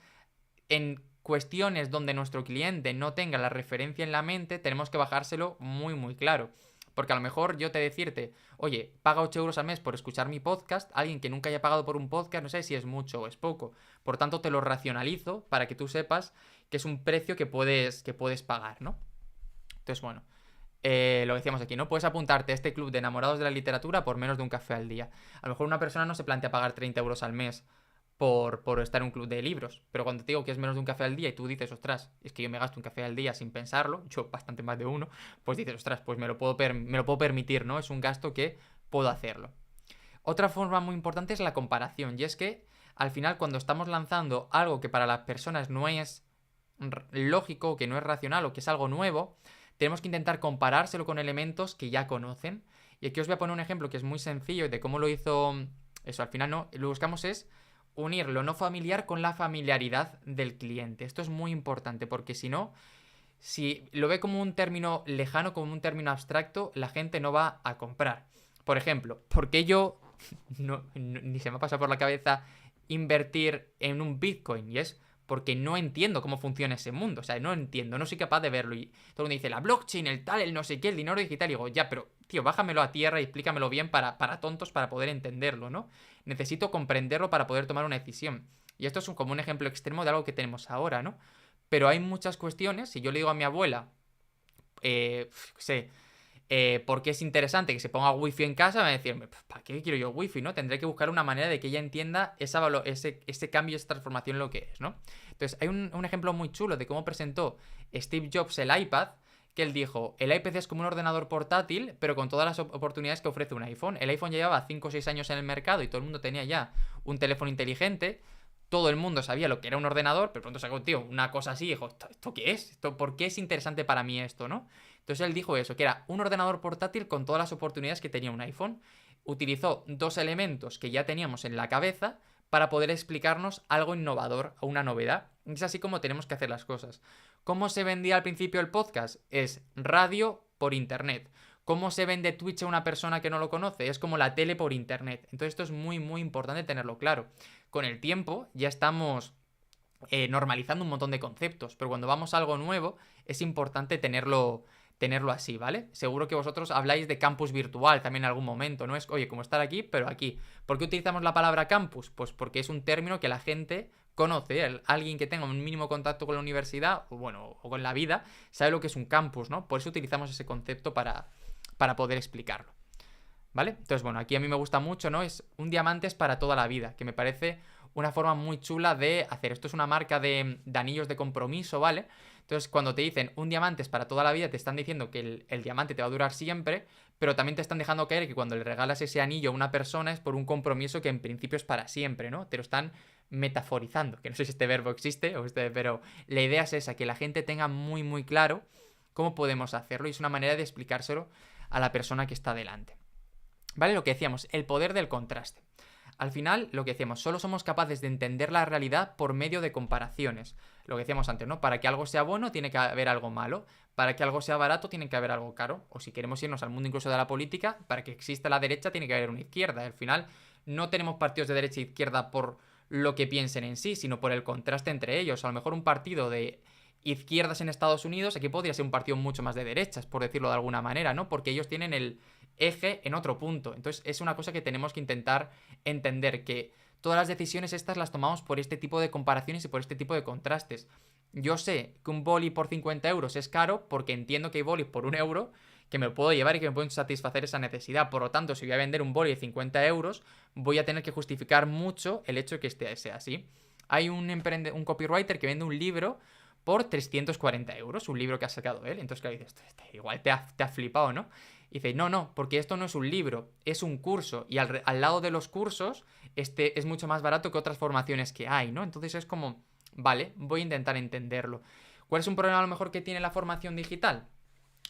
en cuestiones donde nuestro cliente no tenga la referencia en la mente, tenemos que bajárselo muy, muy claro. Porque a lo mejor yo te decirte, oye, paga 8 euros al mes por escuchar mi podcast, alguien que nunca haya pagado por un podcast, no sé si es mucho o es poco. Por tanto, te lo racionalizo para que tú sepas que es un precio que puedes pagar, ¿no? Entonces, bueno, lo decíamos aquí, ¿no? Puedes apuntarte a este club de enamorados de la literatura por menos de un café al día. A lo mejor una persona no se plantea pagar 30 euros al mes por estar en un club de libros. Pero cuando te digo que es menos de un café al día y tú dices, ostras, es que yo me gasto un café al día sin pensarlo, yo bastante más de uno, pues dices, ostras, pues me lo puedo permitir, ¿no? Es un gasto que puedo hacerlo. Otra forma muy importante es la comparación. Y es que al final cuando estamos lanzando algo que para las personas no es lógico, que no es racional o que es algo nuevo, tenemos que intentar comparárselo con elementos que ya conocen. Y aquí os voy a poner un ejemplo que es muy sencillo de cómo lo hizo eso. Al final no, lo que buscamos es unir lo no familiar con la familiaridad del cliente. Esto es muy importante porque si no, si lo ve como un término lejano, como un término abstracto, la gente no va a comprar. Por ejemplo, ¿por qué yo ni se me ha pasado por la cabeza invertir en un Bitcoin? Y es porque no entiendo cómo funciona ese mundo. O sea, no entiendo, no soy capaz de verlo. Y todo el mundo dice, la blockchain, el tal, el no sé qué, el dinero digital. Y digo, ya, pero, tío, bájamelo a tierra y explícamelo bien para tontos, para poder entenderlo, ¿no? Necesito comprenderlo para poder tomar una decisión. Y esto es como un ejemplo extremo de algo que tenemos ahora, ¿no? Pero hay muchas cuestiones. Si yo le digo a mi abuela, sé, ¿por qué es interesante que se ponga wifi en casa? Me va a decir, ¿para qué quiero yo wifi, no? Tendré que buscar una manera de que ella entienda ese cambio, esa transformación en lo que es, ¿no? Entonces, hay un ejemplo muy chulo de cómo presentó Steve Jobs el iPad, que él dijo, el iPad es como un ordenador portátil, pero con todas las oportunidades que ofrece un iPhone. El iPhone ya llevaba 5 o 6 años en el mercado y todo el mundo tenía ya un teléfono inteligente. Todo el mundo sabía lo que era un ordenador, pero pronto sacó, tío, una cosa así y dijo, ¿esto qué es? ¿Por qué es interesante para mí esto, no? Entonces él dijo eso, que era un ordenador portátil con todas las oportunidades que tenía un iPhone. Utilizó dos elementos que ya teníamos en la cabeza para poder explicarnos algo innovador o una novedad. Es así como tenemos que hacer las cosas. ¿Cómo se vendía al principio el podcast? Es radio por internet. ¿Cómo se vende Twitch a una persona que no lo conoce? Es como la tele por internet. Entonces esto es muy muy importante tenerlo claro. Con el tiempo ya estamos normalizando un montón de conceptos, pero cuando vamos a algo nuevo es importante tenerlo así, ¿vale? Seguro que vosotros habláis de campus virtual también en algún momento, ¿no? Es, oye, como estar aquí, pero aquí. ¿Por qué utilizamos la palabra campus? Pues porque es un término que la gente conoce, alguien que tenga un mínimo contacto con la universidad, o bueno, o con la vida, sabe lo que es un campus, ¿no? Por eso utilizamos ese concepto para poder explicarlo. ¿Vale? Entonces, bueno, aquí a mí me gusta mucho, ¿no? Es un diamante es para toda la vida, que me parece una forma muy chula de hacer. Esto es una marca de anillos de compromiso, ¿vale? Entonces, cuando te dicen un diamante es para toda la vida, te están diciendo que el diamante te va a durar siempre, pero también te están dejando caer que cuando le regalas ese anillo a una persona es por un compromiso que en principio es para siempre, ¿no? Te lo están metaforizando, que no sé si este verbo existe, pero la idea es esa, que la gente tenga muy, muy claro cómo podemos hacerlo y es una manera de explicárselo a la persona que está delante. ¿Vale? Lo que decíamos, el poder del contraste. Al final, lo que decíamos, solo somos capaces de entender la realidad por medio de comparaciones. Lo que decíamos antes, ¿no? Para que algo sea bueno, tiene que haber algo malo. Para que algo sea barato, tiene que haber algo caro. O si queremos irnos al mundo incluso de la política, para que exista la derecha, tiene que haber una izquierda. Al final, no tenemos partidos de derecha e izquierda por lo que piensen en sí, sino por el contraste entre ellos. A lo mejor un partido de izquierdas en Estados Unidos, aquí podría ser un partido mucho más de derechas, por decirlo de alguna manera, ¿no? Porque ellos tienen el eje en otro punto. Entonces es una cosa que tenemos que intentar entender, que todas las decisiones estas las tomamos por este tipo de comparaciones y por este tipo de contrastes. Yo sé que un boli por 50 euros es caro porque entiendo que hay bolis por 1 euro que me lo puedo llevar y que me pueden satisfacer esa necesidad. Por lo tanto, si voy a vender un boli de 50 euros, voy a tener que justificar mucho el hecho de que sea así. Hay un copywriter que vende un libro por 340 euros, un libro que ha sacado él. Entonces, claro, dices, igual te ha flipado, ¿no? Y dice, no, porque esto no es un libro, es un curso. Y al lado de los cursos, este es mucho más barato que otras formaciones que hay, ¿no? Entonces es como, vale, voy a intentar entenderlo. ¿Cuál es un problema a lo mejor que tiene la formación digital?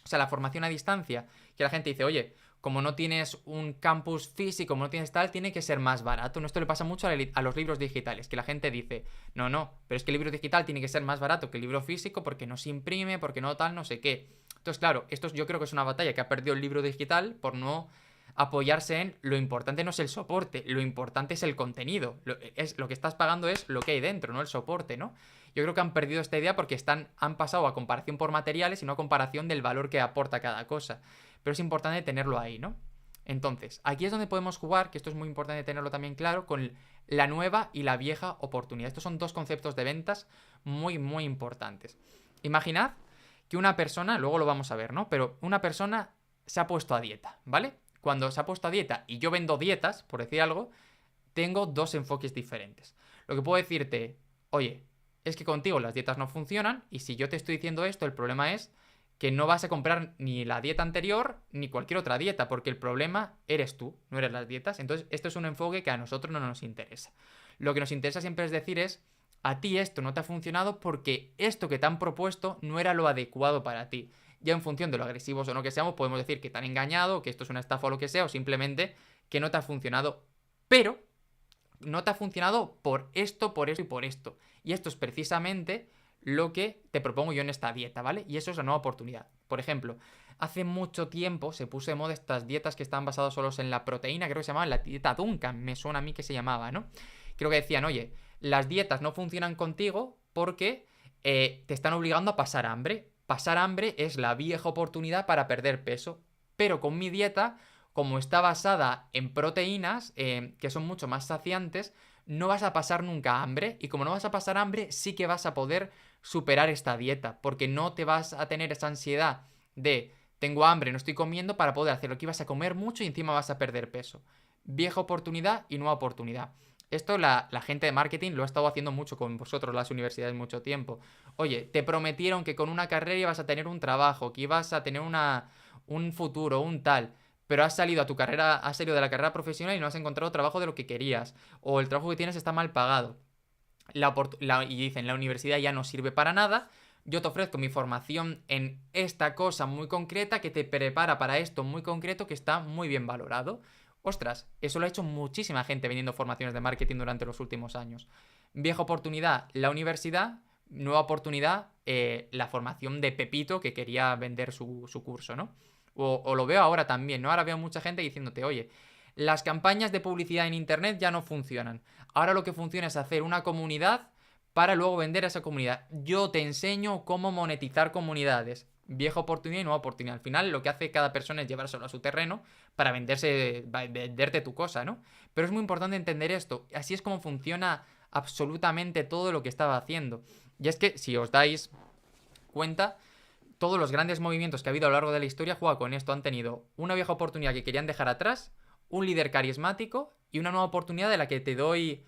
O sea, la formación a distancia, que la gente dice, oye, como no tienes un campus físico, como no tienes tal, tiene que ser más barato. ¿No? Esto le pasa mucho a los libros digitales, que la gente dice, no, pero es que el libro digital tiene que ser más barato que el libro físico porque no se imprime, porque no tal, no sé qué. Entonces, claro, esto yo creo que es una batalla que ha perdido el libro digital por no apoyarse en lo importante no es el soporte, lo importante es el contenido. Lo que estás pagando es lo que hay dentro, no el soporte, ¿no? Yo creo que han perdido esta idea porque han pasado a comparación por materiales y no a comparación del valor que aporta cada cosa. Pero es importante tenerlo ahí, ¿no? Entonces, aquí es donde podemos jugar, que esto es muy importante tenerlo también claro, con la nueva y la vieja oportunidad. Estos son dos conceptos de ventas muy, muy importantes. Imaginad que una persona, luego lo vamos a ver, ¿no? Pero una persona se ha puesto a dieta, ¿vale? Cuando se ha puesto a dieta y yo vendo dietas, por decir algo, tengo dos enfoques diferentes. Lo que puedo decirte, oye, es que contigo las dietas no funcionan y si yo te estoy diciendo esto, el problema es que no vas a comprar ni la dieta anterior ni cualquier otra dieta, porque el problema eres tú, no eres las dietas. Entonces, esto es un enfoque que a nosotros no nos interesa. Lo que nos interesa siempre es decir es, a ti esto no te ha funcionado porque esto que te han propuesto no era lo adecuado para ti. Ya en función de lo agresivos o no que seamos, podemos decir que te han engañado, que esto es una estafa o lo que sea, o simplemente que no te ha funcionado. Pero no te ha funcionado por esto y por esto. Y esto es precisamente lo que te propongo yo en esta dieta, ¿vale? Y eso es la nueva oportunidad. Por ejemplo, hace mucho tiempo se puso de moda estas dietas que estaban basadas solo en la proteína, creo que se llamaba la dieta Duncan, me suena a mí que se llamaba, ¿no? Creo que decían, oye, las dietas no funcionan contigo porque te están obligando a pasar hambre. Pasar hambre es la vieja oportunidad para perder peso. Pero con mi dieta, como está basada en proteínas, que son mucho más saciantes, no vas a pasar nunca hambre. Y como no vas a pasar hambre, sí que vas a poder superar esta dieta. Porque no te vas a tener esa ansiedad de tengo hambre, no estoy comiendo para poder hacer lo que ibas a comer mucho y encima vas a perder peso. Vieja oportunidad y nueva oportunidad. Esto la gente de marketing lo ha estado haciendo mucho con vosotros, las universidades, mucho tiempo. Oye, te prometieron que con una carrera ibas a tener un trabajo, que ibas a tener un futuro, un tal, pero has salido a tu carrera, has salido de la carrera profesional y no has encontrado trabajo de lo que querías, o el trabajo que tienes está mal pagado. Y dicen, la universidad ya no sirve para nada, yo te ofrezco mi formación en esta cosa muy concreta que te prepara para esto muy concreto que está muy bien valorado. Ostras, eso lo ha hecho muchísima gente vendiendo formaciones de marketing durante los últimos años. Vieja oportunidad, la universidad. Nueva oportunidad, la formación de Pepito que quería vender su curso, ¿no? O lo veo ahora también, ¿no? Ahora veo mucha gente diciéndote, oye, las campañas de publicidad en internet ya no funcionan. Ahora lo que funciona es hacer una comunidad para luego vender a esa comunidad. Yo te enseño cómo monetizar comunidades. Vieja oportunidad y nueva oportunidad. Al final lo que hace cada persona es llevárselo a su terreno para venderte tu cosa, ¿no? Pero es muy importante entender esto. Así es como funciona absolutamente todo lo que estaba haciendo. Y es que si os dais cuenta, todos los grandes movimientos que ha habido a lo largo de la historia juegan con esto. Han tenido una vieja oportunidad que querían dejar atrás, un líder carismático y una nueva oportunidad de la que te doy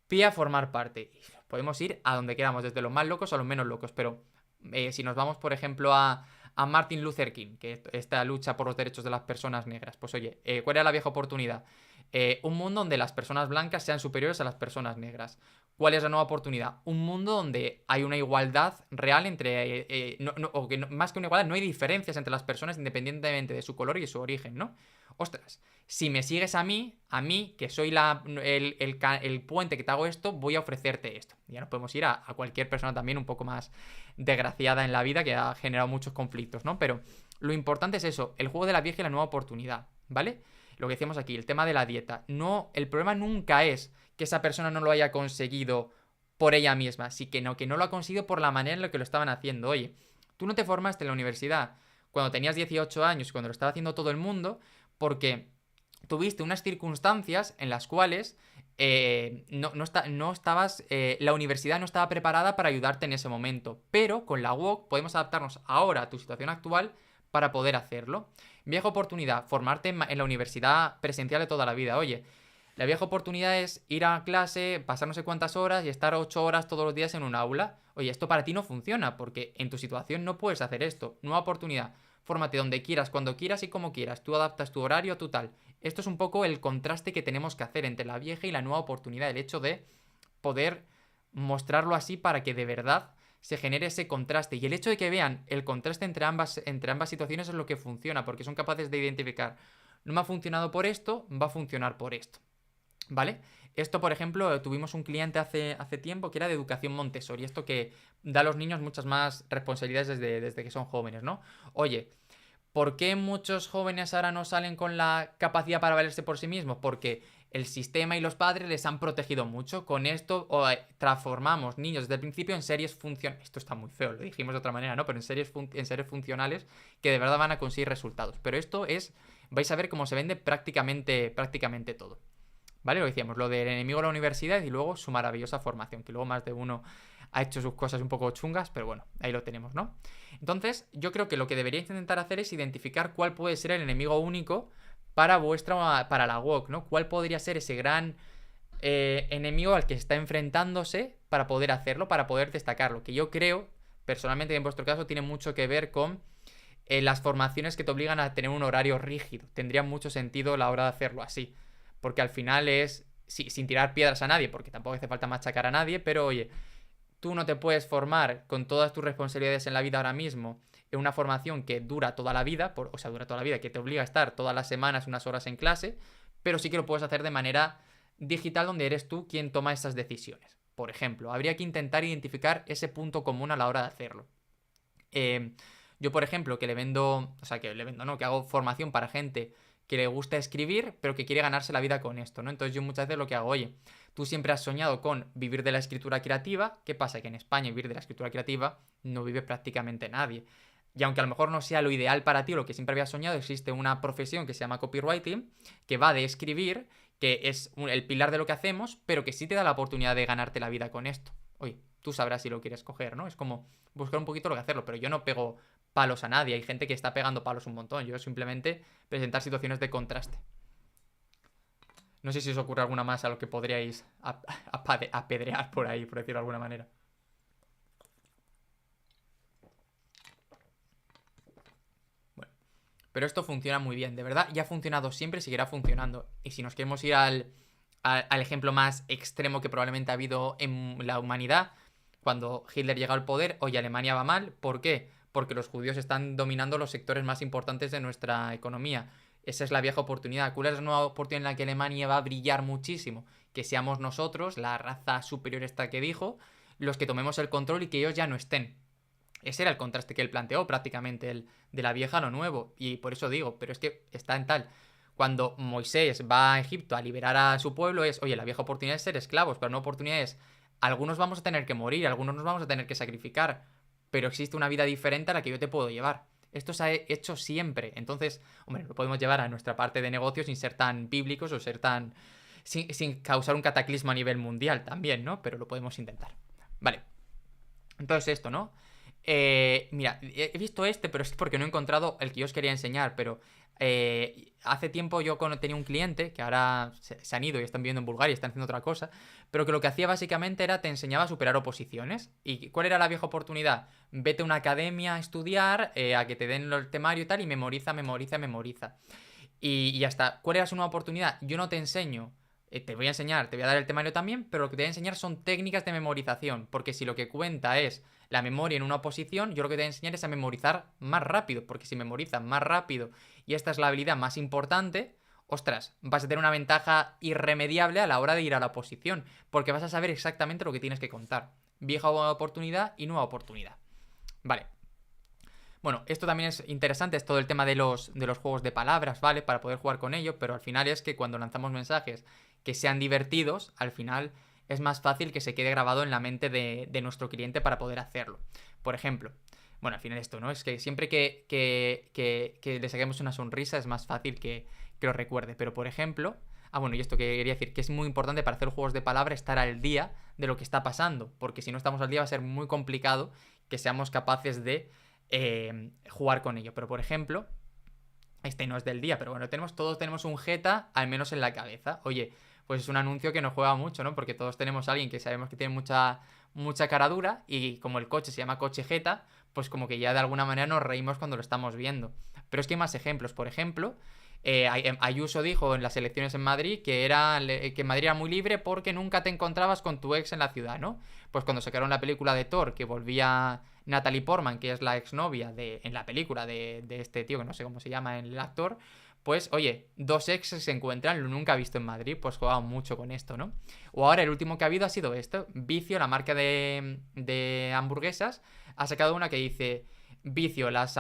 pie a formar parte. Podemos ir a donde queramos, desde los más locos a los menos locos, pero si nos vamos, por ejemplo, a Martin Luther King, que esta lucha por los derechos de las personas negras, pues oye, ¿cuál era la vieja oportunidad? Un mundo donde las personas blancas sean superiores a las personas negras. ¿Cuál es la nueva oportunidad? Un mundo donde hay una igualdad real entre... más que una igualdad, no hay diferencias entre las personas independientemente de su color y de su origen, ¿no? Ostras, si me sigues a mí, que soy el puente que te hago esto, voy a ofrecerte esto. Ya nos podemos ir a cualquier persona también un poco más desgraciada en la vida que ha generado muchos conflictos, ¿no? Pero lo importante es eso, el juego de la vieja y la nueva oportunidad, ¿vale? Lo que decíamos aquí, el tema de la dieta. No, el problema nunca es que esa persona no lo haya conseguido por ella misma, sí que no lo ha conseguido por la manera en la que lo estaban haciendo. Oye, tú no te formaste en la universidad cuando tenías 18 años, cuando lo estaba haciendo todo el mundo, porque tuviste unas circunstancias en las cuales no estabas, la universidad no estaba preparada para ayudarte en ese momento. Pero con la UOC podemos adaptarnos ahora a tu situación actual para poder hacerlo. Vieja oportunidad, formarte en la universidad presencial de toda la vida. Oye, la vieja oportunidad es ir a clase, pasar no sé cuántas horas y estar 8 horas todos los días en un aula. Oye, esto para ti no funciona porque en tu situación no puedes hacer esto. Nueva oportunidad, fórmate donde quieras, cuando quieras y como quieras. Tú adaptas tu horario a tu tal. Esto es un poco el contraste que tenemos que hacer entre la vieja y la nueva oportunidad. El hecho de poder mostrarlo así para que de verdad se genere ese contraste. Y el hecho de que vean el contraste entre ambas situaciones es lo que funciona, porque son capaces de identificar, no me ha funcionado por esto, va a funcionar por esto. ¿Vale? Esto, por ejemplo, tuvimos un cliente hace tiempo que era de educación Montessori, esto que da a los niños muchas más responsabilidades desde que son jóvenes, ¿no? Oye, ¿por qué muchos jóvenes ahora no salen con la capacidad para valerse por sí mismos? Porque el sistema y los padres les han protegido mucho. Con esto transformamos niños desde el principio en series funcionales. Esto está muy feo, lo dijimos de otra manera, ¿no? Pero en series funcionales que de verdad van a conseguir resultados. Pero esto es, vais a ver cómo se vende prácticamente todo. ¿Vale? Lo decíamos, lo del enemigo de la universidad y luego su maravillosa formación, que luego más de uno ha hecho sus cosas un poco chungas, pero bueno, ahí lo tenemos, ¿no? Entonces, yo creo que lo que deberíais intentar hacer es identificar cuál puede ser el enemigo único para la UOC, ¿no? ¿Cuál podría ser ese gran enemigo al que está enfrentándose para poder hacerlo, para poder destacarlo? Que yo creo, personalmente, que en vuestro caso tiene mucho que ver con las formaciones que te obligan a tener un horario rígido. Tendría mucho sentido a la hora de hacerlo así. Porque al final es, sin tirar piedras a nadie, porque tampoco hace falta machacar a nadie, pero oye, tú no te puedes formar con todas tus responsabilidades en la vida ahora mismo en una formación que dura toda la vida, dura toda la vida, que te obliga a estar todas las semanas unas horas en clase, pero sí que lo puedes hacer de manera digital donde eres tú quien toma esas decisiones. Por ejemplo, habría que intentar identificar ese punto común a la hora de hacerlo. Yo, por ejemplo, que hago formación para gente que le gusta escribir, pero que quiere ganarse la vida con esto, ¿no? Entonces yo muchas veces lo que hago, oye, tú siempre has soñado con vivir de la escritura creativa. ¿Qué pasa? Que en España vivir de la escritura creativa no vive prácticamente nadie. Y aunque a lo mejor no sea lo ideal para ti o lo que siempre habías soñado, existe una profesión que se llama copywriting, que va de escribir, que es el pilar de lo que hacemos, pero que sí te da la oportunidad de ganarte la vida con esto. Oye, tú sabrás si lo quieres coger, ¿no? Es como buscar un poquito lo que hacerlo, pero yo no pego palos a nadie. Hay gente que está pegando palos un montón. Yo simplemente presentar situaciones de contraste. No sé si os ocurre alguna más a lo que podríais apedrear por ahí, por decirlo de alguna manera. Bueno, pero esto funciona muy bien, de verdad. Ya ha funcionado siempre y seguirá funcionando. Y si nos queremos ir al ejemplo más extremo que probablemente ha habido en la humanidad, cuando Hitler llega al poder, hoy Alemania va mal. ¿Por qué? Porque los judíos están dominando los sectores más importantes de nuestra economía. Esa es la vieja oportunidad. ¿Cuál es la nueva oportunidad en la que Alemania va a brillar muchísimo? Que seamos nosotros, la raza superior esta que dijo, los que tomemos el control y que ellos ya no estén. Ese era el contraste que él planteó prácticamente, el de la vieja a lo nuevo. Y por eso digo, pero es que está en tal. Cuando Moisés va a Egipto a liberar a su pueblo es, oye, la vieja oportunidad es ser esclavos, pero la nueva oportunidad es, algunos vamos a tener que morir, algunos nos vamos a tener que sacrificar, pero existe una vida diferente a la que yo te puedo llevar. Esto se ha hecho siempre. Entonces, hombre, lo podemos llevar a nuestra parte de negocio sin ser tan bíblicos o ser tan... sin causar un cataclismo a nivel mundial también, ¿no? Pero lo podemos intentar. Vale. Entonces esto, ¿no? Mira, he visto este, pero es porque no he encontrado el que yo os quería enseñar, pero hace tiempo yo tenía un cliente, que ahora se han ido y están viviendo en Bulgaria y están haciendo otra cosa, pero que lo que hacía básicamente era te enseñaba a superar oposiciones. ¿Y cuál era la vieja oportunidad? Vete a una academia a estudiar, a que te den el temario y tal, y memoriza, memoriza, memoriza. Y ya está. ¿Cuál era su nueva oportunidad? Yo no te enseño. Te voy a enseñar, te voy a dar el temario también, pero lo que te voy a enseñar son técnicas de memorización. Porque si lo que cuenta es la memoria en una oposición, yo lo que te voy a enseñar es a memorizar más rápido. Porque si memorizas más rápido y esta es la habilidad más importante, ostras, vas a tener una ventaja irremediable a la hora de ir a la oposición. Porque vas a saber exactamente lo que tienes que contar. Vieja oportunidad y nueva oportunidad. Vale. Bueno, esto también es interesante, es todo el tema de los juegos de palabras, ¿vale? Para poder jugar con ello, pero al final es que cuando lanzamos mensajes que sean divertidos, al final es más fácil que se quede grabado en la mente de nuestro cliente para poder hacerlo. Por ejemplo, bueno, al final esto, ¿no? Es que siempre que le saquemos una sonrisa es más fácil que lo recuerde. Pero, por ejemplo, bueno, y esto que quería decir, que es muy importante para hacer juegos de palabras estar al día de lo que está pasando, porque si no estamos al día va a ser muy complicado que seamos capaces de jugar con ello. Pero por ejemplo, este no es del día, pero bueno, todos tenemos un Jetta al menos en la cabeza. Oye, pues es un anuncio que nos juega mucho, ¿no? Porque todos tenemos a alguien que sabemos que tiene mucha cara dura y como el coche se llama coche Jetta, pues como que ya de alguna manera nos reímos cuando lo estamos viendo. Pero es que hay más ejemplos. Por ejemplo, Ayuso dijo en las elecciones en Madrid que Madrid era muy libre porque nunca te encontrabas con tu ex en la ciudad, ¿no? Pues cuando sacaron la película de Thor, que volvía Natalie Portman, que es la exnovia en la película de este tío, que no sé cómo se llama el actor, pues oye, dos exes se encuentran, lo nunca he visto en Madrid, pues jugaban mucho con esto, ¿no? O ahora el último que ha habido ha sido esto, Vicio, la marca de hamburguesas, ha sacado una que dice... Vicio, las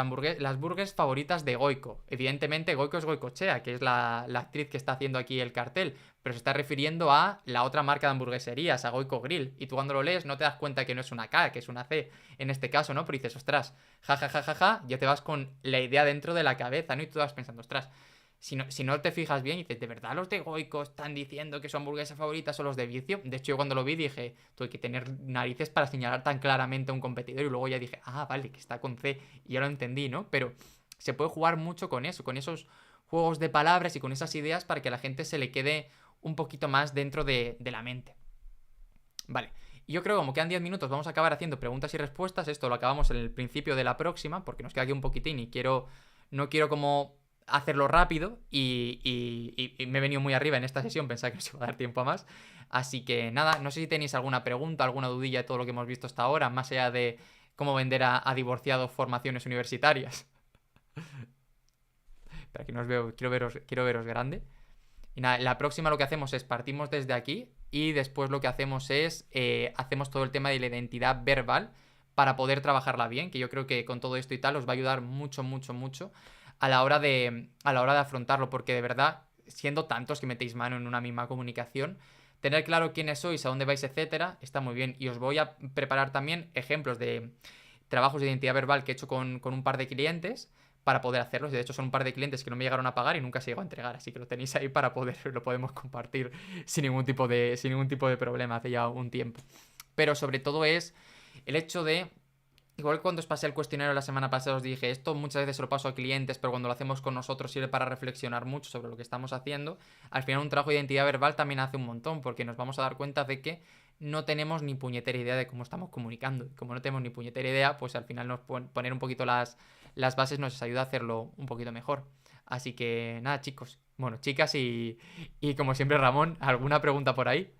burgers favoritas de Goico. Evidentemente, Goico es Goicochea, que es la actriz que está haciendo aquí el cartel, pero se está refiriendo a la otra marca de hamburgueserías, a Goico Grill. Y tú cuando lo lees no te das cuenta que no es una K, que es una C en este caso, ¿no? Pero dices, ostras, ja, ja, ja, ja, ja, ya te vas con la idea dentro de la cabeza, ¿no? Y tú vas pensando, ostras, si no te fijas bien, dices, ¿de verdad los de Goico están diciendo que su hamburguesa favorita son los de Vicio? De hecho, yo cuando lo vi dije, tú hay que tener narices para señalar tan claramente a un competidor. Y luego ya dije, vale, que está con C. Y ya lo entendí, ¿no? Pero se puede jugar mucho con eso, con esos juegos de palabras y con esas ideas para que a la gente se le quede un poquito más dentro de la mente. Vale. Y yo creo que como quedan 10 minutos, vamos a acabar haciendo preguntas y respuestas. Esto lo acabamos en el principio de la próxima, porque nos queda aquí un poquitín y no quiero como hacerlo rápido y me he venido muy arriba en esta sesión, pensaba que nos iba a dar tiempo a más. Así que nada, no sé si tenéis alguna pregunta, alguna dudilla de todo lo que hemos visto hasta ahora, más allá de cómo vender a divorciados formaciones universitarias. Pero aquí no os veo, quiero veros grande. Y nada, la próxima lo que hacemos es partimos desde aquí y después lo que hacemos es hacemos todo el tema de la identidad verbal para poder trabajarla bien, que yo creo que con todo esto y tal os va a ayudar mucho, mucho, mucho a la hora de afrontarlo, porque de verdad, siendo tantos que metéis mano en una misma comunicación, tener claro quiénes sois, a dónde vais, etcétera, está muy bien. Y os voy a preparar también ejemplos de trabajos de identidad verbal que he hecho con un par de clientes para poder hacerlos. De hecho, son un par de clientes que no me llegaron a pagar y nunca se llegó a entregar, así que lo tenéis ahí para lo podemos compartir sin ningún tipo de problema hace ya un tiempo. Pero sobre todo es el hecho de Igual que cuando os pasé el cuestionario la semana pasada os dije, esto muchas veces se lo paso a clientes, pero cuando lo hacemos con nosotros sirve para reflexionar mucho sobre lo que estamos haciendo. Al final un trabajo de identidad verbal también hace un montón, porque nos vamos a dar cuenta de que no tenemos ni puñetera idea de cómo estamos comunicando. Y como no tenemos ni puñetera idea, pues al final poner un poquito las bases nos ayuda a hacerlo un poquito mejor. Así que nada, chicos. Bueno, chicas y como siempre, Ramón, ¿alguna pregunta por ahí?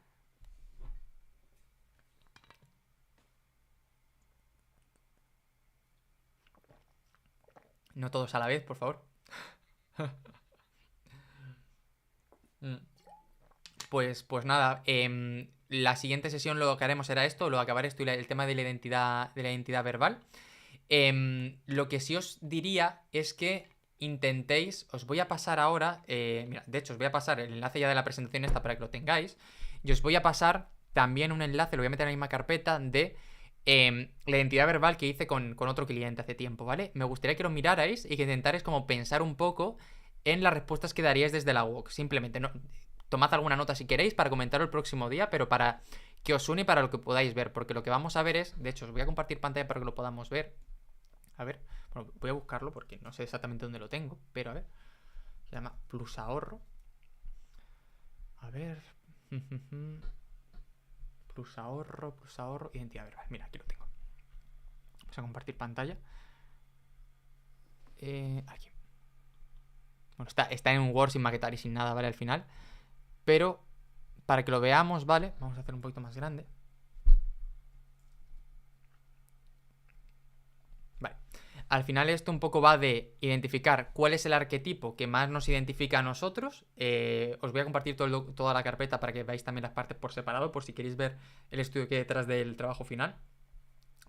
No todos a la vez, por favor. Mm. Pues nada, la siguiente sesión lo que haremos será esto, lo acabaré esto y el tema de la identidad verbal. Lo que sí os diría es que intentéis, os voy a pasar ahora, mira, de hecho os voy a pasar el enlace ya de la presentación esta para que lo tengáis, y os voy a pasar también un enlace, lo voy a meter en la misma carpeta de la identidad verbal que hice con otro cliente hace tiempo, ¿vale? Me gustaría que lo mirarais y que intentarais como pensar un poco en las respuestas que daríais desde la UOC. Simplemente, no, tomad alguna nota si queréis para comentarlo el próximo día, pero para que os suene y para lo que podáis ver, porque lo que vamos a ver es, de hecho os voy a compartir pantalla para que lo podamos ver. A ver, bueno, voy a buscarlo porque no sé exactamente dónde lo tengo, pero a ver. Se llama Plus Ahorro. A ver. Plus ahorro, identidad verbal. Mira, aquí lo tengo. Vamos a compartir pantalla. Aquí. Bueno, está en un Word sin maquetar y sin nada, ¿vale? Al final. Pero para que lo veamos, ¿vale? Vamos a hacer un poquito más grande. Vale. Al final esto un poco va de identificar cuál es el arquetipo que más nos identifica a nosotros. Os voy a compartir toda la carpeta para que veáis también las partes por separado, por si queréis ver el estudio que hay detrás del trabajo final.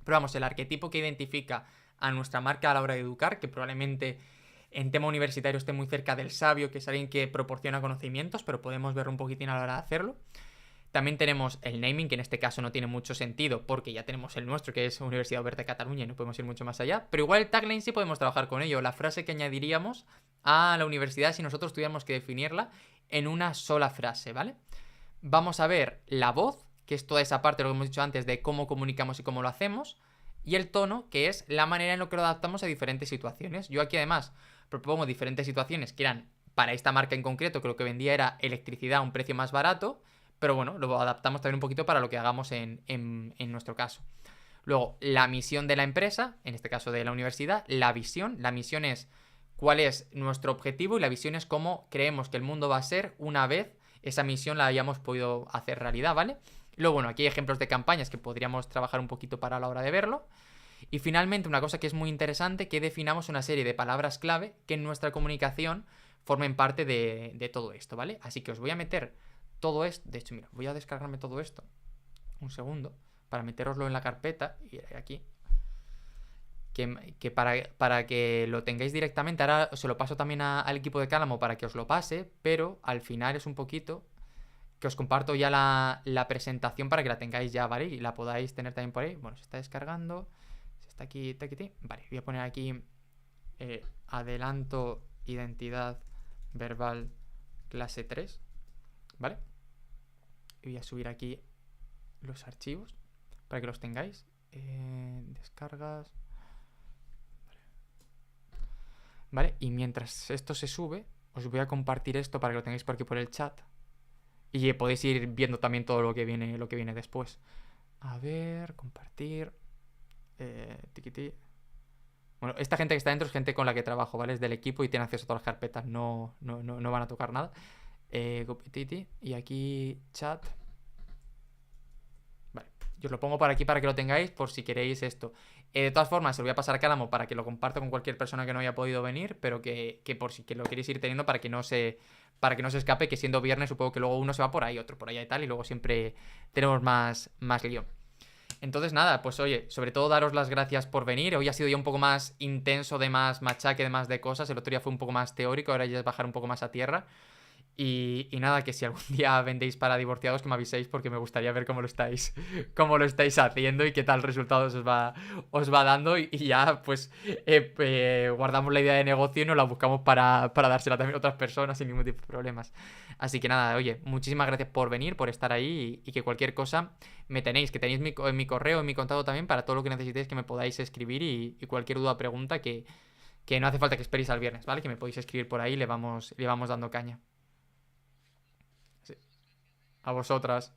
Pero vamos, el arquetipo que identifica a nuestra marca a la hora de educar, que probablemente en tema universitario esté muy cerca del sabio, que es alguien que proporciona conocimientos, pero podemos verlo un poquitín a la hora de hacerlo. También tenemos el naming, que en este caso no tiene mucho sentido porque ya tenemos el nuestro, que es Universidad Oberta de Cataluña, y no podemos ir mucho más allá. Pero igual el tagline sí podemos trabajar con ello, la frase que añadiríamos a la universidad si nosotros tuviéramos que definirla en una sola frase, ¿vale? Vamos a ver la voz, que es toda esa parte, lo que hemos dicho antes, de cómo comunicamos y cómo lo hacemos. Y el tono, que es la manera en la que lo adaptamos a diferentes situaciones. Yo aquí además propongo diferentes situaciones que eran para esta marca en concreto, que lo que vendía era electricidad a un precio más barato. Pero bueno, lo adaptamos también un poquito para lo que hagamos en nuestro caso. Luego, la misión de la empresa, en este caso de la universidad, la visión. La misión es cuál es nuestro objetivo y la visión es cómo creemos que el mundo va a ser una vez esa misión la hayamos podido hacer realidad, ¿vale? Luego, bueno, aquí hay ejemplos de campañas que podríamos trabajar un poquito para la hora de verlo. Y finalmente, una cosa que es muy interesante, que definamos una serie de palabras clave que en nuestra comunicación formen parte de todo esto, ¿vale? Así que os voy a meter todo esto. De hecho, mira, voy a descargarme todo esto. Un segundo. Para meteroslo en la carpeta. Y aquí. Que para que lo tengáis directamente. Ahora se lo paso también al equipo de Cálamo para que os lo pase. Pero al final es un poquito que os comparto ya la presentación para que la tengáis ya, ¿vale? Y la podáis tener también por ahí. Bueno, se está descargando. Se está aquí. Vale, voy a poner aquí. Adelanto identidad verbal clase 3. ¿Vale? Y voy a subir aquí los archivos para que los tengáis. Descargas. Vale, y mientras esto se sube, os voy a compartir esto para que lo tengáis por aquí por el chat. Y podéis ir viendo también todo lo que viene después. A ver, compartir. Tiquití. Bueno, esta gente que está dentro es gente con la que trabajo, ¿vale? Es del equipo y tiene acceso a todas las carpetas. No van a tocar nada. Y aquí chat. Vale, yo os lo pongo por aquí para que lo tengáis por si queréis esto. De todas formas, se lo voy a pasar a Cálamo para que lo comparta con cualquier persona que no haya podido venir, pero que por si que lo queréis ir teniendo para que no se escape, que siendo viernes supongo que luego uno se va por ahí, otro por allá y tal, y luego siempre tenemos más lío. Entonces nada, pues oye, sobre todo daros las gracias por venir. Hoy ha sido ya un poco más intenso, de más machaque, de más de cosas. El otro día fue un poco más teórico, ahora ya es bajar un poco más a tierra. Y nada, que si algún día vendéis para divorciados, que me aviséis porque me gustaría ver cómo lo estáis haciendo y qué tal resultados os va dando. Y ya, pues, guardamos la idea de negocio y nos la buscamos para dársela también a otras personas sin ningún tipo de problemas. Así que nada, oye, muchísimas gracias por venir, por estar ahí y que cualquier cosa que tenéis mi correo, en mi contacto también para todo lo que necesitéis que me podáis escribir y cualquier duda o pregunta que no hace falta que esperéis al viernes, ¿vale? Que me podéis escribir por ahí y le vamos dando caña. Sí. A vosotras.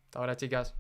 Hasta ahora, chicas.